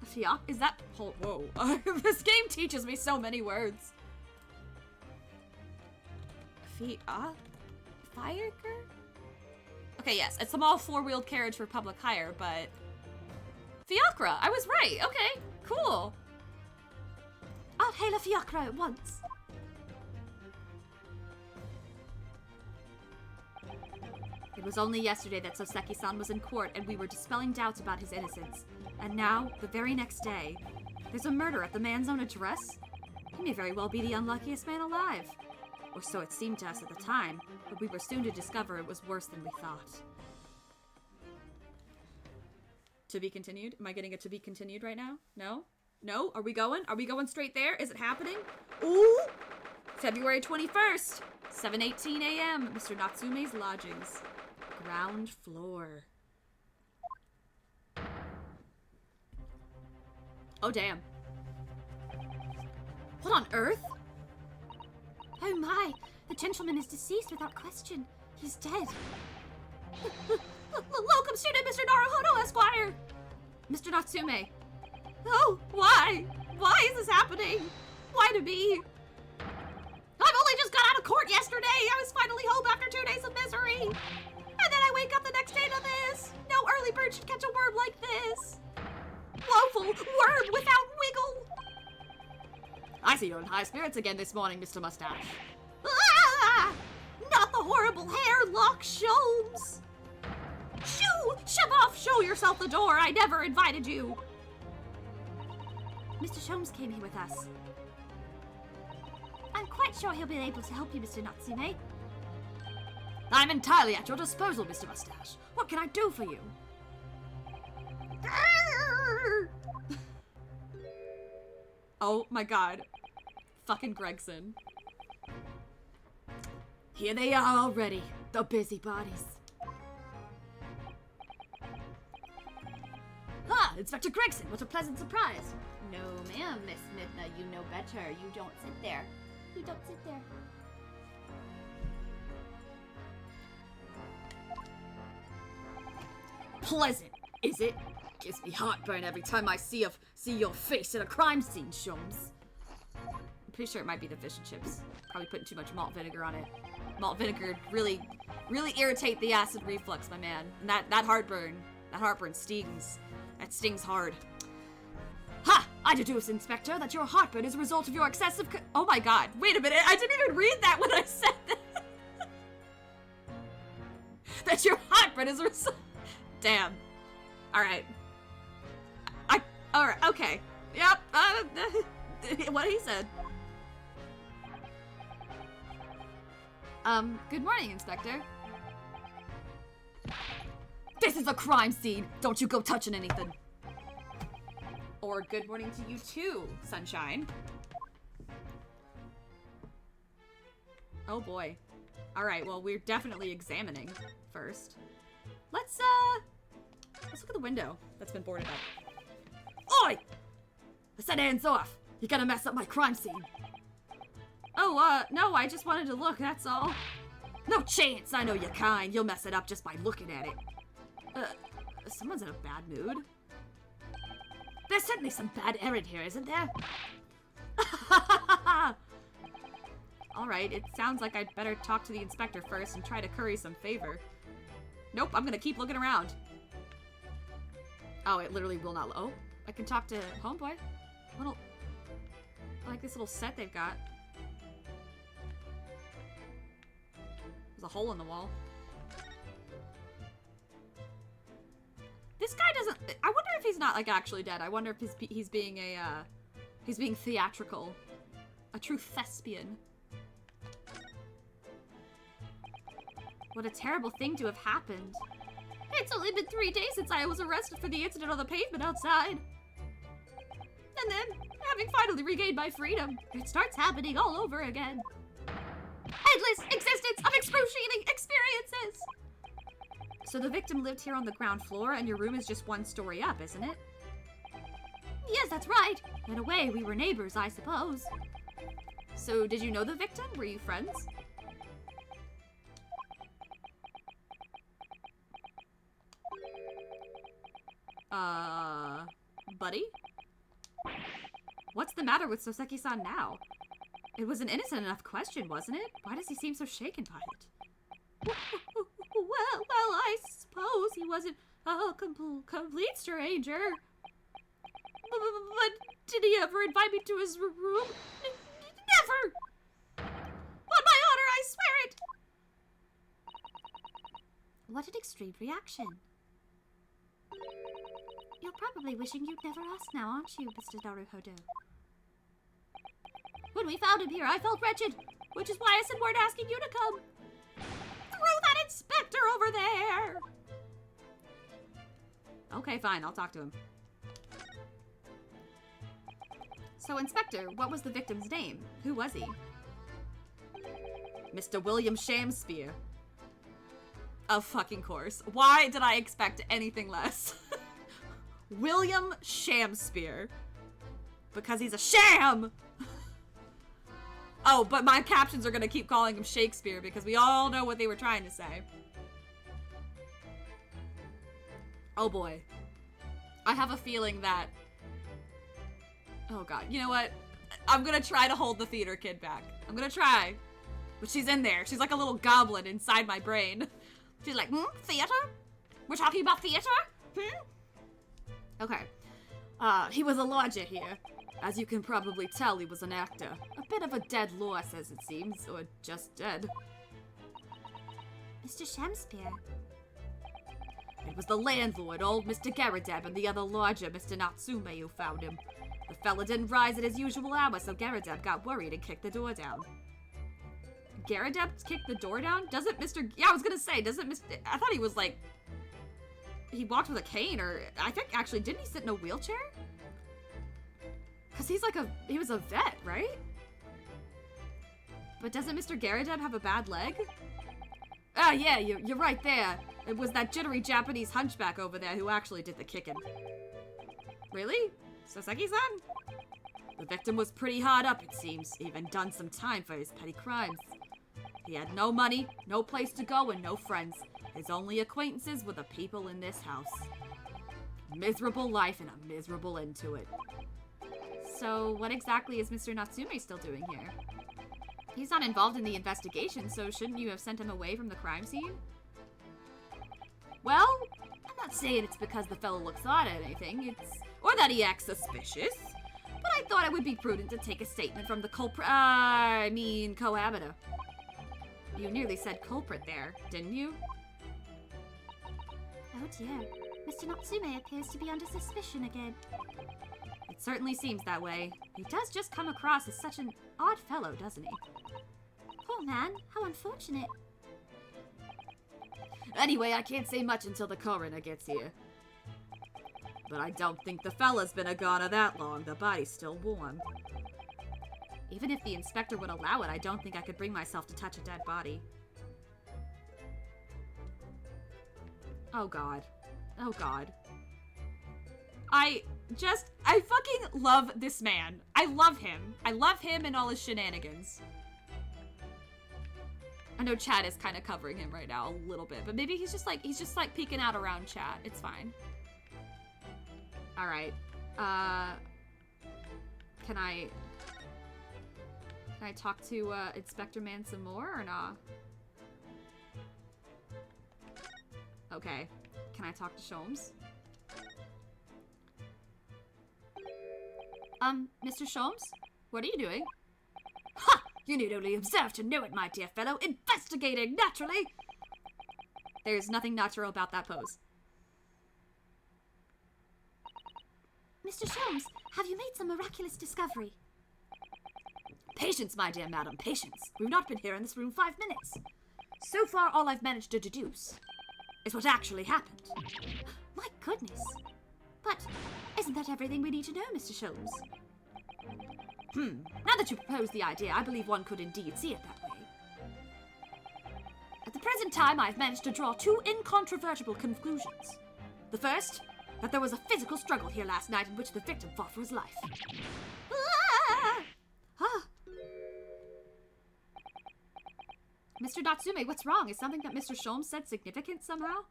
A fiacre? Is that... Whoa. This game teaches me so many words. Fiacre? Okay, yes, it's a small four-wheeled carriage for public hire, but... Fiacre! I was right! Okay, cool. I'll hail a fiacre at once. It was only yesterday that Soseki-san was in court and we were dispelling doubts about his innocence. And now, the very next day, there's a murder at the man's own address? He may very well be the unluckiest man alive. Or so it seemed to us at the time, but we were soon to discover it was worse than we thought. To be continued? Am I getting a to be continued right now? No? No? Are we going? Are we going straight there? Is it happening? Ooh! February 21st, 7:18 a.m. Mr. Natsume's lodgings. Ground floor. Oh, damn. What on earth? Oh my, the gentleman is deceased without question. He's dead. Locum student Mr. Naruhodo, Esquire! Mr. Natsume. Oh, why? Why is this happening? Why to me? I've only just got out of court yesterday! I was finally home after 2 days of misery! And then I wake up the next day to this! No early bird should catch a worm like this! Woeful worm without wiggle! I see you're in high spirits again this morning, Mr. Mustache. Ah! Not the horrible hair-lock Sholmes! Shoo! Shove off! Show yourself the door! I never invited you! Mr. Sholmes came here with us. I'm quite sure he'll be able to help you, Mr. Natsume. I'm entirely at your disposal, Mr. Mustache. What can I do for you? Oh my god. Fucking Gregson. Here they are already, the busybodies. Ah, Inspector Gregson, what a pleasant surprise. No, ma'am, Miss Midna, you know better. You don't sit there. You don't sit there. Pleasant, is it? Gives me heartburn every time I see your face at a crime scene, Sholmes. I'm pretty sure it might be the fish and chips. Probably putting too much malt vinegar on it. Malt vinegar really irritate the acid reflux, my man. And that heartburn stings. That stings hard. Ha! I deduce, Inspector, that your heartburn is a result of your excessive oh my god, wait a minute, I didn't even read that when I said that! That your heartburn is a result... Damn. Alright. Alright, okay. Yep, what he said. Good morning, Inspector. This is a crime scene! Don't you go touching anything! Or good morning to you too, Sunshine. Oh boy. Alright, well, we're definitely examining first. Let's look at the window that's been boarded up. Oi! I said hands off! You're gonna mess up my crime scene. Oh, no, I just wanted to look, that's all. No chance! I know you're kind. You'll mess it up just by looking at it. Someone's in a bad mood. There's certainly some bad errand here, isn't there? Alright, it sounds like I'd better talk to the inspector first and try to curry some favor. Nope, I'm gonna keep looking around. Oh, it literally will not. Oh, I can talk to Homeboy. I like this little set they've got. There's a hole in the wall. This guy doesn't. I wonder if he's not like actually dead. I wonder if he's being he's being theatrical, a true thespian. What a terrible thing to have happened. It's only been 3 days since I was arrested for the incident on the pavement outside. And then, having finally regained my freedom, it starts happening all over again. Endless existence of excruciating experiences! So the victim lived here on the ground floor, and your room is just 1 story up, isn't it? Yes, that's right. In a way, we were neighbors, I suppose. So, did you know the victim? Were you friends? Buddy? What's the matter with Soseki-san now? It was an innocent enough question, wasn't it? Why does he seem so shaken by it? Well, I suppose he wasn't a complete stranger. But did he ever invite me to his room? Never! On my honor, I swear it! What an extreme reaction. You're probably wishing you'd never asked now, aren't you, Mr. Naruhodo? When we found him here, I felt wretched, which is why I sent word asking you to come. Through that inspector over there! Okay, fine, I'll talk to him. So, Inspector, what was the victim's name? Who was he? Mr. William Shamspeare. Of fucking course. Why did I expect anything less? William Shamspeare. Because he's a sham! Oh, but my captions are gonna keep calling him Shakespeare because we all know what they were trying to say. Oh boy. I have a feeling that... Oh god, you know what? I'm gonna try to hold the theater kid back. I'm gonna try. But she's in there. She's like a little goblin inside my brain. She's like, theater? We're talking about theater? Okay. He was a lodger here. As you can probably tell, he was an actor. A bit of a dead loss, as it seems, or just dead. Mr. Shamspeare. It was the landlord, old Mr. Garadeb, and the other lodger, Mr. Natsume, who found him. The fella didn't rise at his usual hour, so Garadeb got worried and kicked the door down. Garadeb kicked the door down? Doesn't Mr. Yeah, I was gonna say, doesn't Mr. I thought he was like... He walked with a cane, or... I think, actually, didn't he sit in a wheelchair? Because he's like a... He was a vet, right? But doesn't Mr. Garadeb have a bad leg? Ah, yeah, you're right there. It was that jittery Japanese hunchback over there who actually did the kicking. Really? Soseki-san? The victim was pretty hard up, it seems. Even done some time for his petty crimes. He had no money, no place to go, and no friends. His only acquaintances were the people in this house. Miserable life and a miserable end to it. So, what exactly is Mr. Natsume still doing here? He's not involved in the investigation, so shouldn't you have sent him away from the crime scene? Well, I'm not saying it's because the fellow looks odd or anything, or that he acts suspicious, but I thought it would be prudent to take a statement from the cohabiter. You nearly said culprit there, didn't you? Oh dear. Mr. Natsume appears to be under suspicion again. It certainly seems that way. He does just come across as such an odd fellow, doesn't he? Poor man, how unfortunate. Anyway, I can't say much until the coroner gets here. But I don't think the fella's been a goner that long. The body's still warm. Even if the inspector would allow it, I don't think I could bring myself to touch a dead body. Oh god. Oh god. I fucking love this man. I love him. I love him and all his shenanigans. I know chat is kind of covering him right now a little bit, but maybe he's just like peeking out around chat. It's fine. All right. Can I talk to Inspector Man some more or not? Okay. Can I talk to Sholmes? Mr. Sholmes? What are you doing? Ha! You need only observe to know it, my dear fellow. Investigating, naturally! There's nothing natural about that pose. Mr. Sholmes, have you made some miraculous discovery? Patience, my dear madam, patience. We've not been here in this room 5 minutes. So far, all I've managed to deduce is what actually happened. My goodness. But isn't that everything we need to know, Mr. Sholmes? Now that you propose the idea, I believe one could indeed see it that way. At the present time, I've managed to draw 2 incontrovertible conclusions. The first, that there was a physical struggle here last night in which the victim fought for his life. Mr. Natsume, what's wrong? Is something that Mr. Sholmes said significant somehow?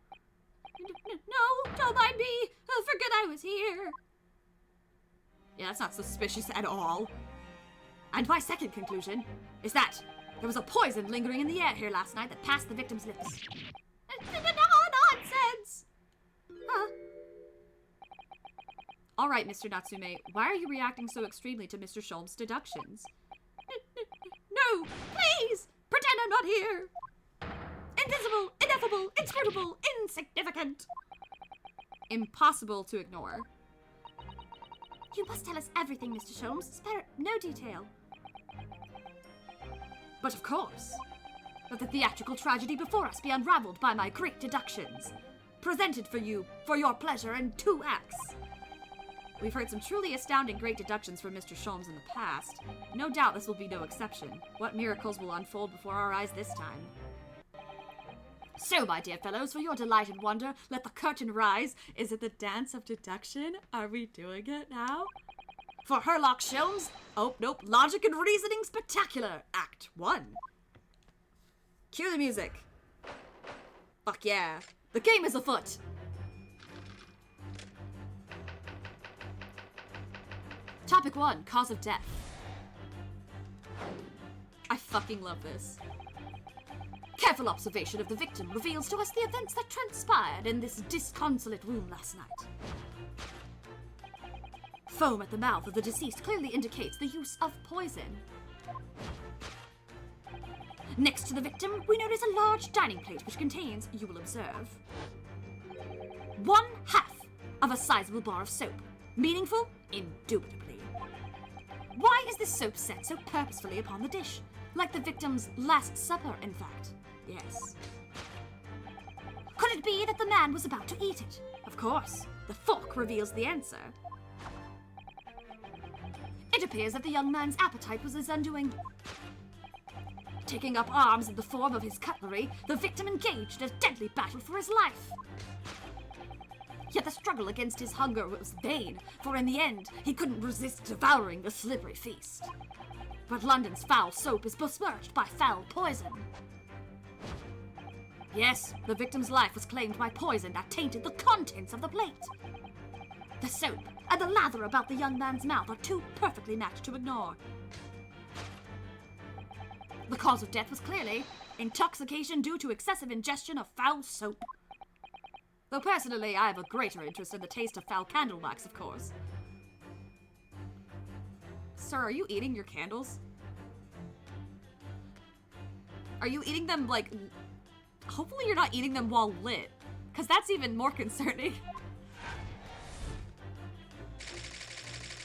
No, don't mind me. Oh, forget I was here. Yeah, that's not suspicious at all. And my second conclusion is that there was a poison lingering in the air here last night that passed the victim's lips. No nonsense! All right, Mr. Natsume, why are you reacting so extremely to Mr. Sholm's deductions? No, please! Pretend I'm not here! Invisible, ineffable, inscrutable, insignificant! Impossible to ignore. You must tell us everything, Mr. Sholmes. Spare no detail. But of course. Let the theatrical tragedy before us be unraveled by my great deductions. Presented for you, for your pleasure, in 2 acts. We've heard some truly astounding great deductions from Mr. Sholmes in the past. No doubt this will be no exception. What miracles will unfold before our eyes this time? So, my dear fellows, for your delight and wonder, let the curtain rise. Is it the dance of deduction? Are we doing it now? For Herlock Sholmes, oh, nope, Logic and Reasoning Spectacular, Act 1. Cue the music. Fuck yeah. The game is afoot. Topic 1, cause of death. I fucking love this. Careful observation of the victim reveals to us the events that transpired in this disconsolate room last night. Foam at the mouth of the deceased clearly indicates the use of poison. Next to the victim, we notice a large dining plate which contains, you will observe, 1/2 of a sizable bar of soap. Meaningful? Indubitably. Why is this soap set so purposefully upon the dish? Like the victim's Last Supper, in fact. Yes. Could it be that the man was about to eat it? Of course. The fork reveals the answer. It appears that the young man's appetite was his undoing. Taking up arms in the form of his cutlery, the victim engaged in a deadly battle for his life. Yet the struggle against his hunger was vain, for in the end, he couldn't resist devouring the slippery feast. But London's foul soap is besmirched by foul poison. Yes, the victim's life was claimed by poison that tainted the contents of the plate. The soap and the lather about the young man's mouth are too perfectly matched to ignore. The cause of death was clearly intoxication due to excessive ingestion of foul soap. Though personally, I have a greater interest in the taste of foul candle wax, of course. Sir, are you eating your candles? Are you eating them, like... Hopefully you're not eating them while lit, because that's even more concerning.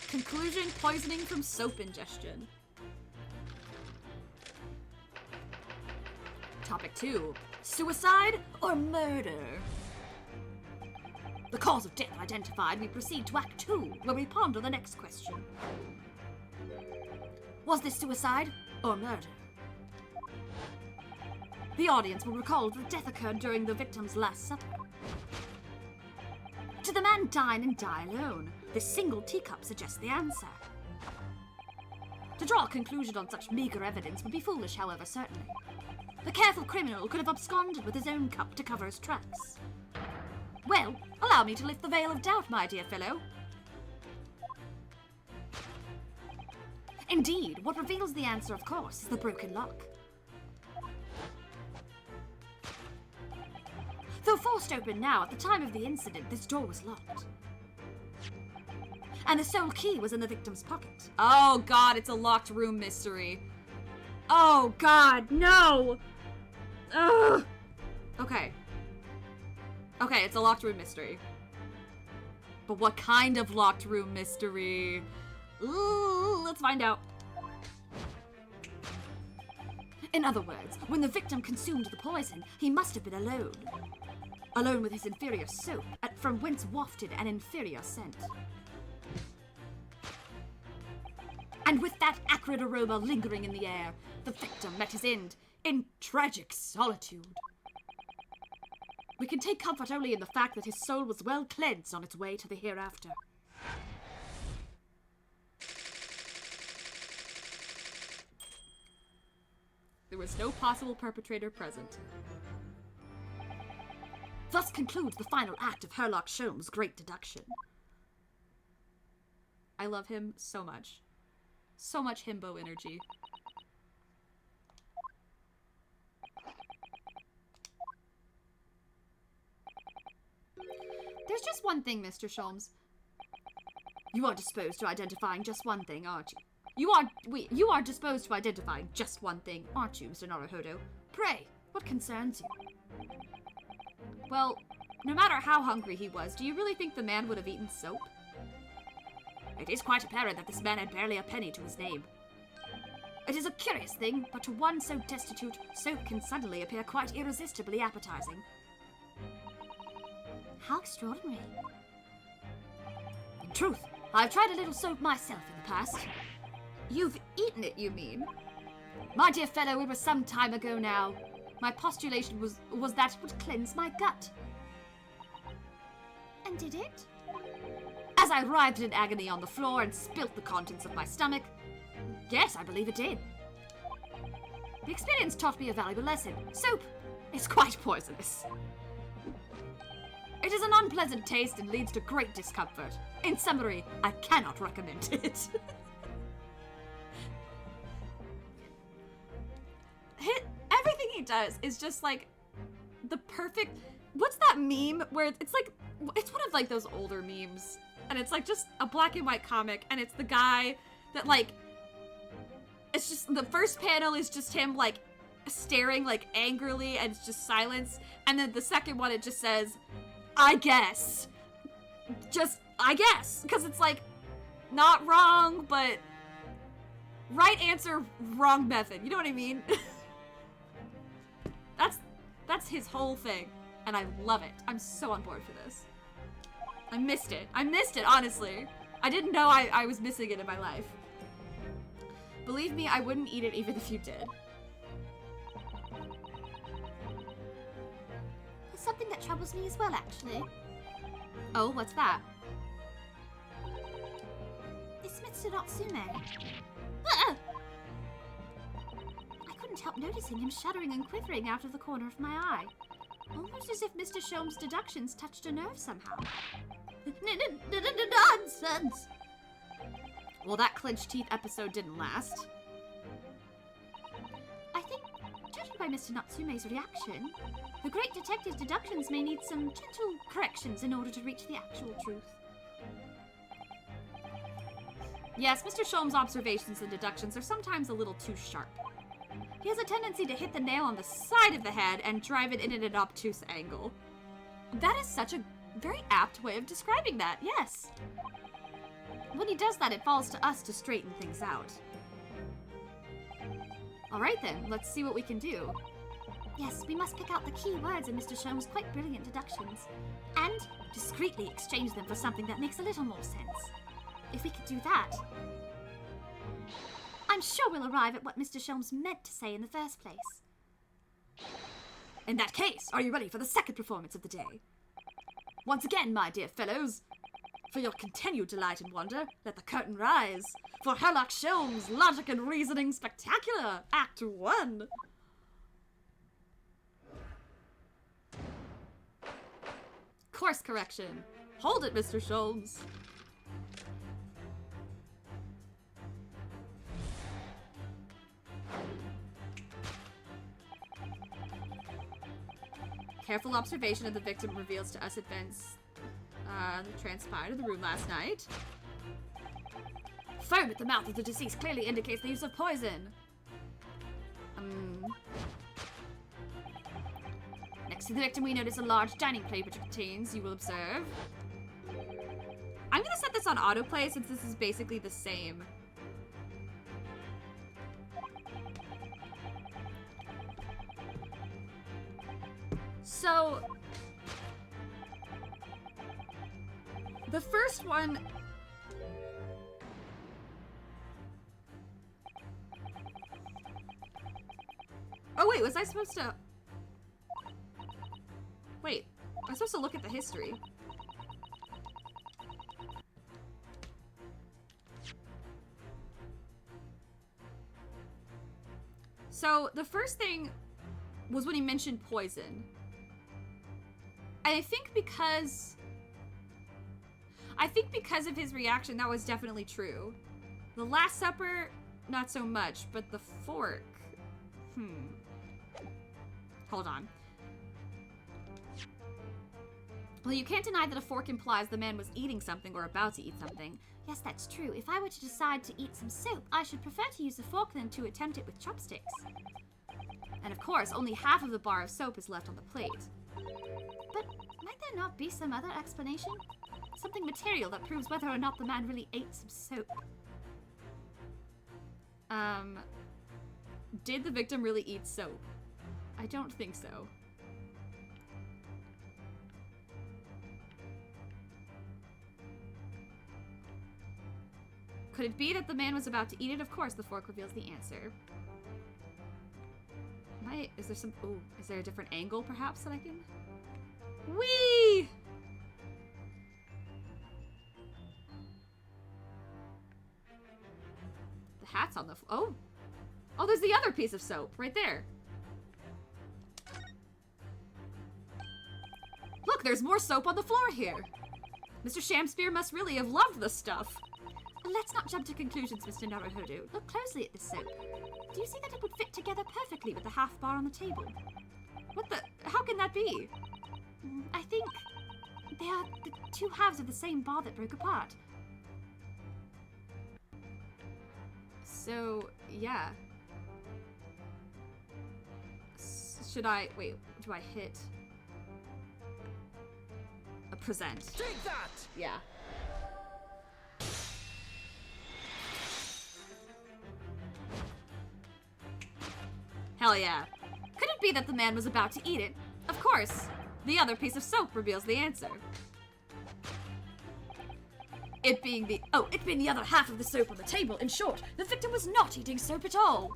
Conclusion, poisoning from soap ingestion. Topic 2, suicide or murder? The cause of death identified, we proceed to Act 2, where we ponder the next question. Was this suicide or murder? The audience will recall that death occurred during the victim's Last Supper. Did the man dine and die alone? This single teacup suggests the answer. To draw a conclusion on such meager evidence would be foolish, however, certainly. The careful criminal could have absconded with his own cup to cover his tracks. Well, allow me to lift the veil of doubt, my dear fellow. Indeed, what reveals the answer, of course, is the broken lock. Though forced open now, at the time of the incident, this door was locked. And the sole key was in the victim's pocket. Oh god, it's a locked room mystery. Oh god, no! Ugh! Okay. Okay, it's a locked room mystery. But what kind of locked room mystery? Ooh, let's find out. In other words, when the victim consumed the poison, he must have been alone. Alone with his inferior soap, from whence wafted an inferior scent. And with that acrid aroma lingering in the air, the victim met his end in tragic solitude. We can take comfort only in the fact that his soul was well cleansed on its way to the hereafter. There was no possible perpetrator present. Thus concludes the final act of Herlock Sholmes' great deduction. I love him so much. So much himbo energy. There's just one thing, Mr. Sholmes. You are disposed to identifying just one thing, aren't you? You are disposed to identifying just one thing, aren't you, Mr. Naruhodo? Pray, what concerns you? Well, no matter how hungry he was, do you really think the man would have eaten soap? It is quite apparent that this man had barely a penny to his name. It is a curious thing, but to one so destitute, soap can suddenly appear quite irresistibly appetizing. How extraordinary. In truth, I've tried a little soap myself in the past. You've eaten it, you mean? My dear fellow, it was some time ago now. My postulation was that it would cleanse my gut. And did it? As I writhed in agony on the floor and spilt the contents of my stomach, yes, I believe it did. The experience taught me a valuable lesson. Soap is quite poisonous. It is an unpleasant taste and leads to great discomfort. In summary, I cannot recommend it. Everything he does is just like the perfect. What's that meme where it's like, it's one of like those older memes, and it's like just a black and white comic, and it's the guy that like, it's just the first panel is just him like staring like angrily, and it's just silence, and then the second one it just says, I guess, just I guess, because it's like not wrong, but right answer, wrong method. You know what I mean? That's his whole thing, and I love it. I'm so on board for this. I missed it, honestly. I didn't know I was missing it in my life. Believe me, I wouldn't eat it even if you did. There's something that troubles me as well, actually. Oh, what's that? It's Mr. Natsume. I couldn't help noticing him shuddering and quivering out of the corner of my eye. Almost as if Mr. Sholmes' deductions touched a nerve somehow. Nonsense! Well, that clenched teeth episode didn't last. I think, judging by Mr. Natsume's reaction, the great detective's deductions may need some gentle corrections in order to reach the actual truth. Yes, Mr. Sholmes' observations and deductions are sometimes a little too sharp. He has a tendency to hit the nail on the side of the head and drive it in at an obtuse angle. That is such a very apt way of describing that, yes. When he does that, it falls to us to straighten things out. Alright then, let's see what we can do. Yes, we must pick out the key words in Mr. Sholmes' quite brilliant deductions, and discreetly exchange them for something that makes a little more sense. If we could do that, I'm sure we'll arrive at what Mr. Sholmes meant to say in the first place. In that case, are you ready for the second performance of the day? Once again, my dear fellows, for your continued delight and wonder, let the curtain rise for Sherlock Sholmes' Logic and Reasoning Spectacular, Act 1. Course correction. Hold it, Mr. Sholmes. Careful observation of the victim reveals to us events that transpired in the room last night. Foam at the mouth of the deceased clearly indicates the use of poison. Next to the victim, we notice a large dining plate which contains, you will observe. I'm gonna set this on autoplay since this is basically the same. So, the first one, oh wait, was I supposed to, wait, I'm supposed to look at the history. So, the first thing was when he mentioned poison. And I think because of his reaction, that was definitely true. The Last Supper, not so much, but the fork. Hold on. Well, you can't deny that a fork implies the man was eating something or about to eat something. Yes, that's true. If I were to decide to eat some soup, I should prefer to use a fork than to attempt it with chopsticks. And of course, only half of the bar of soap is left on the plate. But might there not be some other explanation? Something material that proves whether or not the man really ate some soap. Did the victim really eat soap? I don't think so. Could it be that the man was about to eat it? Of course, the fork reveals the answer. Is there some... Ooh, is there a different angle, perhaps, that I can... Whee! The hat's on the... Oh! Oh, there's the other piece of soap, right there. Look, there's more soap on the floor here. Mr. Shamspeare must really have loved the stuff. Let's not jump to conclusions, Mr. Naruhodo. Look closely at this soap. Do you see that it would fit together perfectly with the half bar on the table? What the... How can that be? I think they are the two halves of the same bar that broke apart. So, yeah. Should I... Wait, do I hit... a present? Take that! Yeah. Hell yeah. Could it be that the man was about to eat it? Of course. The other piece of soap reveals the answer. It being the other half of the soap on the table. In short, the victim was not eating soap at all.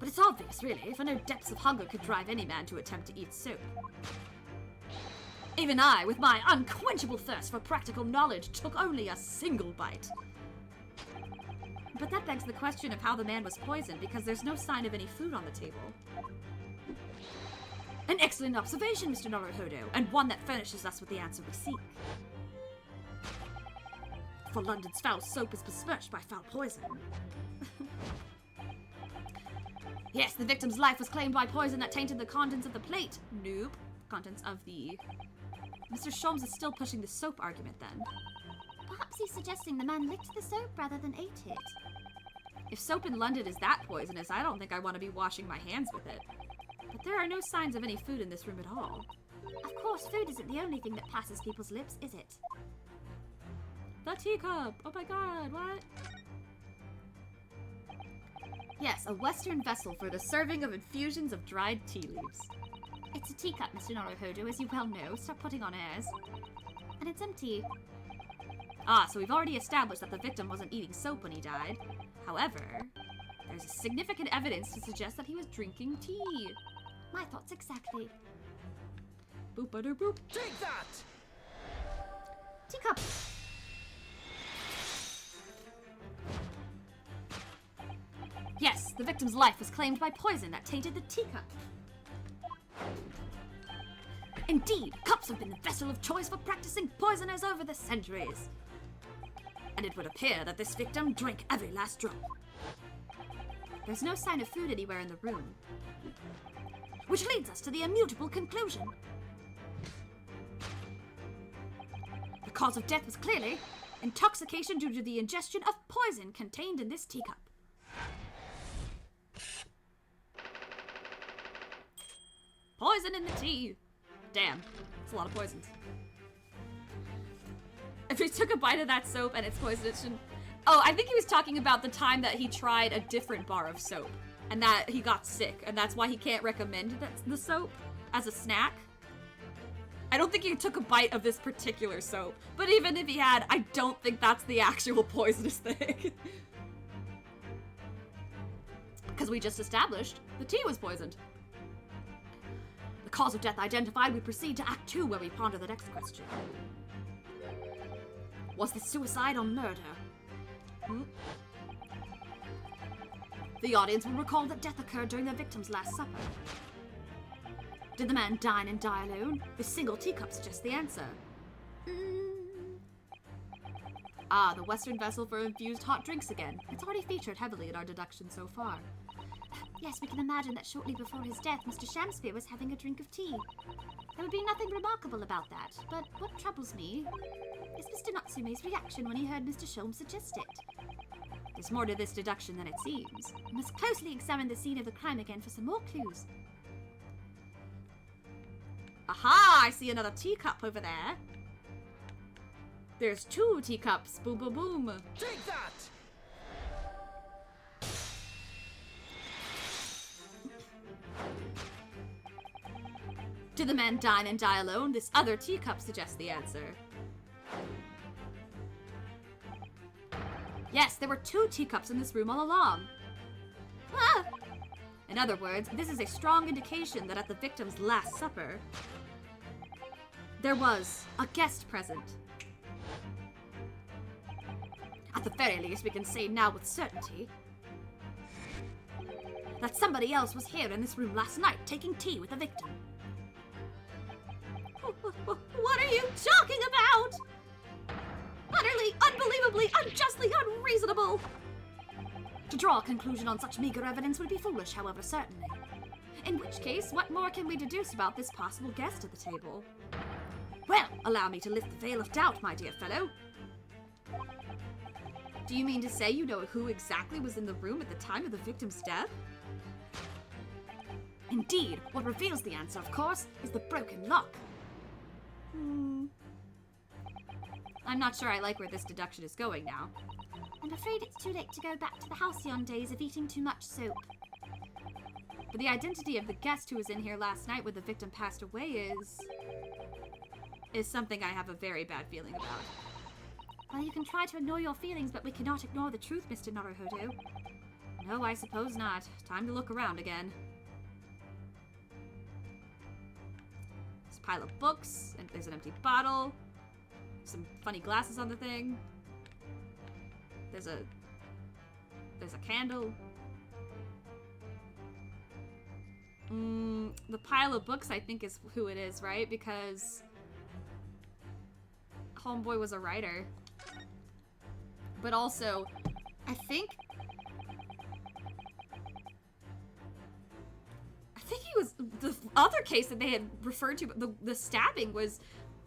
But it's obvious, really, for no depths of hunger could drive any man to attempt to eat soap. Even I, with my unquenchable thirst for practical knowledge, took only a single bite. But that begs the question of how the man was poisoned, because there's no sign of any food on the table. An excellent observation, Mr. Naruhodo, and one that furnishes us with the answer we seek. For London's foul soap is besmirched by foul poison. Yes, the victim's life was claimed by poison that tainted the contents of the plate. Nope. Contents of the... Mr. Sholmes is still pushing the soap argument, then. Perhaps he's suggesting the man licked the soap rather than ate it. If soap in London is that poisonous, I don't think I want to be washing my hands with it. But there are no signs of any food in this room at all. Of course, food isn't the only thing that passes people's lips, is it? The teacup! Oh my god, what? Yes, a Western vessel for the serving of infusions of dried tea leaves. It's a teacup, Mr. Naruhodo, as you well know. Stop putting on airs. And it's empty. Ah, so we've already established that the victim wasn't eating soap when he died. However, there's significant evidence to suggest that he was drinking tea. My thoughts exactly. Boop-a-doo-boop. Take that! Teacup! Yes, the victim's life was claimed by poison that tainted the teacup. Indeed, cups have been the vessel of choice for practicing poisoners over the centuries. And it would appear that this victim drank every last drop. There's no sign of food anywhere in the room. Which leads us to the immutable conclusion. The cause of death was clearly intoxication due to the ingestion of poison contained in this teacup. Poison in the tea. Damn, it's a lot of poisons. If he took a bite of that soap and it's poison, it shouldn't... Oh, I think he was talking about the time that he tried a different bar of soap and that he got sick, and that's why he can't recommend the soap as a snack. I don't think he took a bite of this particular soap, but even if he had, I don't think that's the actual poisonous thing. Because we just established the tea was poisoned. The cause of death identified, we proceed to Act 2, where we ponder the next question. Was this suicide or murder? The audience will recall that death occurred during the victim's last supper. Did the man dine and die alone? This single teacup suggests the answer. Ah, the Western vessel for infused hot drinks again. It's already featured heavily in our deduction so far. Yes, we can imagine that shortly before his death, Mr. Shamspeare was having a drink of tea. There would be nothing remarkable about that, but what troubles me is Mr. Natsume's reaction when he heard Mr. Sholmes suggest it. There's more to this deduction than it seems. We must closely examine the scene of the crime again for some more clues. Aha! I see another teacup over there. There's 2 teacups. Boom, boom, boom. Take that! Did the man dine and die alone? This other teacup suggests the answer. Yes, there were 2 teacups in this room all along. Ah! In other words, this is a strong indication that at the victim's last supper, there was a guest present. At the very least, we can say now with certainty that somebody else was here in this room last night taking tea with the victim. What are you talking about? Utterly, unbelievably, unjustly unreasonable! To draw a conclusion on such meager evidence would be foolish, however, certainly. In which case, what more can we deduce about this possible guest at the table? Well, allow me to lift the veil of doubt, my dear fellow. Do you mean to say you know who exactly was in the room at the time of the victim's death? Indeed, what reveals the answer, of course, is the broken lock. I'm not sure I like where this deduction is going now. I'm afraid it's too late to go back to the halcyon days of eating too much soap. But the identity of the guest who was in here last night when the victim passed away is something I have a very bad feeling about. Well, you can try to ignore your feelings, but we cannot ignore the truth, Mr. Naruhodo. No, I suppose not. Time to look around again. There's a pile of books, and there's an empty bottle. Some funny glasses on the thing. There's a candle. The pile of books I think is who it is, right? Because Homeboy was a writer. But also, I think he was, the other case that they had referred to, the stabbing was,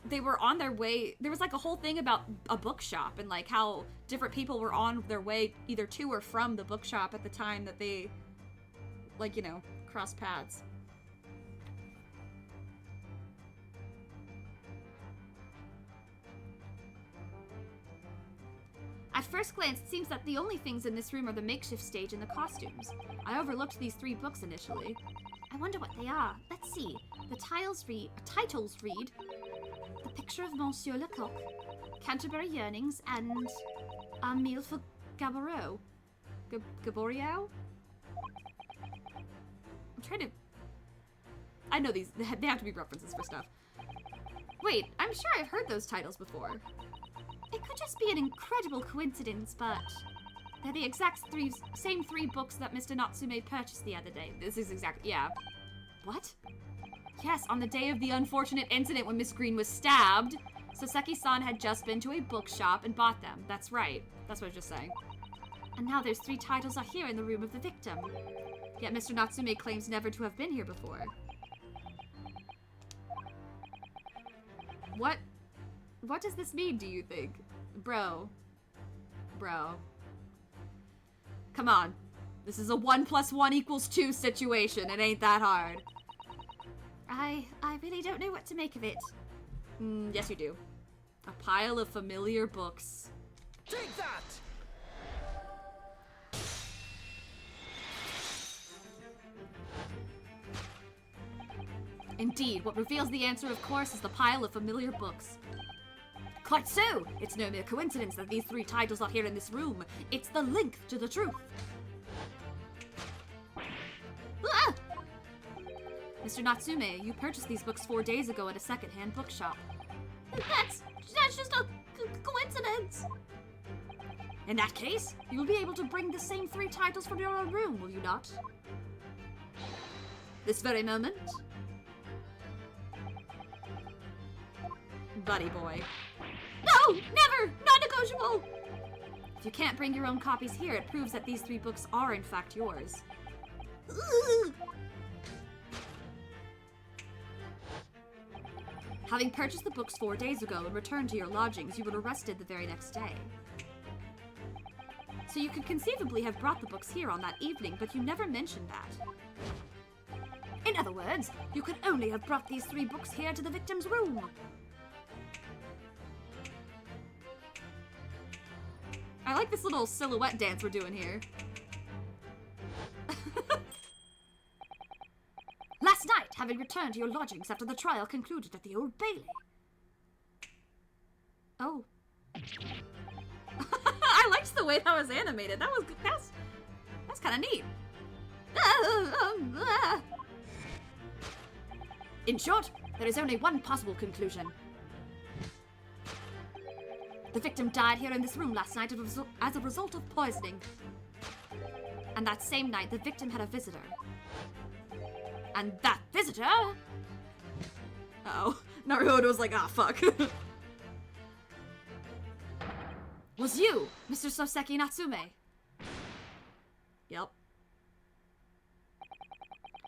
they were on their way, there was like a whole thing about a bookshop and like how different people were on their way either to or from the bookshop at the time that they, like, you know, crossed paths. At first glance, it seems that the only things in this room are the makeshift stage and the costumes. I overlooked these 3 books initially. I wonder what they are. Let's see. The titles read The Picture of Monsieur Lecoq, Canterbury Yearnings, and A Meal for Gaboriau. Gaboriau? I'm trying to... I know these, they have to be references for stuff. Wait, I'm sure I've heard those titles before. It could just be an incredible coincidence, but they're the exact same 3 books that Mr. Natsume purchased the other day. This is exactly, yeah. What? Yes, on the day of the unfortunate incident when Miss Green was stabbed, Soseki-san had just been to a bookshop and bought them. That's right. That's what I was just saying. And now those 3 titles are here in the room of the victim. Yet Mr. Natsume claims never to have been here before. What does this mean, do you think? Bro. Come on. This is a 1 + 1 = 2 situation. It ain't that hard. I really don't know what to make of it. Yes, you do. A pile of familiar books. Take that! Indeed, what reveals the answer, of course, is the pile of familiar books. Quite so! It's no mere coincidence that these 3 titles are here in this room. It's the link to the truth. Ah! Mr. Natsume, you purchased these books 4 days ago at a second-hand bookshop. That's just a coincidence. In that case, you will be able to bring the same 3 titles from your own room, will you not? This very moment? Buddy boy. No! Never! Not negotiable! If you can't bring your own copies here, it proves that these 3 books are in fact yours. Having purchased the books 4 days ago and returned to your lodgings, you were arrested the very next day. So you could conceivably have brought the books here on that evening, but you never mentioned that. In other words, you could only have brought these 3 books here to the victim's room. I like this little silhouette dance we're doing here. Last night, having returned to your lodgings after the trial concluded at the Old Bailey. Oh. I liked the way that was animated. That was that's kind of neat. In short, there is only one possible conclusion. The victim died here in this room last night as a result of poisoning. And that same night, the victim had a visitor. And that visitor... Uh-oh. Naruhodo was like, ah, fuck. Was you, Mr. Soseki Natsume. Yep.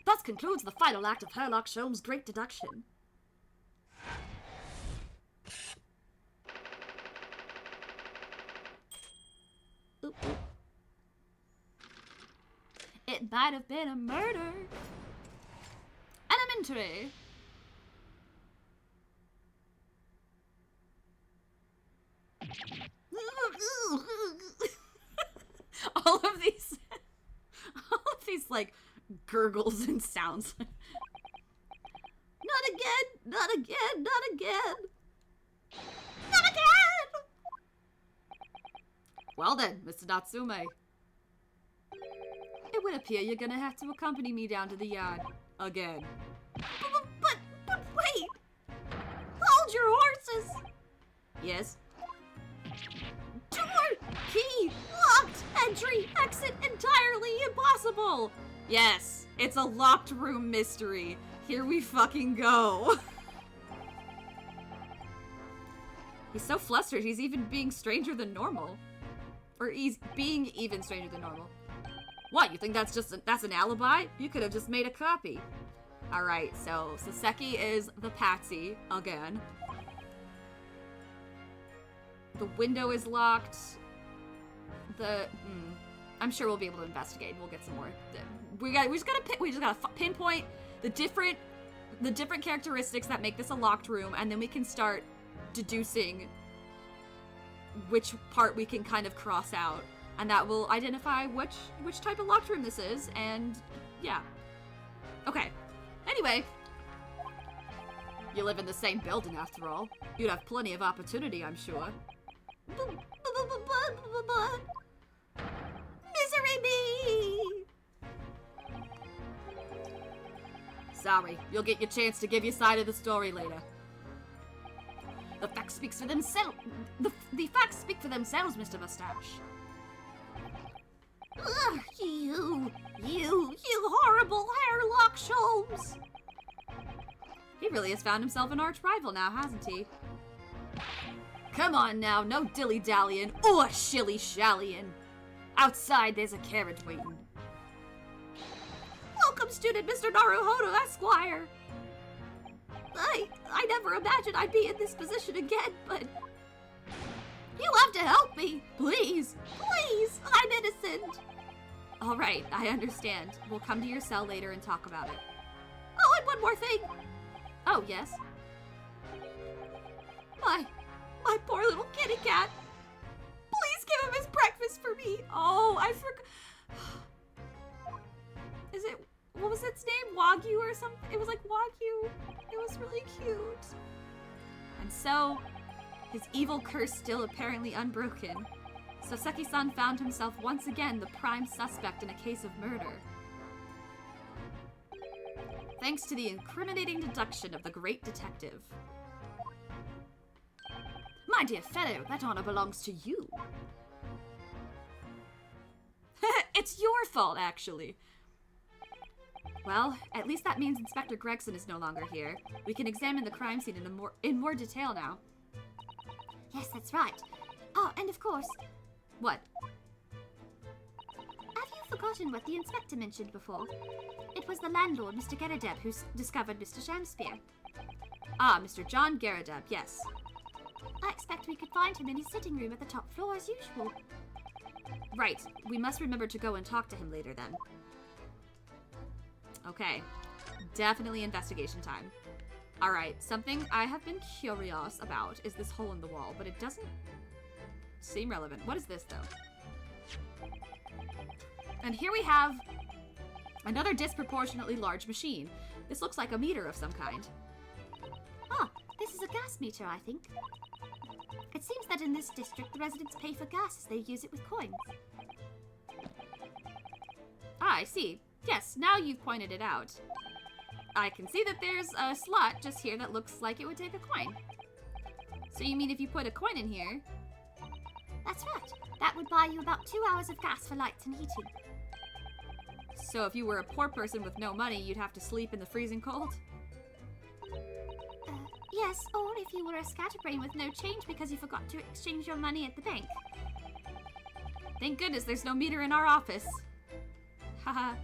Thus concludes the final act of Herlock Sholmes' great deduction. Oop, oop. It might have been a murder. Elementary. all of these like gurgles and sounds. Not again, not again, not again. Not again! Well then, Mr. Natsume. It would appear you're gonna have to accompany me down to the yard. Again. But wait! Hold your horses! Yes? Door! Key! Locked! Entry! Exit entirely impossible! Yes, it's a locked room mystery. Here we fucking go. He's so flustered, he's even being stranger than normal. Or he's being even stranger than normal. What, you think that's an alibi? You could have just made a copy. Alright, so Soseki is the patsy, again. The window is locked. I'm sure we'll be able to investigate. We'll get some more. We just gotta pinpoint the different characteristics that make this a locked room, and then we can start deducing which part we can kind of cross out. And that will identify which type of locked room this is, and yeah. Okay. Anyway. You live in the same building after all. You'd have plenty of opportunity, I'm sure. Misery me! Sorry, you'll get your chance to give your side of the story later. The facts speak for themselves. The facts speak for themselves, Mr. Mustache. Ugh, you horrible Herlock Sholmes! He really has found himself an arch rival now, hasn't he? Come on now, no dilly-dallying or shilly-shallying. Outside, there's a carriage waiting. Welcome, student Mr. Naruhodo, Esquire. I never imagined I'd be in this position again, but... You'll have to help me, please. Please, I'm innocent. All right, I understand. We'll come to your cell later and talk about it. Oh, and one more thing. Oh, yes? My poor little kitty cat. Please give him his breakfast for me. Oh, I forgot. Is it, what was its name? Wagyu or something? It was like Wagyu. It was really cute. And so, his evil curse still apparently unbroken, Soseki-san found himself once again the prime suspect in a case of murder. Thanks to the incriminating deduction of the great detective. My dear fellow, that honor belongs to you. It's your fault, actually. Well, at least that means Inspector Gregson is no longer here. We can examine the crime scene in more detail now. Yes, that's right. Oh, and of course... What? Have you forgotten what the inspector mentioned before. It was the landlord, Mr. Geradeb, who discovered Mr. Shamspear. Ah, Mr. John Geradeb, yes. I expect we could find him in his sitting room at the top floor as usual. Right. We must remember to go and talk to him later then. Okay. Definitely investigation time. Alright, something I have been curious about is this hole in the wall, but it doesn't seem relevant. What is this, though? And here we have another disproportionately large machine. This looks like a meter of some kind. Ah, this is a gas meter, I think. It seems that in this district, the residents pay for gas as they use it with coins. Ah, I see. Yes, now you've pointed it out. I can see that there's a slot just here that looks like it would take a coin. So you mean if you put a coin in here... That's right. That would buy you about 2 hours of gas for lights and heating. So if you were a poor person with no money, you'd have to sleep in the freezing cold? Yes, or if you were a scatterbrain with no change because you forgot to exchange your money at the bank. Thank goodness there's no meter in our office. Haha.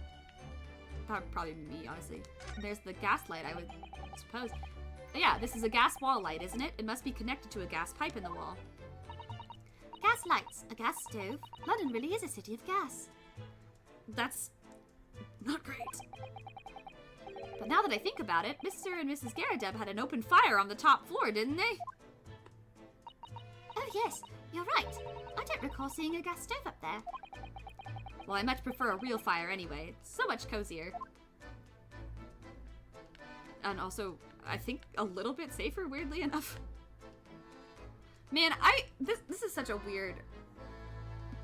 That would probably be me, honestly. There's the gas light, I would suppose. But yeah, this is a gas wall light, isn't it? It must be connected to a gas pipe in the wall. Gas lights, a gas stove. London really is a city of gas. That's not great. But now that I think about it, Mr. and Mrs. Geradeb had an open fire on the top floor, didn't they? Oh yes, you're right. I don't recall seeing a gas stove up there. Well, I much prefer a real fire anyway. It's so much cozier. And also, I think a little bit safer, weirdly enough. Man, this is such a weird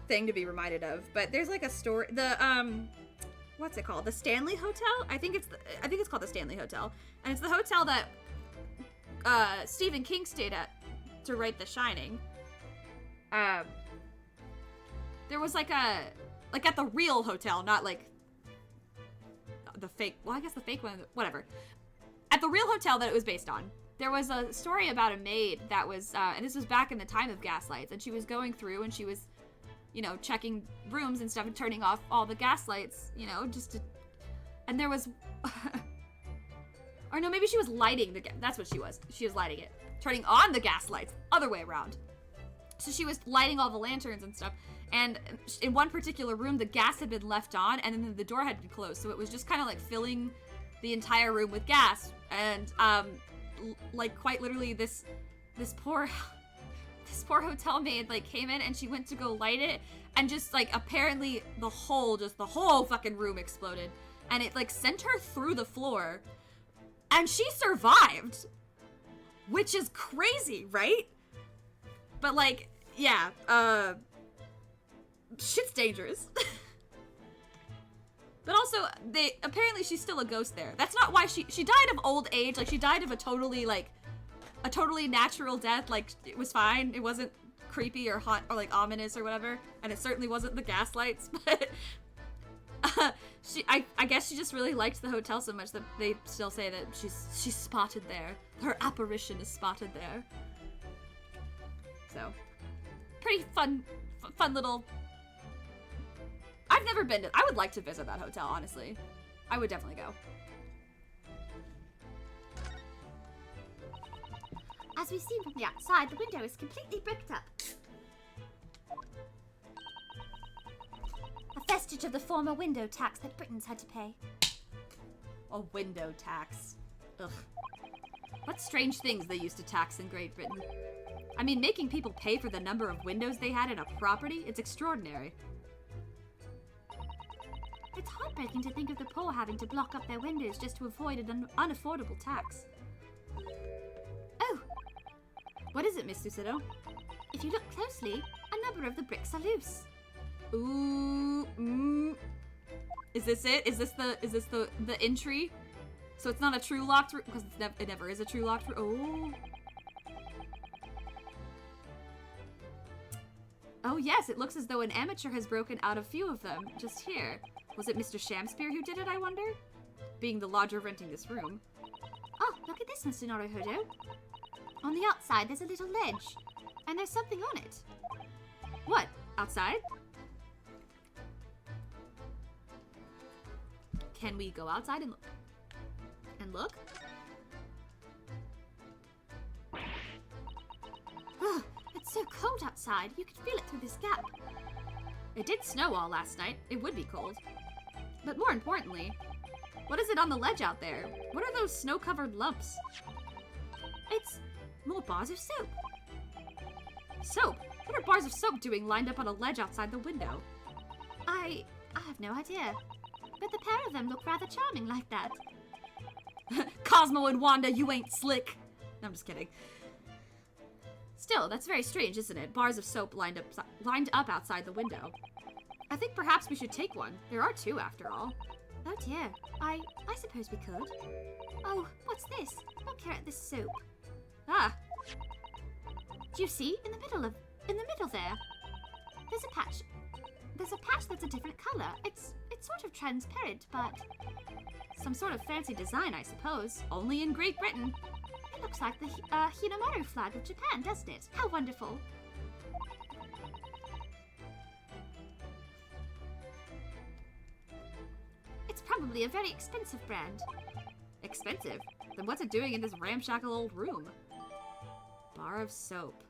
thing to be reminded of, but there's like a story, what's it called? The Stanley Hotel? I think it's called the Stanley Hotel. And it's the hotel that Stephen King stayed at to write The Shining. There was like at the real hotel, not like the fake, well, I guess the fake one, whatever. At the real hotel that it was based on, there was a story about a maid that was, and this was back in the time of gas lights, and she was going through and she was, you know, checking rooms and stuff and turning off all the gas lights, you know, just to, and there was, or no, maybe she was lighting the, that's what she was lighting it. Turning on the gas lights, other way around. So she was lighting all the lanterns and stuff, and in one particular room, the gas had been left on, and then the door had been closed, so it was just kind of like filling the entire room with gas, and like quite literally this poor hotel maid like came in and she went to go light it, and just like apparently the whole fucking room exploded, and it like sent her through the floor, and she survived, which is crazy, right? But like, yeah, shit's dangerous. But also, apparently she's still a ghost there. That's not why she died of old age. Like, she died of a totally natural death. Like, it was fine. It wasn't creepy or hot or like ominous or whatever. And it certainly wasn't the gas lights. But I guess she just really liked the hotel so much that they still say that she's spotted there. Her apparition is spotted there. So, pretty fun little. I've never been to. I would like to visit that hotel, honestly. I would definitely go. As we've seen from the outside, the window is completely bricked up. A vestige of the former window tax that Britons had to pay. A window tax. Ugh. What strange things they used to tax in Great Britain. I mean, making people pay for the number of windows they had in a property, it's extraordinary. It's heartbreaking to think of the poor having to block up their windows just to avoid an unaffordable tax. Oh! What is it, Miss Susido? If you look closely, a number of the bricks are loose. Ooh, Is this it? Is this the entry? So it's not a true locked room? Because it never is a true locked room. Oh! Oh yes, it looks as though an amateur has broken out a few of them, just here. Was it Mr. Shamspear who did it, I wonder? Being the lodger renting this room. Oh, look at this, Mr. Naruhodo. On the outside, there's a little ledge, and there's something on it. What? Outside? Can we go outside and look? Ugh, it's so cold outside. You can feel it through this gap. It did snow all last night. It would be cold. But more importantly, what is it on the ledge out there? What are those snow-covered lumps? It's more bars of soap. Soap? What are bars of soap doing lined up on a ledge outside the window? I have no idea. But the pair of them look rather charming like that. Cosmo and Wanda, you ain't slick. No, I'm just kidding. Still, that's very strange, isn't it? Bars of soap lined up outside the window. I think perhaps we should take one. There are 2 after all. Oh dear. I suppose we could. Oh, what's this? Look here at this soap. Ah, Do you see? In the middle there. There's a patch. There's a patch that's a different color. It's sort of transparent, but some sort of fancy design, I suppose. Only in Great Britain. it looks like the Hinamaru flag of Japan, doesn't it? How wonderful. It's probably a very expensive brand. Expensive? Then what's it doing in this ramshackle old room? Bar of soap.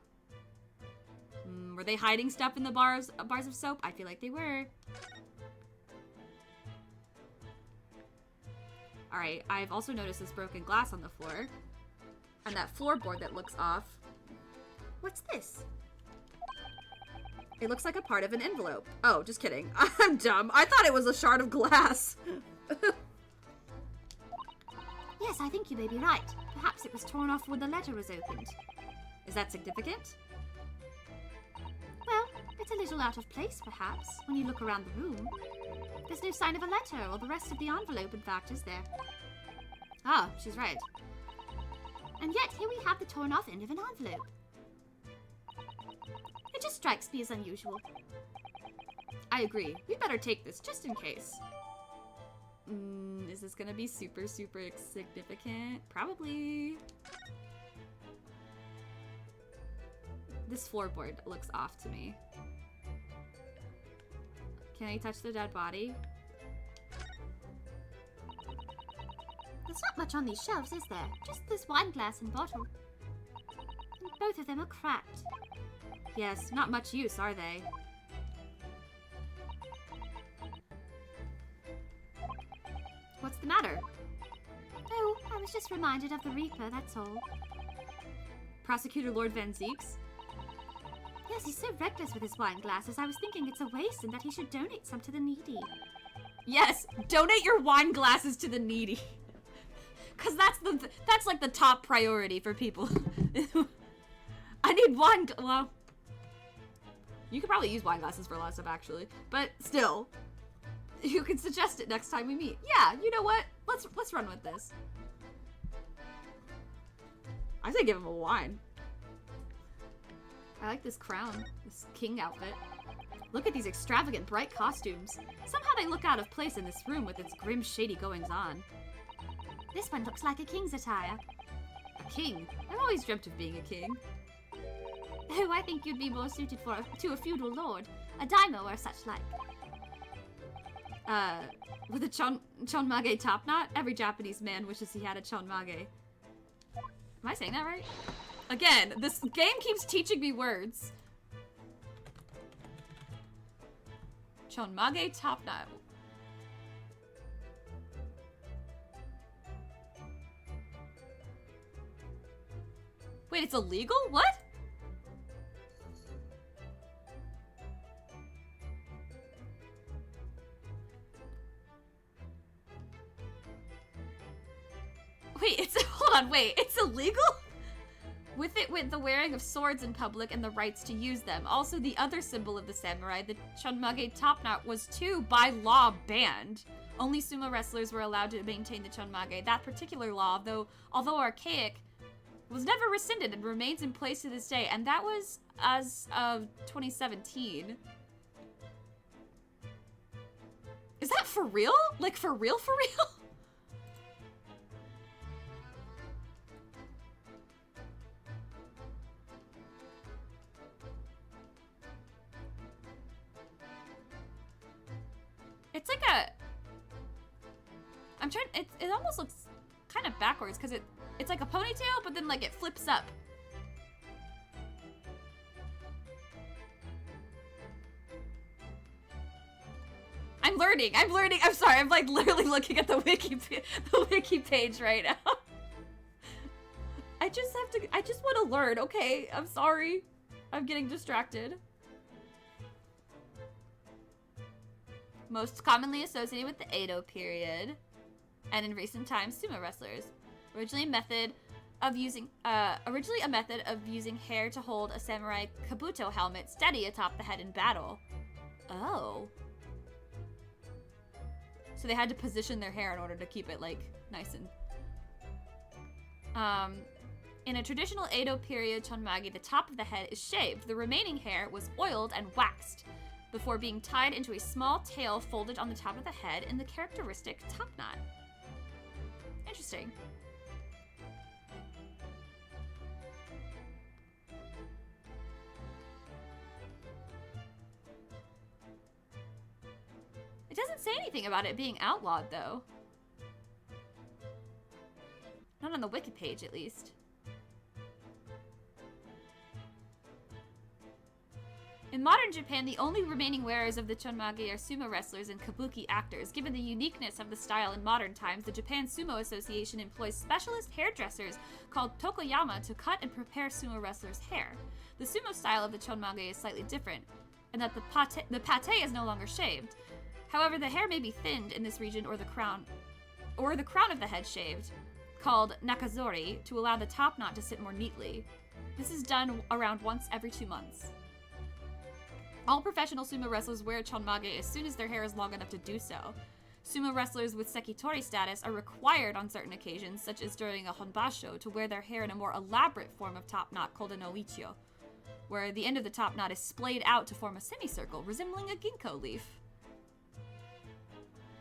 Were they hiding stuff in the bars of soap? I feel like they were. Alright, I've also noticed this broken glass on the floor. And that floorboard that looks off. What's this? It looks like a part of an envelope. Oh, just kidding. I'm dumb. I thought it was a shard of glass. Yes, I think you may be right. Perhaps it was torn off when the letter was opened. Is that significant? Well, it's a little out of place, perhaps, when you look around the room. There's no sign of a letter or the rest of the envelope, in fact, is there? Ah, she's right. And yet, here we have the torn off end of an envelope. It just strikes me as unusual. I agree. We better take this, just in case. Is this gonna be super, super significant? Probably. This floorboard looks off to me. Can I touch the dead body? There's not much on these shelves, is there? Just this wine glass and bottle. And both of them are cracked. Yes, not much use, are they? What's the matter? Oh, I was just reminded of the Reaper, that's all. Prosecutor Lord Van Zeeks? Yes, he's so reckless with his wine glasses. I was thinking it's a waste and that he should donate some to the needy. Yes, donate your wine glasses to the needy. Cause that's like the top priority for people. I need wine. Well, you could probably use wine glasses for a lot of stuff actually, but still, you can suggest it next time we meet. Yeah, you know what? Let's run with this. I say give him a wine. I like this crown, this king outfit. Look at these extravagant, bright costumes. Somehow they look out of place in this room with its grim, shady goings-on. This one looks like a king's attire. A king? I've always dreamt of being a king. Oh, I think you'd be more suited to a feudal lord, a daimyo or such like. With a chonmage top knot? Every Japanese man wishes he had a chonmage. Am I saying that right? Again, this game keeps teaching me words. Chonmage top knot. Wait, it's illegal? What? Wait, hold on, wait, it's illegal? With the wearing of swords in public and the rights to use them. Also, the other symbol of the samurai, the chonmage top knot, was too, by law, banned. Only sumo wrestlers were allowed to maintain the chonmage. That particular law, although archaic, was never rescinded and remains in place to this day, and that was as of 2017. Is that for real? Like, for real, for real? It's like a... I'm trying. It almost looks kind of backwards because it's like a ponytail, but then like it flips up. I'm learning. I'm sorry. I'm like literally looking at the wiki page right now. I just want to learn. Okay, I'm sorry. I'm getting distracted. Most commonly associated with the Edo period, and in recent times, sumo wrestlers. Originally a method of using hair to hold a samurai kabuto helmet steady atop the head in battle. Oh. So they had to position their hair in order to keep it like nice and in a traditional Edo period chonmagi, the top of the head is shaved. The remaining hair was oiled and waxed before being tied into a small tail folded on the top of the head in the characteristic top knot. Interesting. It doesn't say anything about it being outlawed, though. Not on the wiki page, at least. In modern Japan, the only remaining wearers of the chonmage are sumo wrestlers and kabuki actors. Given the uniqueness of the style in modern times, the Japan Sumo Association employs specialist hairdressers called tokoyama to cut and prepare sumo wrestlers' hair. The sumo style of the chonmage is slightly different, in that the pate is no longer shaved. However, the hair may be thinned in this region or the crown of the head shaved, called nakazori, to allow the top knot to sit more neatly. This is done around once every 2 months. All professional sumo wrestlers wear chonmage as soon as their hair is long enough to do so. Sumo wrestlers with sekitori status are required on certain occasions, such as during a honbasho, to wear their hair in a more elaborate form of top knot called a noichio, where the end of the top knot is splayed out to form a semicircle, resembling a ginkgo leaf.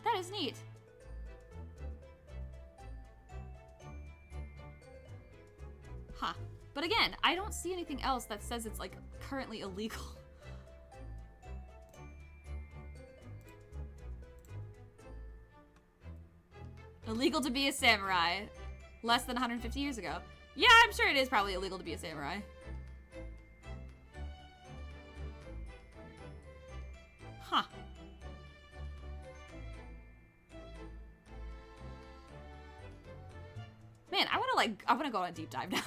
That is neat. Huh. But again, I don't see anything else that says it's like currently illegal. Illegal to be a samurai. Less than 150 years ago. Yeah, I'm sure it is probably illegal to be a samurai. Huh. Man, I wanna go on a deep dive now.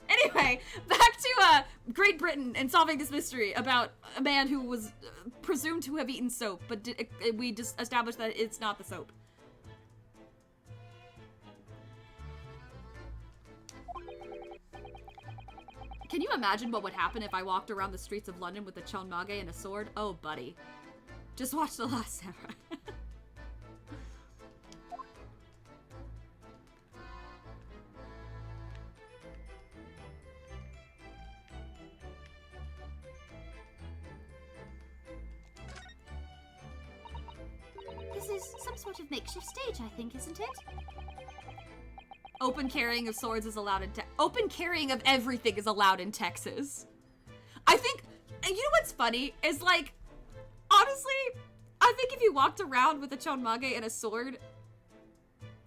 Anyway, back to Great Britain and solving this mystery about a man who was presumed to have eaten soap, but we just established that it's not the soap. Can you imagine what would happen if I walked around the streets of London with a chonmage and a sword? Oh, buddy. Just watch The Last Samurai. This is some sort of makeshift stage, I think, isn't it? Open carrying of swords is allowed in open carrying of everything is allowed in Texas. I think, and you know what's funny is like, honestly, I think if you walked around with a chonmage and a sword,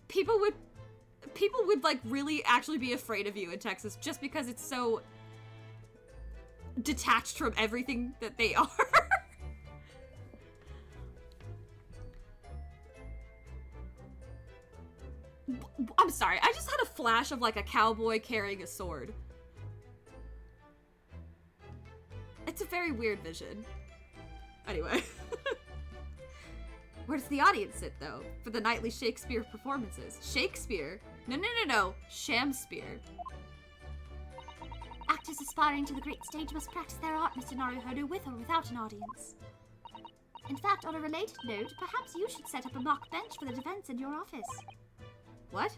people would like really actually be afraid of you in Texas just because it's so detached from everything that they are. I'm sorry, I just had a flash of like a cowboy carrying a sword. It's a very weird vision. Anyway. Where does the audience sit, though, for the nightly Shakespeare performances? Shakespeare? No. Shamspeare. Actors aspiring to the great stage must practice their art, Mr. Naruhodo, with or without an audience. In fact, on a related note, perhaps you should set up a mock bench for the defense in your office. What?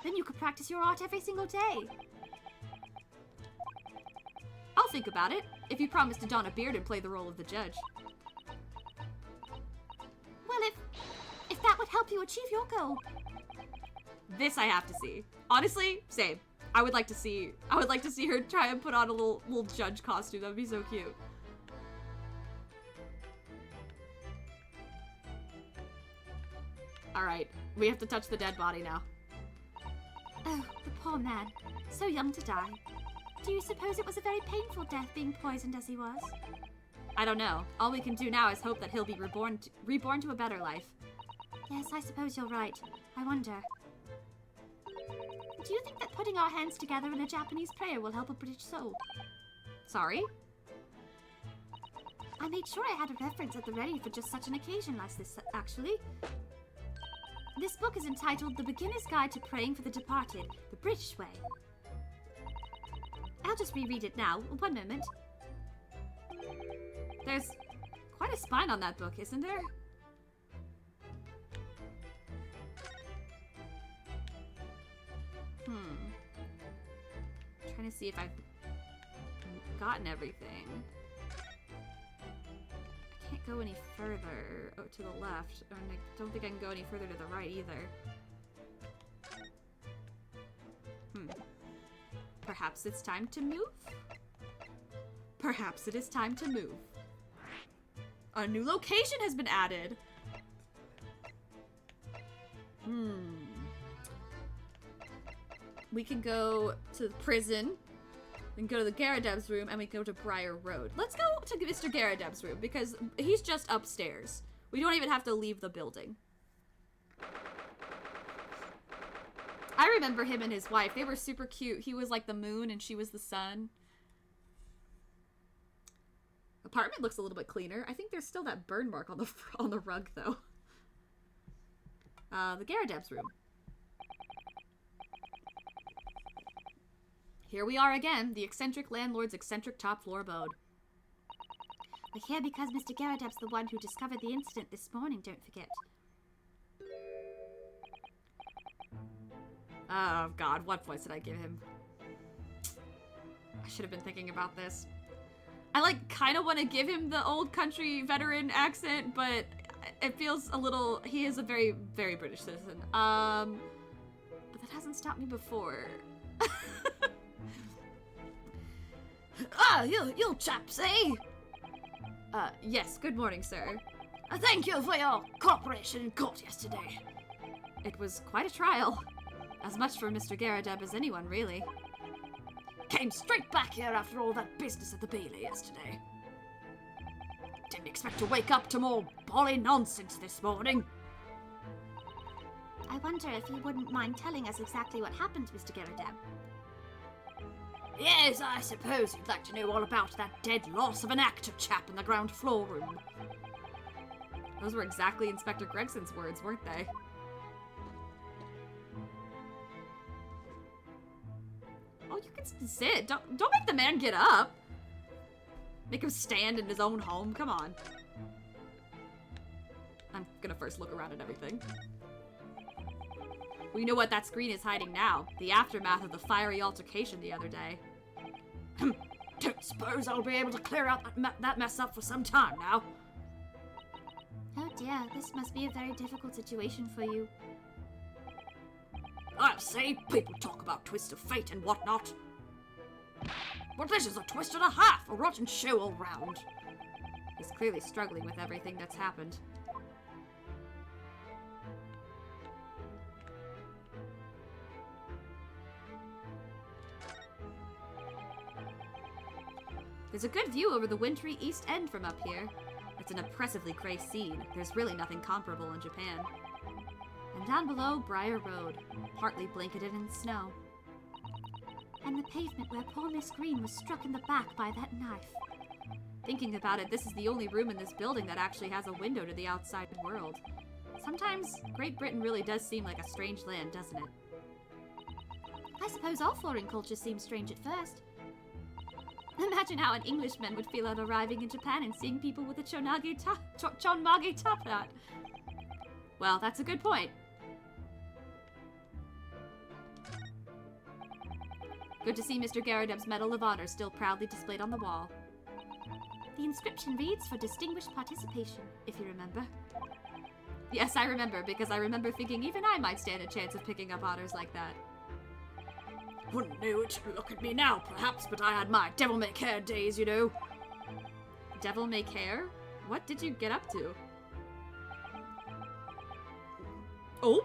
Then you could practice your art every single day. I'll think about it, if you promise to don a beard and play the role of the judge. Well, if that would help you achieve your goal. This I have to see. Honestly, same. I would like to see her try and put on a little judge costume. That would be so cute. Alright, we have to touch the dead body now. Oh, the poor man. So young to die. Do you suppose it was a very painful death being poisoned as he was? I don't know. All we can do now is hope that he'll be reborn to a better life. Yes, I suppose you're right. I wonder. Do you think that putting our hands together in a Japanese prayer will help a British soul? Sorry? I made sure I had a reference at the ready for just such an occasion as this, actually. This book is entitled The Beginner's Guide to Praying for the Departed, the British Way. I'll just reread it now. One moment. There's quite a spine on that book, isn't there? Trying to see if I've gotten everything. I can't go any further to the left, and I don't think I can go any further to the right either. Perhaps it's time to move? Perhaps it is time to move. A new location has been added. We can go to the prison, we can go to the Garadeb's room, and we can go to Briar Road. Let's go to Mr. Garadeb's room, because he's just upstairs. We don't even have to leave the building. I remember him and his wife. They were super cute. He was like the moon and she was the sun. Apartment looks a little bit cleaner. I think there's still that burn mark on the rug though. The Garadeb's room. Here we are again, the eccentric landlord's eccentric top floor abode. We're here because Mr. Garadeb's the one who discovered the incident this morning, don't forget. Oh god, what voice did I give him? I should have been thinking about this. I like kind of want to give him the old country veteran accent, but it feels a little, he is a very, very British citizen. But that hasn't stopped me before. You chaps, eh? Yes, good morning, sir. Thank you for your cooperation in court yesterday. It was quite a trial. As much for Mr. Garadeb as anyone, really. Came straight back here after all that business at the Bailey yesterday. Didn't expect to wake up to more bally nonsense this morning. I wonder if you wouldn't mind telling us exactly what happened, Mr. Garadeb. Yes, I suppose you'd like to know all about that dead loss of an actor chap in the ground floor room. Those were exactly Inspector Gregson's words, weren't they? Oh, you can sit. Don't make the man get up. Make him stand in his own home. Come on. I'm gonna first look around at everything. We know what that screen is hiding now. The aftermath of the fiery altercation the other day. Don't suppose I'll be able to clear out that mess up for some time now. Oh dear, this must be a very difficult situation for you. I'll say, people talk about twist of fate and whatnot. But this is a twist and a half, a rotten show all round. He's clearly struggling with everything that's happened. There's a good view over the wintry East End from up here. It's an oppressively grey scene. There's really nothing comparable in Japan. And down below, Briar Road, partly blanketed in snow. And the pavement where poor Miss Green was struck in the back by that knife. Thinking about it, this is the only room in this building that actually has a window to the outside world. Sometimes, Great Britain really does seem like a strange land, doesn't it? I suppose all foreign cultures seem strange at first. Imagine how an Englishman would feel at arriving in Japan and seeing people with a chonmage top hat. Well, that's a good point. Good to see Mr. Garadeb's Medal of Honor still proudly displayed on the wall. The inscription reads for distinguished participation, if you remember. Yes, I remember, because I remember thinking even I might stand a chance of picking up honors like that. Wouldn't know it. Look at me now, perhaps, but I had my devil-may-care days, you know. Devil-may-care? What did you get up to? Oh?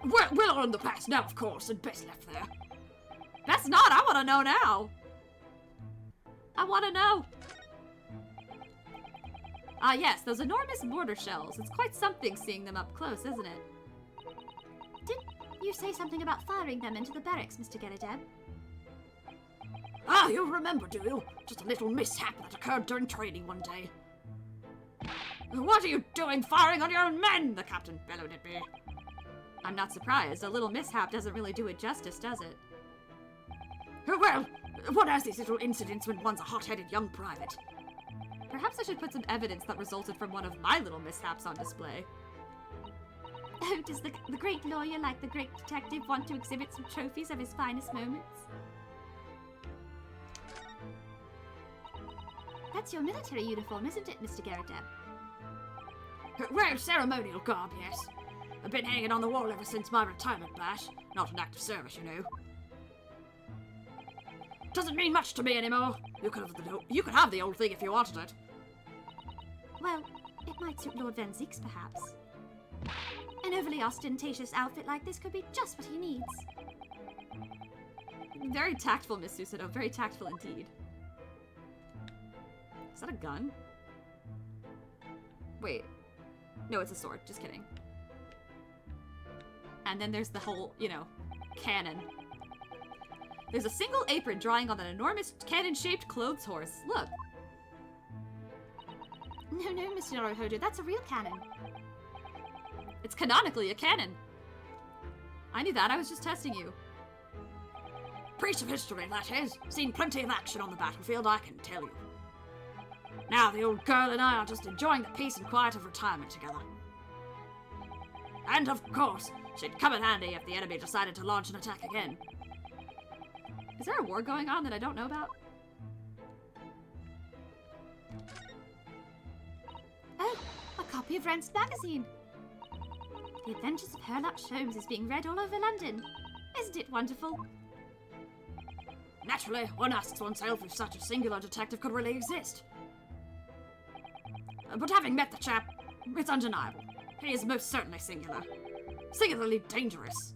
We're all in the past now, of course, and best left there. Best not. I want to know now. I want to know. Ah, yes, those enormous mortar shells. It's quite something seeing them up close, isn't it? Did you say something about firing them into the barracks, Mr. Geradeb? Ah, you remember, do you? Just a little mishap that occurred during training one day. What are you doing firing on your own men? The captain bellowed at me. I'm not surprised. A little mishap doesn't really do it justice, does it? Well, one has these little incidents when one's a hot-headed young private. Perhaps I should put some evidence that resulted from one of my little mishaps on display. Oh, does the great lawyer, like the great detective, want to exhibit some trophies of his finest moments? That's your military uniform, isn't it, Mr. Geradeb? Well, ceremonial garb, yes. I've been hanging on the wall ever since my retirement bash. Not an active service, you know. Doesn't mean much to me anymore. You could have the old thing if you wanted it. Well, it might suit Lord Van Zeeks, perhaps. An overly ostentatious outfit like this could be just what he needs. Very tactful, Miss Susanoo. Very tactful indeed. Is that a gun? Wait. No, it's a sword. Just kidding. And then there's the whole, you know, cannon. There's a single apron drawing on an enormous cannon-shaped clothes horse. Look. No, Mr. Naruhodo, that's a real cannon. It's canonically a cannon. I knew that. I was just testing you. Piece of history, that is. Seen plenty of action on the battlefield, I can tell you. Now the old girl and I are just enjoying the peace and quiet of retirement together. And of course, she'd come in handy if the enemy decided to launch an attack again. Is there a war going on that I don't know about? Oh, a copy of Rent's magazine. The Adventures of Sherlock Holmes is being read all over London. Isn't it wonderful? Naturally, one asks oneself if such a singular detective could really exist. But having met the chap, it's undeniable. He is most certainly singular. Singularly dangerous.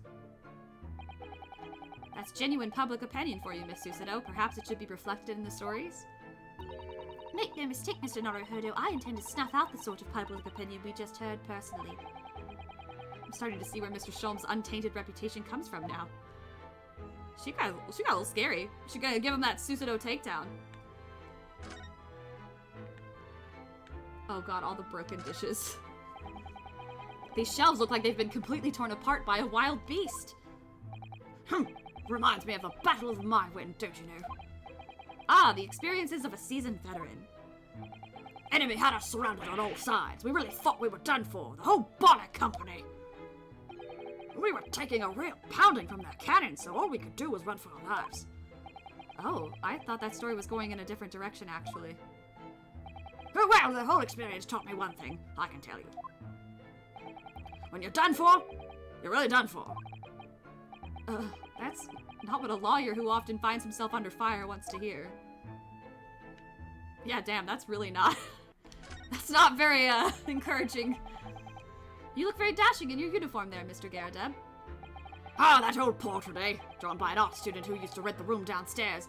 That's genuine public opinion for you, Miss Susanoo. Perhaps it should be reflected in the stories? Make no mistake, Mr. Naruhodo, I intend to snuff out the sort of public opinion we just heard personally. I'm starting to see where Mr. Sholm's untainted reputation comes from now. She got a little scary. She gotta give him that Susanoo takedown. Oh god, all the broken dishes. These shelves look like they've been completely torn apart by a wild beast. Reminds me of the Battle of Mywin, don't you know? Ah, the experiences of a seasoned veteran. Enemy had us surrounded on all sides. We really thought we were done for. The whole bonnet company. We were taking a real pounding from their cannons, so all we could do was run for our lives. Oh, I thought that story was going in a different direction, actually. Well, the whole experience taught me one thing, I can tell you. When you're done for, you're really done for. That's not what a lawyer who often finds himself under fire wants to hear. Yeah, damn, that's really not... that's not very, encouraging. You look very dashing in your uniform there, Mr. Geradeb. Ah, that old portrait, eh? Drawn by an art student who used to rent the room downstairs.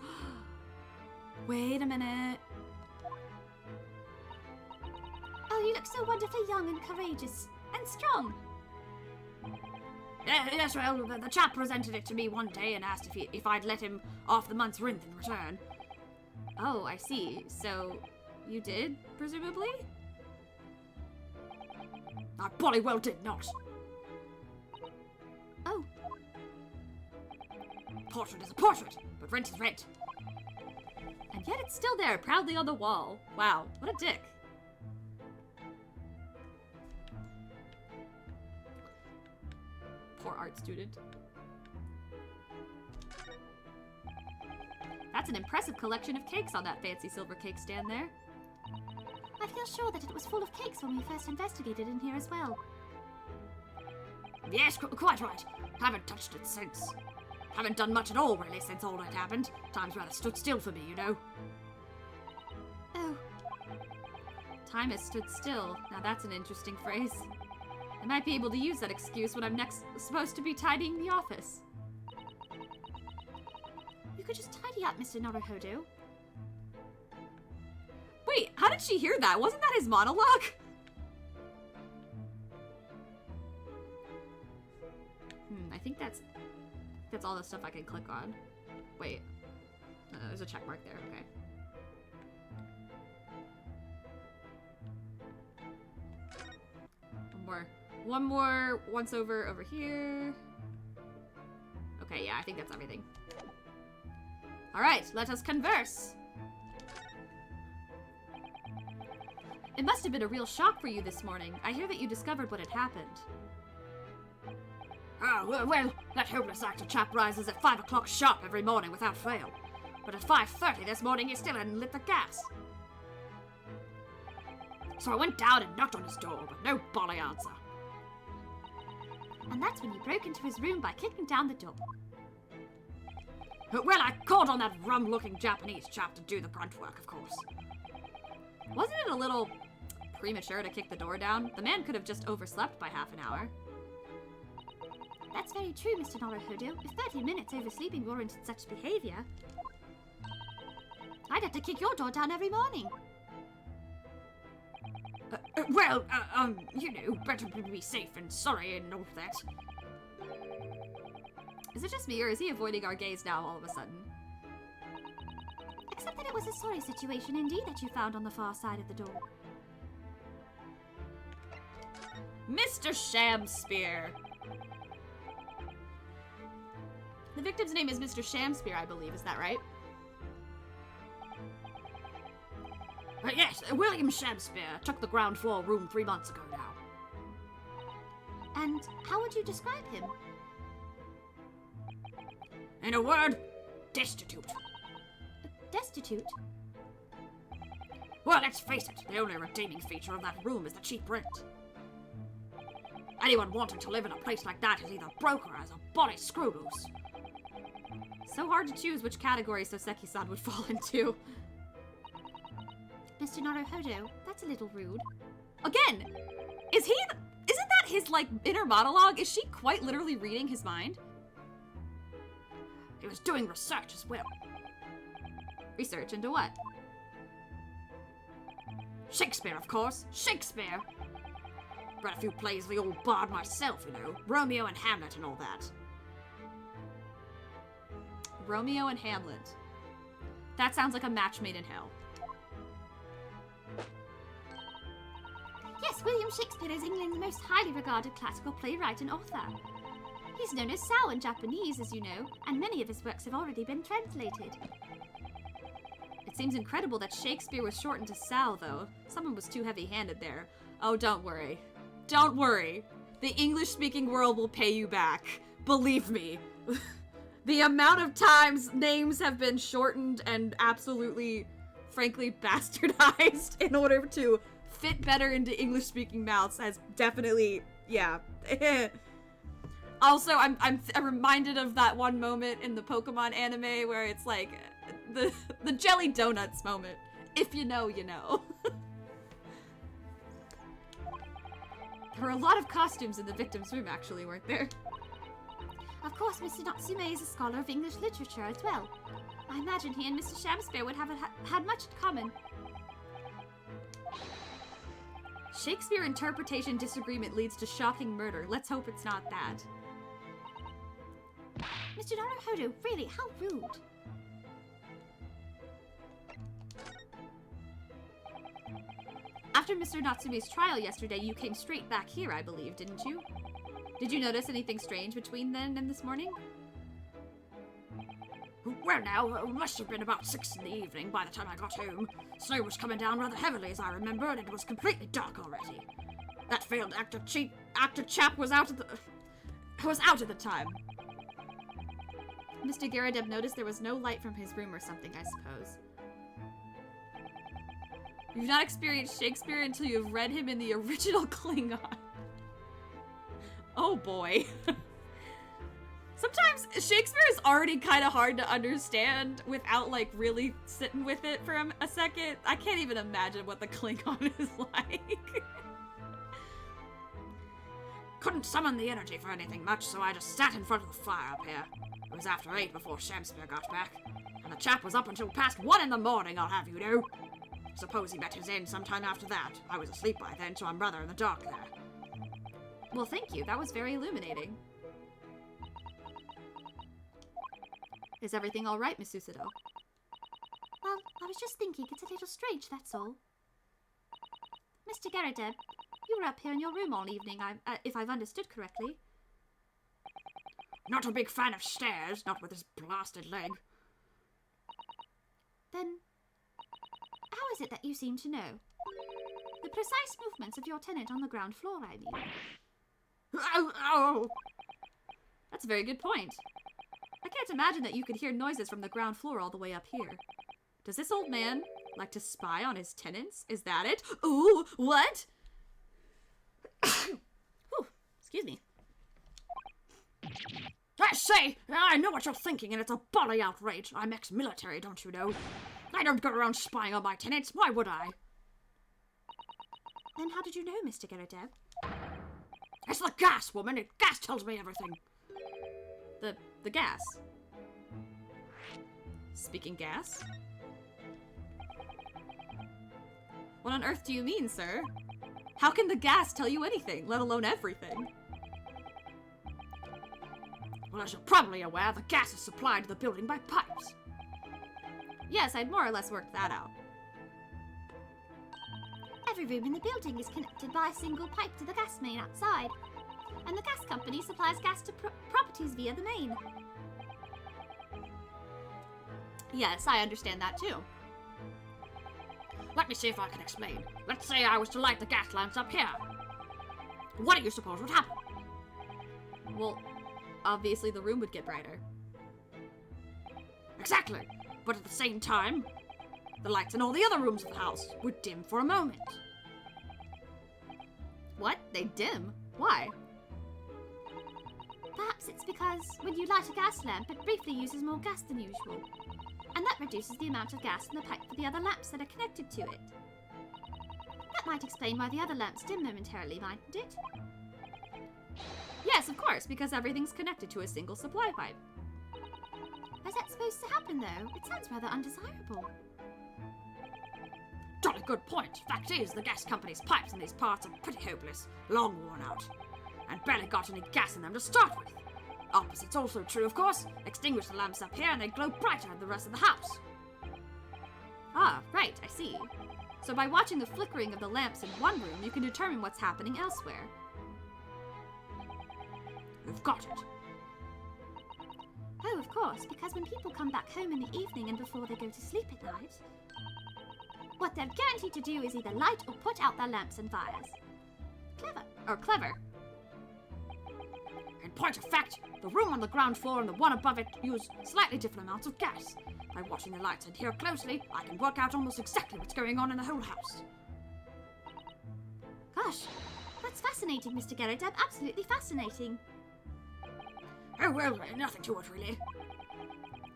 Wait a minute. Oh, you look so wonderfully young and courageous. And strong. Yes, well, the chap presented it to me one day and asked if I'd let him off the month's rent in return. Oh, I see. So, you did, presumably? I bloody well did not. Oh. Portrait is a portrait, but rent is rent. And yet it's still there, proudly on the wall. Wow, what a dick. Poor art student. That's an impressive collection of cakes on that fancy silver cake stand there. I feel sure that it was full of cakes when we first investigated in here as well. Yes, quite right. Haven't touched it since. Haven't done much at all, really, since all that happened. Time's rather stood still for me, you know. Oh. Time has stood still. Now that's an interesting phrase. I might be able to use that excuse when I'm next supposed to be tidying the office. You could just tidy up, Mr. Naruhodo. Wait, how did she hear that? Wasn't that his monologue? I think that's all the stuff I can click on. Wait. There's a check mark there, okay. One more once over here. Okay, yeah, I think that's everything. Alright, let us converse. It must have been a real shock for you this morning. I hear that you discovered what had happened. Oh, well, that hopeless actor chap rises at 5 o'clock sharp every morning without fail. But at 5:30 this morning he still hadn't lit the gas. So I went down and knocked on his door, but no bolly answer. And that's when you broke into his room by kicking down the door. Well, I called on that rum-looking Japanese chap to do the grunt work, of course. Wasn't it a little premature to kick the door down? The man could have just overslept by half an hour. That's very true, Mr. Naruhodo. If 30 minutes oversleeping warranted such behavior, I'd have to kick your door down every morning. You know, better to be safe and sorry and all that. Is it just me, or is he avoiding our gaze now all of a sudden? Except that it was a sorry situation indeed that you found on the far side of the door. Mr. Shamspear! The victim's name is Mr. Shamspear, I believe. Is that right? Yes, William Shamspear took the ground floor room 3 months ago now. And how would you describe him? In a word, destitute. Destitute? Well, let's face it, the only redeeming feature of that room is the cheap rent. Anyone wanting to live in a place like that is either broke or has a body screw loose. So hard to choose which category Soseki-san would fall into. Mr. Naruhodo, that's a little rude. Again, isn't that his, like, inner monologue? Is she quite literally reading his mind? He was doing research as well. Research into what? Shakespeare, of course. Shakespeare! Read a few plays of the old bard myself, you know. Romeo and Hamlet and all that. Romeo and Hamlet. That sounds like a match made in hell. Yes, William Shakespeare is England's most highly regarded classical playwright and author. He's known as Sao in Japanese, as you know, and many of his works have already been translated. It seems incredible that Shakespeare was shortened to Sao, though. Someone was too heavy-handed there. Oh, don't worry. Don't worry. The English-speaking world will pay you back. Believe me. The amount of times names have been shortened and absolutely, frankly, bastardized in order to fit better into English-speaking mouths has definitely, yeah. Also, I'm reminded of that one moment in the Pokemon anime where it's like the jelly donuts moment. If you know, you know. There were a lot of costumes in the victim's room, actually, weren't there? Of course, Mr. Natsume is a scholar of English literature as well. I imagine he and Mr. Shamspeare would have had much in common. Shakespeare interpretation disagreement leads to shocking murder. Let's hope it's not that. Mr. Naruhodo, really, how rude. After Mr. Natsume's trial yesterday, you came straight back here, I believe, didn't you? Did you notice anything strange between then and this morning? Well now, it must have been about 6 in the evening by the time I got home. Snow was coming down rather heavily as I remember, and it was completely dark already. That failed actor chap was out at the time. Mr. Garadeb noticed there was no light from his room or something, I suppose. You've not experienced Shakespeare until you've read him in the original Klingon. Oh boy. Sometimes Shakespeare is already kind of hard to understand without, like, really sitting with it for a second. I can't even imagine what the Klingon is like. couldn't summon the energy for anything much, so I just sat in front of the fire up here. It was after 8 before Shakespeare got back, and the chap was up until past 1 in the morning, I'll have you know. Suppose he met his end sometime after that. I was asleep by then, so I'm rather in the dark there. Well, thank you. That was very illuminating. Is everything all right, Miss Susido? Well, I was just thinking it's a little strange, that's all. Mr. Garrideb, you were up here in your room all evening, if I've understood correctly. Not a big fan of stairs, not with this blasted leg. Then, how is it that you seem to know? The precise movements of your tenant on the ground floor, I mean. Oh! That's a very good point. I can't imagine that you could hear noises from the ground floor all the way up here. Does this old man like to spy on his tenants? Is that it? Ooh, what? Whew, excuse me. I say, I know what you're thinking, and it's a bally outrage. I'm ex-military, don't you know? I don't go around spying on my tenants. Why would I? Then how did you know, Mr. Garrideb? It's the gas, woman. Gas tells me everything. The gas. Speaking gas? What on earth do you mean, sir? How can the gas tell you anything, let alone everything? Well, as you're probably aware, the gas is supplied to the building by pipes. Yes, I'd more or less worked that out. Every room in the building is connected by a single pipe to the gas main outside, and the gas company supplies gas to properties via the main. Yes, I understand that too. Let me see if I can explain. Let's say I was to light the gas lamps up here. What do you suppose would happen? Well, obviously the room would get brighter. Exactly. But at the same time, the lights in all the other rooms of the house would dim for a moment. What? They dim? Why? Perhaps it's because when you light a gas lamp, it briefly uses more gas than usual. And that reduces the amount of gas in the pipe for the other lamps that are connected to it. That might explain why the other lamps dim momentarily, mightn't it? Yes, of course, because everything's connected to a single supply pipe. How's that supposed to happen, though? It sounds rather undesirable. Jolly good point. Fact is, the gas company's pipes in these parts are pretty hopeless, long worn out, and barely got any gas in them to start with. Opposite's also true, of course. Extinguish the lamps up here and they glow brighter than the rest of the house. Ah, right, I see. So by watching the flickering of the lamps in one room, you can determine what's happening elsewhere. You've got it. Oh, of course, because when people come back home in the evening and before they go to sleep at night, what they're guaranteed to do is either light or put out their lamps and fires. Clever. Or clever. In point of fact, the room on the ground floor and the one above it use slightly different amounts of gas. By watching the lights in here closely, I can work out almost exactly what's going on in the whole house. Gosh, that's fascinating, Mr. Garrideb. Absolutely fascinating. Oh, well, nothing to it, really.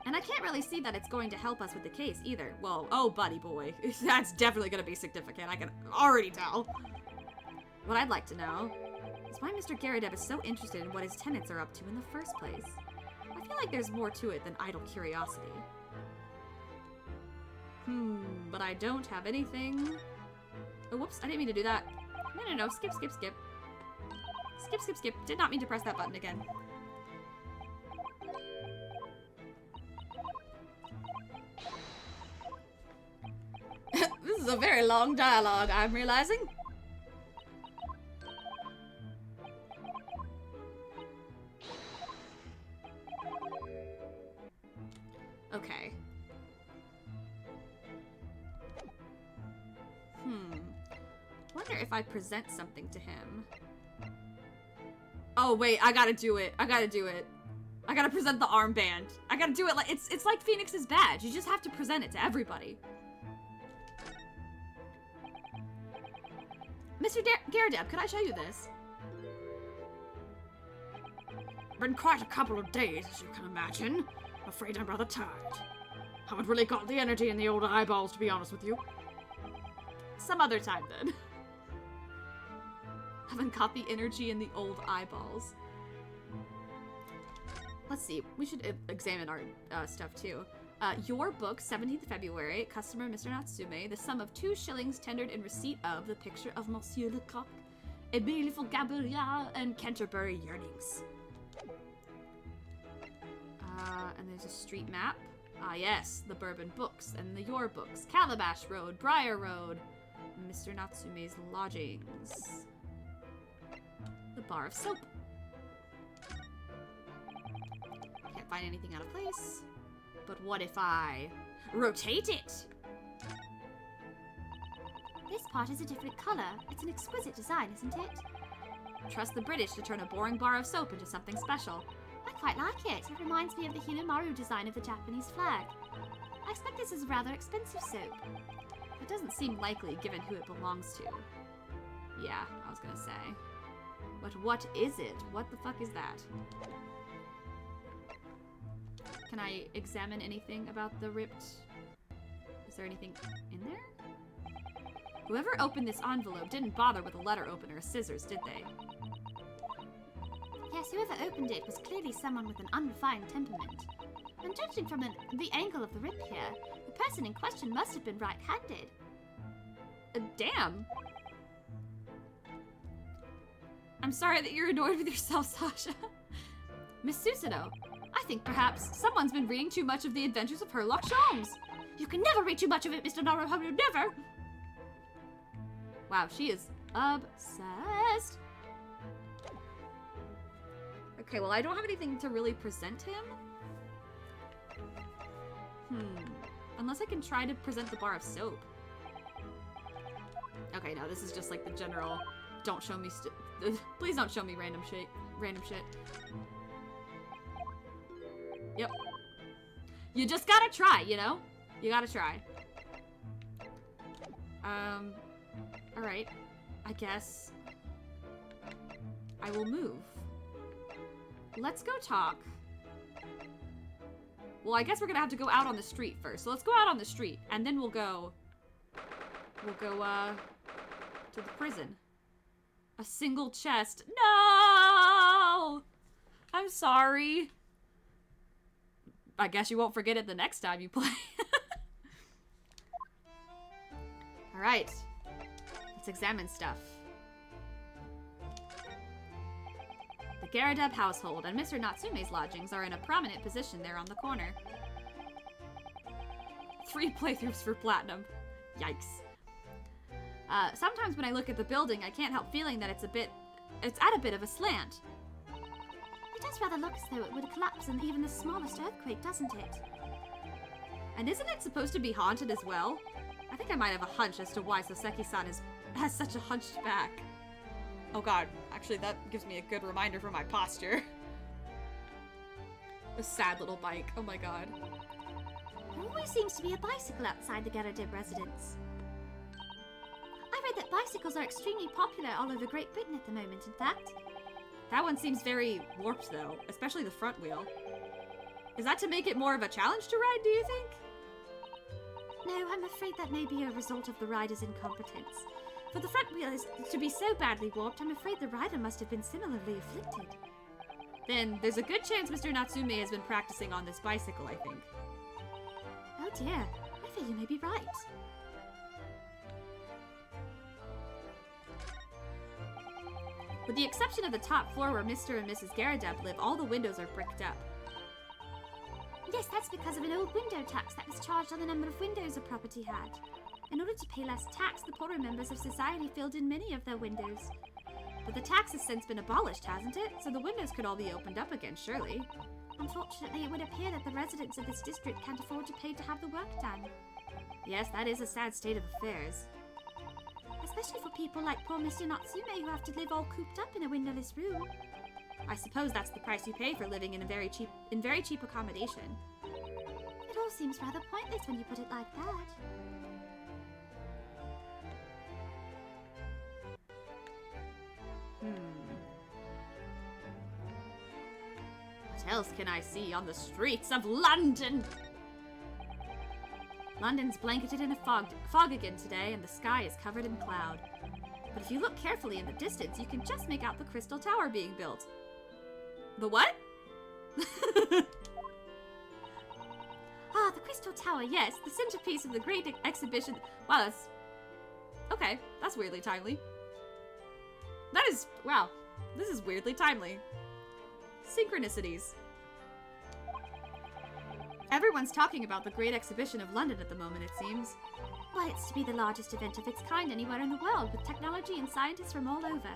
And I can't really see that it's going to help us with the case either. Well, oh, buddy boy. That's definitely going to be significant. I can already tell. What I'd like to know is why Mr. Garrideb is so interested in what his tenants are up to in the first place. I feel like there's more to it than idle curiosity. But I don't have anything... Oh, whoops, I didn't mean to do that. No, skip, skip, skip. Skip, skip, skip. Did not mean to press that button again. This is a very long dialogue, I'm realizing. Okay. Wonder if I present something to him. Oh wait, I gotta do it. I gotta present the armband. I gotta do it like it's like Phoenix's badge. You just have to present it to everybody. Mr. Garrideb, could I show you this? Been quite a couple of days, as you can imagine. Afraid I'm rather tired. Haven't really got the energy in the old eyeballs, to be honest with you. Some other time, then. Haven't got the energy in the old eyeballs. Let's see. We should examine our stuff too. Your book, 17th February, customer Mr. Natsume, the sum of 2 shillings tendered in receipt of the picture of Monsieur Lecoq, a beautiful Gabrielle, and Canterbury yearnings. And there's a street map. Ah, yes, the Bourbon Books and the Your Books, Calabash Road, Briar Road, Mr. Natsume's lodgings, the Bar of Soap. Can't find anything out of place. But what if I rotate it? This part is a different color. It's an exquisite design, isn't it? Trust the British to turn a boring bar of soap into something special. I quite like it. It reminds me of the Hinamaru design of the Japanese flag. I expect this is a rather expensive soap. It doesn't seem likely given who it belongs to. Yeah, I was gonna say. But what is it? What the fuck is that? Can I examine anything about the ripped... Is there anything in there? Whoever opened this envelope didn't bother with a letter opener or scissors, did they? Yes, whoever opened it was clearly someone with an unrefined temperament. And judging from the angle of the rip here, the person in question must have been right-handed. Damn! I'm sorry that you're annoyed with yourself, Sasha. Miss Susanoo, I think perhaps someone's been reading too much of The Adventures of Sherlock Holmes. You can never read too much of it, Mr. Naruhodo, never! Wow, she is obsessed. Okay, well, I don't have anything to really present him. Unless I can try to present the bar of soap. Okay, no, this is just like the general, don't show me please don't show me random shit. Yep. You just gotta try, you know? You gotta try. Alright. I guess I will move. Let's go talk. Well, I guess we're gonna have to go out on the street first. So let's go out on the street, and then we'll go to the prison. A single chest. No! I'm sorry. I guess you won't forget it the next time you play. Alright. Let's examine stuff. The Garadeb household and Mr. Natsume's lodgings are in a prominent position there on the corner. 3 playthroughs for platinum. Yikes. Sometimes when I look at the building, I can't help feeling that it's at a bit of a slant. It does rather look as though it would collapse in even the smallest earthquake, doesn't it? And isn't it supposed to be haunted as well? I think I might have a hunch as to why Soseki-san has such a hunched back. Oh god, actually that gives me a good reminder for my posture. A sad little bike, oh my god. There always seems to be a bicycle outside the Garadeb residence. I read that bicycles are extremely popular all over Great Britain at the moment, in fact. That one seems very warped though, especially the front wheel. Is that to make it more of a challenge to ride, do you think? No, I'm afraid that may be a result of the rider's incompetence. For the front wheel is to be so badly warped, I'm afraid the rider must have been similarly afflicted. Then there's a good chance Mr. Natsume has been practicing on this bicycle, I think. Oh dear, I fear you may be right. With the exception of the top floor where Mr. and Mrs. Garadeb live, all the windows are bricked up. Yes, that's because of an old window tax that was charged on the number of windows a property had. In order to pay less tax, the poorer members of society filled in many of their windows. But the tax has since been abolished, hasn't it? So the windows could all be opened up again, surely. Unfortunately, it would appear that the residents of this district can't afford to pay to have the work done. Yes, that is a sad state of affairs. Especially for people like poor Mr. Natsume who have to live all cooped up in a windowless room. I suppose that's the price you pay for living in very cheap accommodation. It all seems rather pointless when you put it like that. What else can I see on the streets of London? London's blanketed in a fog again today, and the sky is covered in cloud. But if you look carefully in the distance, you can just make out the Crystal Tower being built. The what? Ah, the Crystal Tower, yes. The centerpiece of the Great Exhibition. Wow, that's... Okay, that's weirdly timely. That is... Wow. This is weirdly timely. Synchronicities. Everyone's talking about the Great Exhibition of London at the moment, it seems. Why, it's to be the largest event of its kind anywhere in the world, with technology and scientists from all over.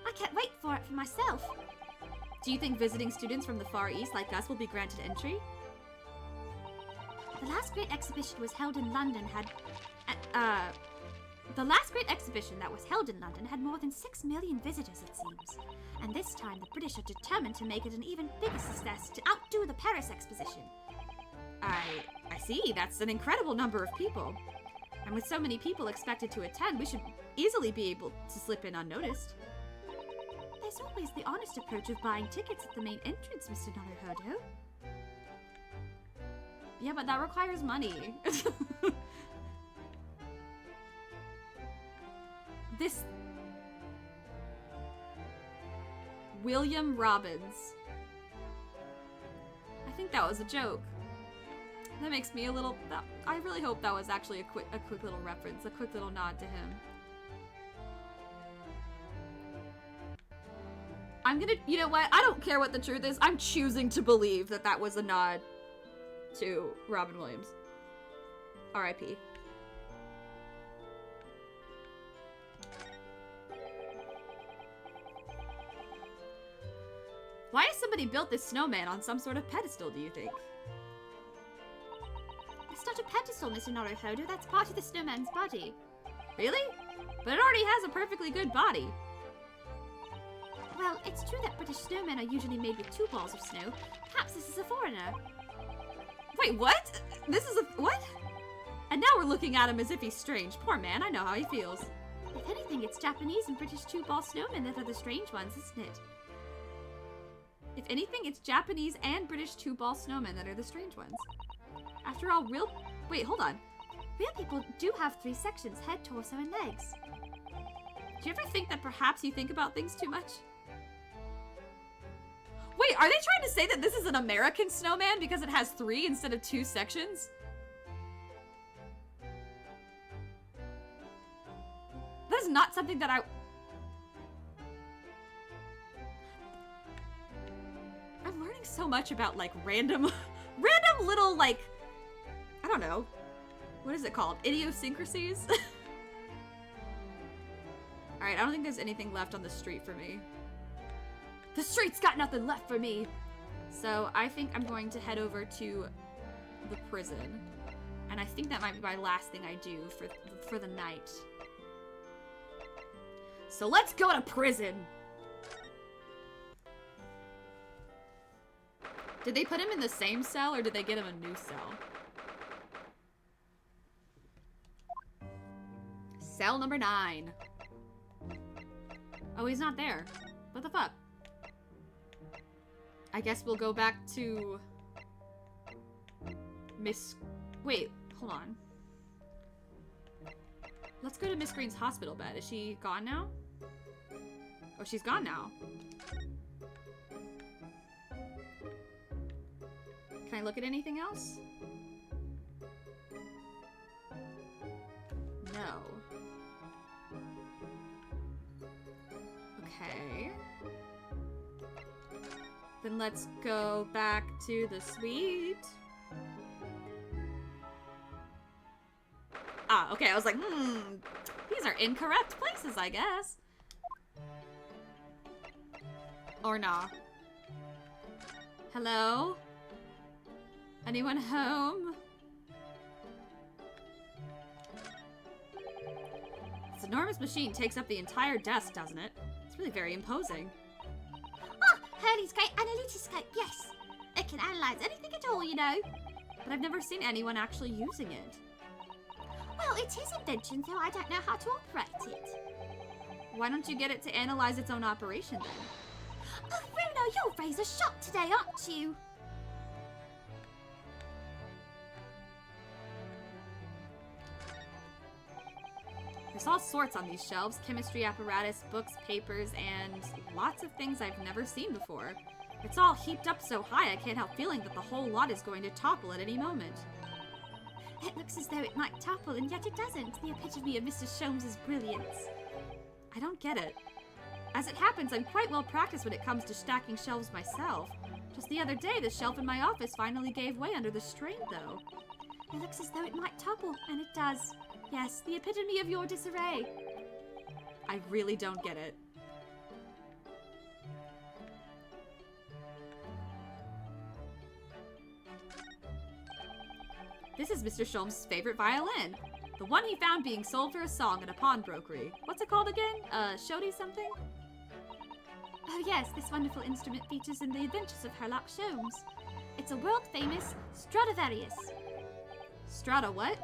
I can't wait for it for myself. Do you think visiting students from the Far East like us will be granted entry? The last great exhibition was held in London The last great exhibition that was held in London had more than 6 million visitors, it seems. And this time, the British are determined to make it an even bigger success to outdo the Paris Exposition. I see. That's an incredible number of people. And with so many people expected to attend, we should easily be able to slip in unnoticed. There's always the honest approach of buying tickets at the main entrance, Mr. Naruhodo. Yeah, but that requires money. This... William Robbins. I think that was a joke. That makes me a little... I really hope that was actually a quick little reference, a quick little nod to him. I'm gonna... You know what? I don't care what the truth is. I'm choosing to believe that that was a nod to Robin Williams. R.I.P. Why has somebody built this snowman on some sort of pedestal, do you think? It's not a pedestal, Mr. Naruhodo. That's part of the snowman's body. Really? But it already has a perfectly good body. Well, it's true that British snowmen are usually made with 2 balls of snow. Perhaps this is a foreigner. Wait, what? This is a... what? And now we're looking at him as if he's strange. Poor man, I know how he feels. If anything, it's Japanese and British 2-ball snowmen that are the strange ones, isn't it? If anything, it's Japanese and British 2-ball snowmen that are the strange ones. After all, real... Wait, hold on. Real people do have 3 sections, head, torso, and legs. Do you ever think that perhaps you think about things too much? Wait, are they trying to say that this is an American snowman because it has 3 instead of 2 sections? That is not something that I... I'm learning so much about, like, random little, like, I don't know. What is it called? Idiosyncrasies? Alright, I don't think there's anything left on the street for me. The street's got nothing left for me! So, I think I'm going to head over to the prison. And I think that might be my last thing I do for the night. So let's go to prison! Did they put him in the same cell, or did they get him a new cell? Cell number 9. Oh, he's not there. What the fuck? I guess we'll go back to... Miss... Wait, hold on. Let's go to Miss Green's hospital bed. Is she gone now? Oh, she's gone now. Can I look at anything else? No. Okay. Then let's go back to the suite. Ah, okay, I was like, these are incorrect places, I guess. Or nah. Hello? Anyone home? This enormous machine takes up the entire desk, doesn't it? It's really very imposing. Ah, Hurley's great analytoscope, yes. It can analyze anything at all, you know. But I've never seen anyone actually using it. Well, it's his invention, so I don't know how to operate it. Why don't you get it to analyze its own operation, then? Oh, Bruno, you're razor sharp today, aren't you? The There's all sorts on these shelves. Chemistry apparatus, books, papers, and lots of things I've never seen before. It's all heaped up so high I can't help feeling that the whole lot is going to topple at any moment. It looks as though it might topple, and yet it doesn't. The epitome of Mr. Sholmes' brilliance. I don't get it. As it happens, I'm quite well practiced when it comes to stacking shelves myself. Just the other day, the shelf in my office finally gave way under the strain, though. It looks as though it might topple, and it does. Yes, the epitome of your disarray. I really don't get it. This is Mr. Sholmes' favorite violin. The one he found being sold for a song at a pawnbrokery. What's it called again? Shodi something? Oh yes, this wonderful instrument features in the adventures of Sherlock Sholmes. It's a world-famous Stradivarius. Strata what?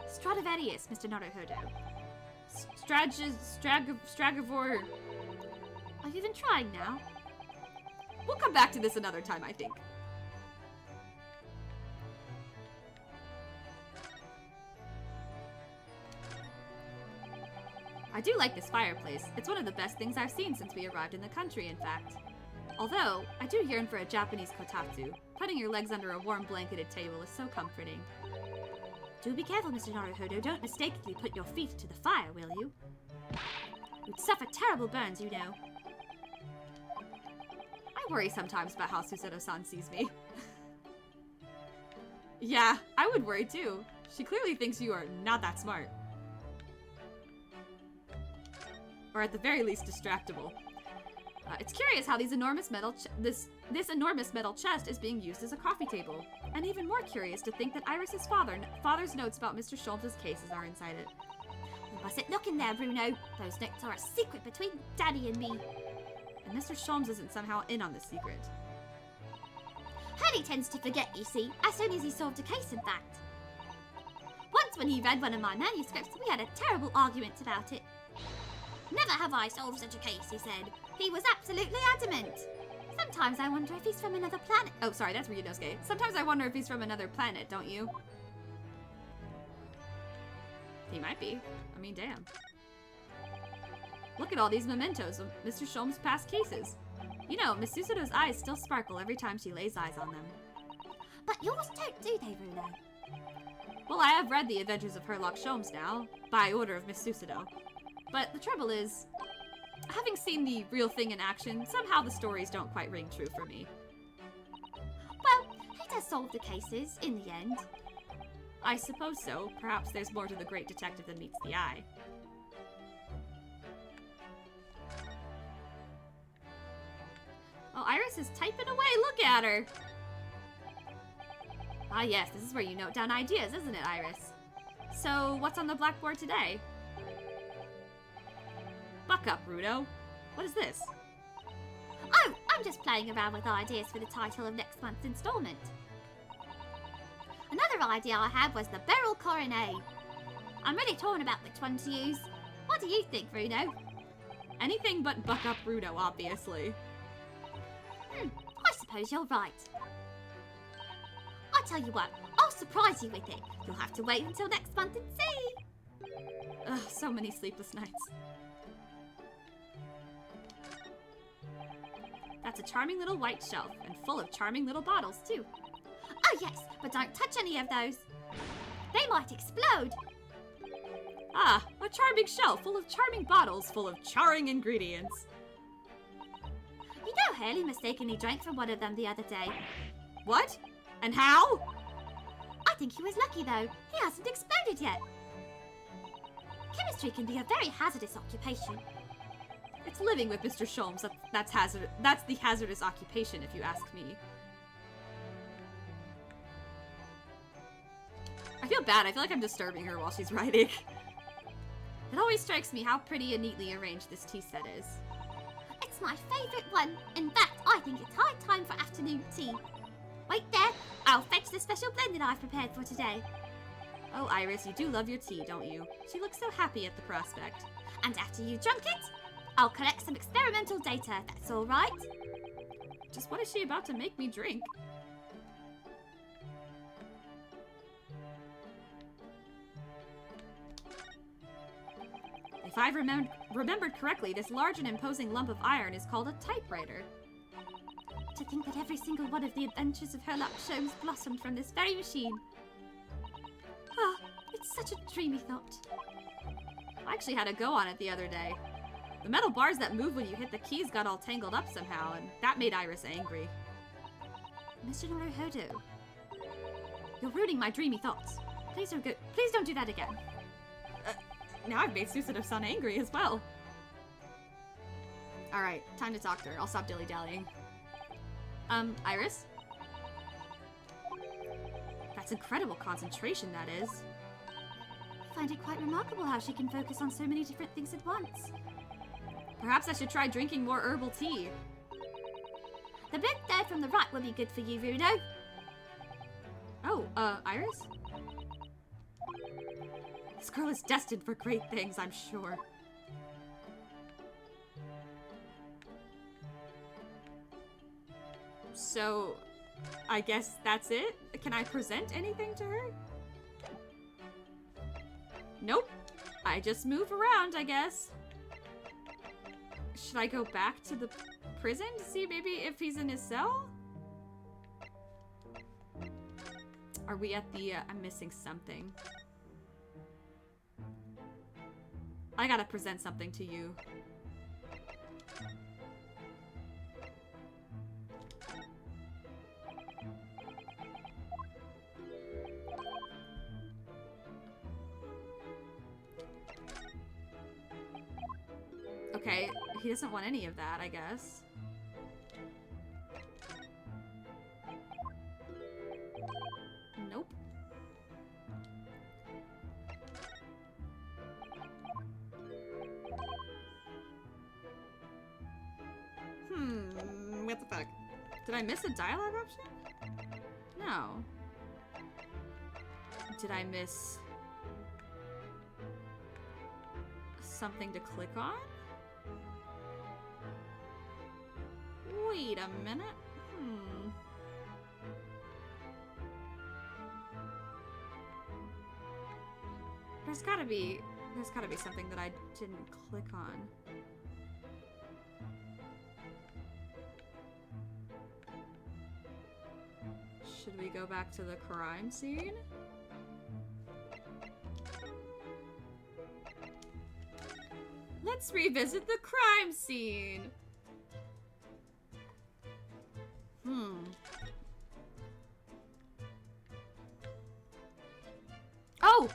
Stradivarius, Mr. Naruhodo. Stragivor. Are you even trying now? We'll come back to this another time, I think. I do like this fireplace. It's one of the best things I've seen since we arrived in the country, in fact. Although, I do yearn for a Japanese kotatsu. Putting your legs under a warm blanketed table is so comforting. Do be careful, Mr. Naruhodo. Don't mistakenly put your feet to the fire, will you? You'd suffer terrible burns, you know. I worry sometimes about how Suseto-san sees me. Yeah, I would worry too. She clearly thinks you are not that smart. Or at the very least, distractible. It's curious how these enormous metal this enormous metal chest is being used as a coffee table. And even more curious to think that Iris's father's notes about Mr. Sholmes' cases are inside it. You mustn't look in there, Bruno. Those notes are a secret between Daddy and me. And Mr. Sholmes isn't somehow in on the secret. Harry tends to forget, you see, as soon as he solved a case, in fact. Once when he read one of my manuscripts, we had a terrible argument about it. Never have I solved such a case, he said. He was absolutely adamant. Sometimes I wonder if he's from another planet. Oh, sorry, that's Ryunosuke. Sometimes I wonder if he's from another planet, don't you? He might be. I mean, damn. Look at all these mementos of Mr. Sholmes' past cases. You know, Miss Suseto's eyes still sparkle every time she lays eyes on them. But yours don't, do they, Bruno? Well, I have read The Adventures of Sherlock Sholmes now, by order of Miss Suseto. But the trouble is, having seen the real thing in action, somehow the stories don't quite ring true for me. Well, he does solve the cases, in the end. I suppose so. Perhaps there's more to the great detective than meets the eye. Oh, Iris is typing away. Look at her. Ah, yes, this is where you note down ideas, isn't it, Iris? So, what's on the blackboard today? Buck up, Rudo. What is this? Oh, I'm just playing around with ideas for the title of next month's installment. Another idea I had was the Beryl Coronet. I'm really torn about which one to use. What do you think, Bruno? Anything but buck up Rudo, obviously. I suppose you're right. I tell you what, I'll surprise you with it. You'll have to wait until next month and see. Ugh, so many sleepless nights. That's a charming little white shelf, and full of charming little bottles, too. Oh yes, but don't touch any of those. They might explode. Ah, a charming shelf full of charming bottles full of charring ingredients. You know Haley mistakenly drank from one of them the other day. What? And how? I think he was lucky though. He hasn't exploded yet. Chemistry can be a very hazardous occupation. It's living with Mr. Sholmes. That's the hazardous occupation, if you ask me. I feel bad. I feel like I'm disturbing her while she's writing. It always strikes me how pretty and neatly arranged this tea set is. It's my favourite one. In fact, I think it's high time for afternoon tea. Wait there. I'll fetch the special blend that I've prepared for today. Oh, Iris, you do love your tea, don't you? She looks so happy at the prospect. And after you've drunk it, I'll collect some experimental data, if that's all right. Just what is she about to make me drink? I've remembered correctly, this large and imposing lump of iron is called a typewriter. To think that every single one of the adventures of Herlock Sholmes blossomed from this very machine. Ah, it's such a dreamy thought. I actually had a go on it the other day. The metal bars that move when you hit the keys got all tangled up somehow, and that made Iris angry. Mr. Naruhodo, You're ruining my dreamy thoughts. please don't do that again. Now I've made Susanoo-san angry as well. Alright, time to talk to her. I'll stop dilly-dallying. Iris? That's incredible concentration, that is. I find it quite remarkable how she can focus on so many different things at once. Perhaps I should try drinking more herbal tea. The blood there from the right will be good for you, Rudo. Oh, Iris? This girl is destined for great things, I'm sure. So, I guess that's it? Can I present anything to her? Nope. I just move around, I guess. Should I go back to the prison to see maybe if he's in his cell? Are we at the, I'm missing something. I gotta present something to you. Okay, he doesn't want any of that, I guess. Nope. What the fuck? Did I miss a dialogue option? No. Did I miss something to click on? Wait a minute. There's gotta be something that I didn't click on. Should we go back to the crime scene? Let's revisit the crime scene. Oh!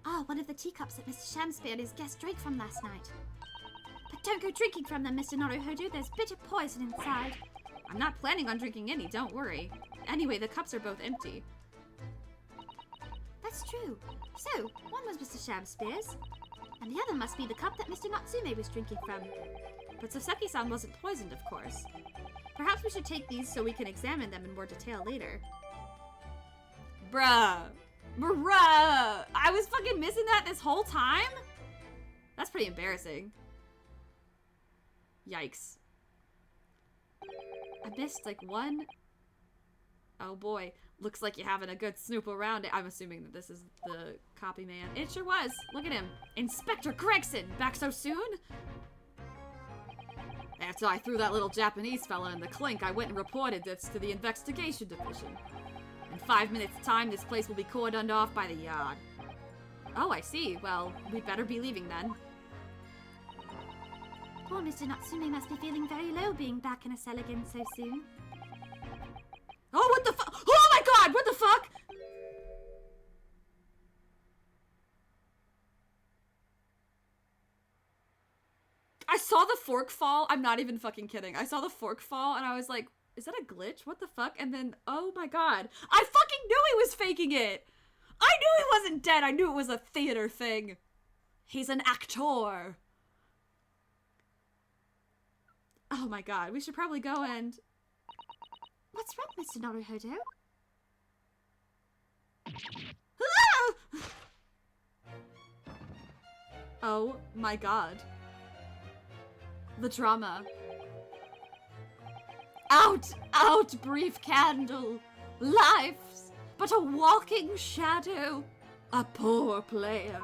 Ah, one of the teacups that Mr. Shamspeare and his guest drank from last night. But don't go drinking from them, Mr. Naruhodo. There's bitter poison inside. I'm not planning on drinking any, don't worry. Anyway, the cups are both empty. That's true. So, one was Mr. Shamspeare's, and the other must be the cup that Mr. Natsume was drinking from. But Soseki-san wasn't poisoned, of course. Perhaps we should take these so we can examine them in more detail later. Bruh. Bruh. I was fucking missing that this whole time? That's pretty embarrassing. Yikes. I missed like one. Oh boy. Looks like you're having a good snoop around it. I'm assuming that this is the copy man. It sure was. Look at him. Inspector Gregson! Back so soon? After I threw that little Japanese fella in the clink, I went and reported this to the investigation division. In 5 minutes' time, this place will be cordoned off by the yard. Oh, I see. Well, we'd better be leaving then. Poor Mr. Natsume must be feeling very low being back in a cell again so soon. Oh, what the fuck? Oh my god, what the fuck? I saw the fork fall. I'm not even fucking kidding. I saw the fork fall and I was like, is that a glitch? What the fuck? And then, oh my god. I fucking knew he was faking it. I knew he wasn't dead. I knew it was a theater thing. He's an actor. Oh my god. We should probably go and... What's wrong, Mr. Naruhodo? Ah! Oh my god. The drama. Out, out, brief candle. Life's but a walking shadow. A poor player.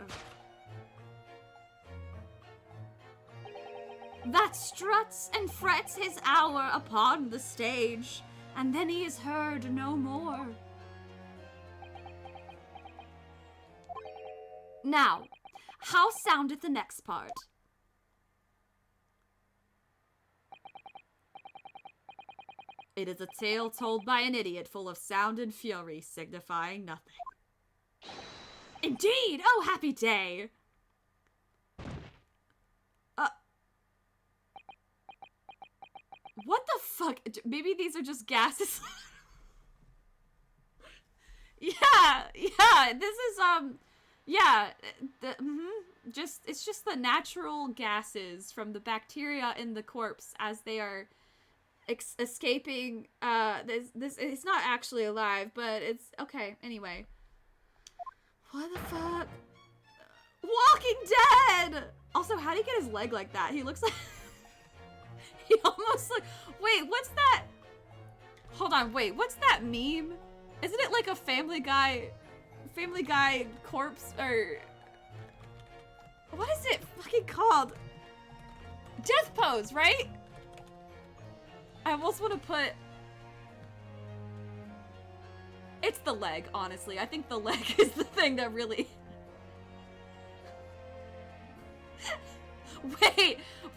That struts and frets his hour upon the stage, and then he is heard no more. Now, how soundeth the next part? It is a tale told by an idiot full of sound and fury, signifying nothing. Indeed! Oh, happy day! What the fuck? Maybe these are just gases? Yeah, this is, yeah, it's just the natural gases from the bacteria in the corpse as they are escaping, this, it's not actually alive, but it's, okay, anyway. What the fuck? Walking Dead! Also, how did he get his leg like that? He looks like... he almost like... Wait, what's that? Hold on, wait, what's that meme? Isn't it like a Family Guy corpse, or... What is it fucking called? Death pose, right? I almost want to put... It's the leg, honestly. I think the leg is the thing that really...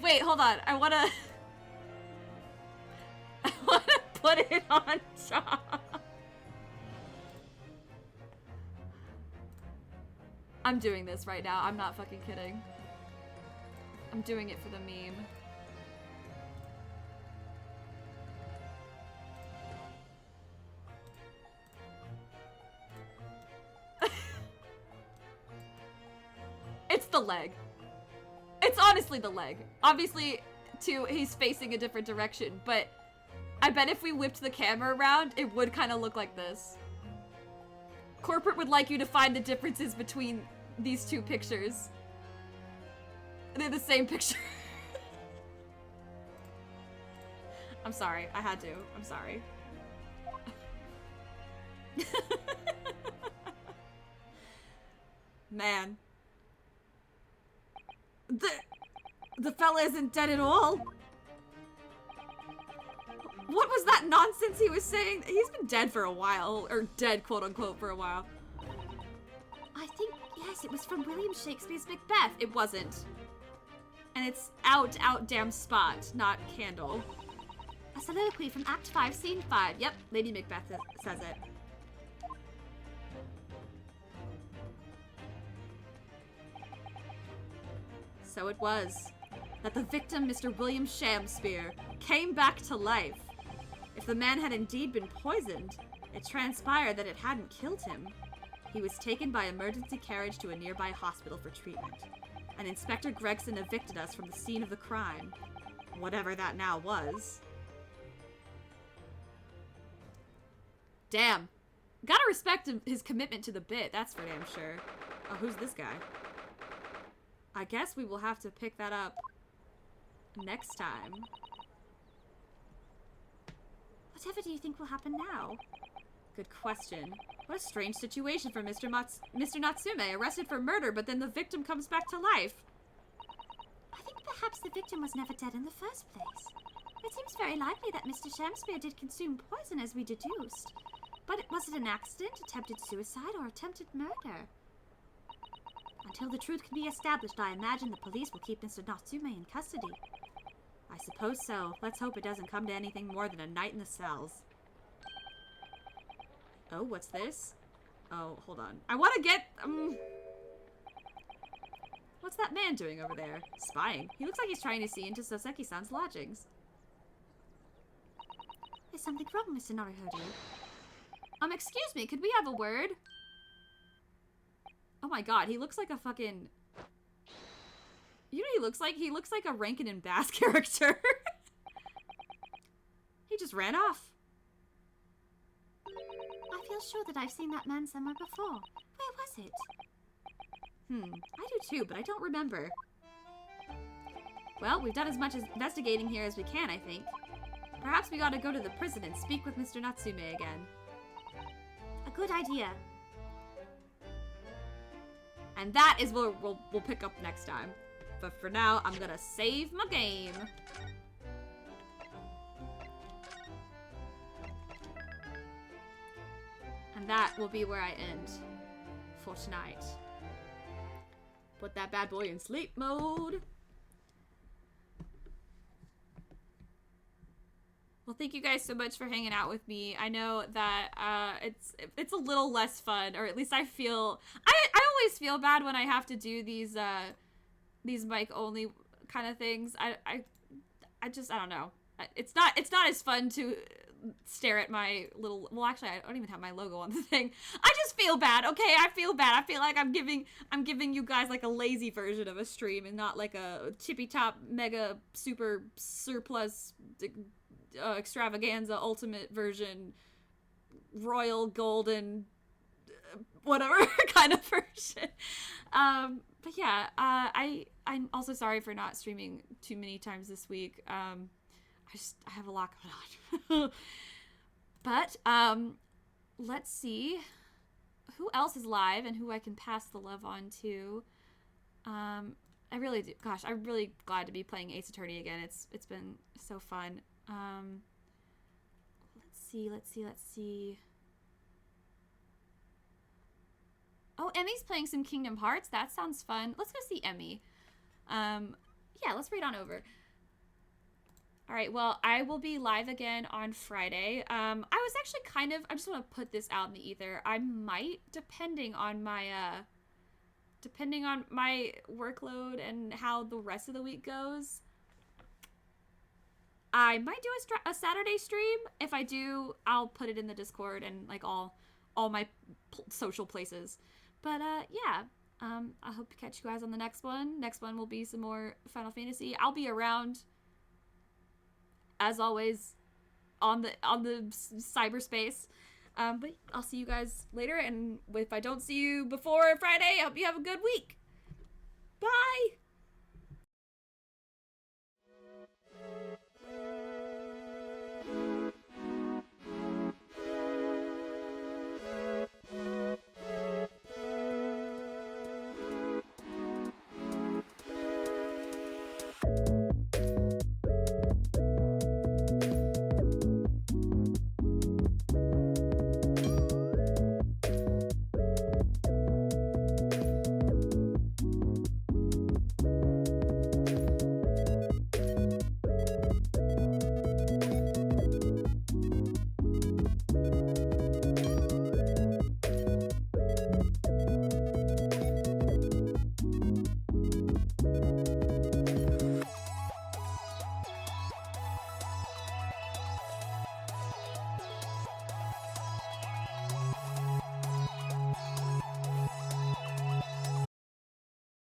Wait, hold on. I wanna put it on top. I'm doing this right now. I'm not fucking kidding. I'm doing it for the meme. It's the leg. It's honestly the leg. Obviously, too, he's facing a different direction, but I bet if we whipped the camera around, it would kind of look like this. Corporate would like you to find the differences between these two pictures. They're the same picture. I'm sorry. I had to. I'm sorry. Man. The fella isn't dead at all. What was that nonsense he was saying? He's been dead for a while, or dead, quote unquote, for a while. I think, yes, it was from William Shakespeare's Macbeth. It wasn't. And it's out damn spot, not candle. A soliloquy from Act 5, Scene 5. Yep, Lady Macbeth says it. So it was that the victim, Mr. William Shakespeare, came back to life. If the man had indeed been poisoned, it transpired that it hadn't killed him. He was taken by emergency carriage to a nearby hospital for treatment, and Inspector Gregson evicted us from the scene of the crime, whatever that now was. Damn. Gotta respect his commitment to the bit, that's for damn sure. Oh, who's this guy? I guess we will have to pick that up next time. Whatever do you think will happen now? Good question. What a strange situation for Mr. Natsume, arrested for murder, but then the victim comes back to life. I think perhaps the victim was never dead in the first place. It seems very likely that Mr. Shakespeare did consume poison as we deduced. But was it an accident, attempted suicide, or attempted murder? Until the truth can be established, I imagine the police will keep Mr. Natsume in custody. I suppose so. Let's hope it doesn't come to anything more than a night in the cells. Oh, what's this? Oh, hold on. I want to get, what's that man doing over there? Spying. He looks like he's trying to see into Soseki-san's lodgings. Is something wrong, Mr. Naruhodo? Excuse me, could we have a word? Oh my god, he looks like a fucking... You know what he looks like? He looks like a Rankin and Bass character. He just ran off. I feel sure that I've seen that man somewhere before. Where was it? I do too, but I don't remember. Well, we've done as much investigating here as we can, I think. Perhaps we ought to go to the prison and speak with Mr. Natsume again. A good idea. And that is what we'll pick up next time. But for now, I'm gonna save my game. And that will be where I end for tonight. Put that bad boy in sleep mode. Well, thank you guys so much for hanging out with me. I know that it's a little less fun, or at least I always feel bad when I have to do these mic only kind of things. I don't know. It's not as fun to stare at my little, well, actually I don't even have my logo on the thing. I just feel bad. Okay, I feel bad. I feel like I'm giving you guys like a lazy version of a stream and not like a tippy top mega super surplus extravaganza ultimate version royal golden whatever kind of version. But yeah, I'm also sorry for not streaming too many times this week. I have a lot going on. But let's see who else is live and who I can pass the love on to. I really do. Gosh, I'm really glad to be playing Ace Attorney again. It's been so fun. Let's see. Oh, Emmy's playing some Kingdom Hearts. That sounds fun. Let's go see Emmy. Yeah, let's read on over. All right, well, I will be live again on Friday. I was actually I just want to put this out in the ether. I might, depending on my workload and how the rest of the week goes, I might do a Saturday stream. If I do, I'll put it in the Discord and like all my social places. But yeah, I hope to catch you guys on the next one. Next one will be some more Final Fantasy. I'll be around, as always, on the cyberspace. But I'll see you guys later, and if I don't see you before Friday, I hope you have a good week. Bye!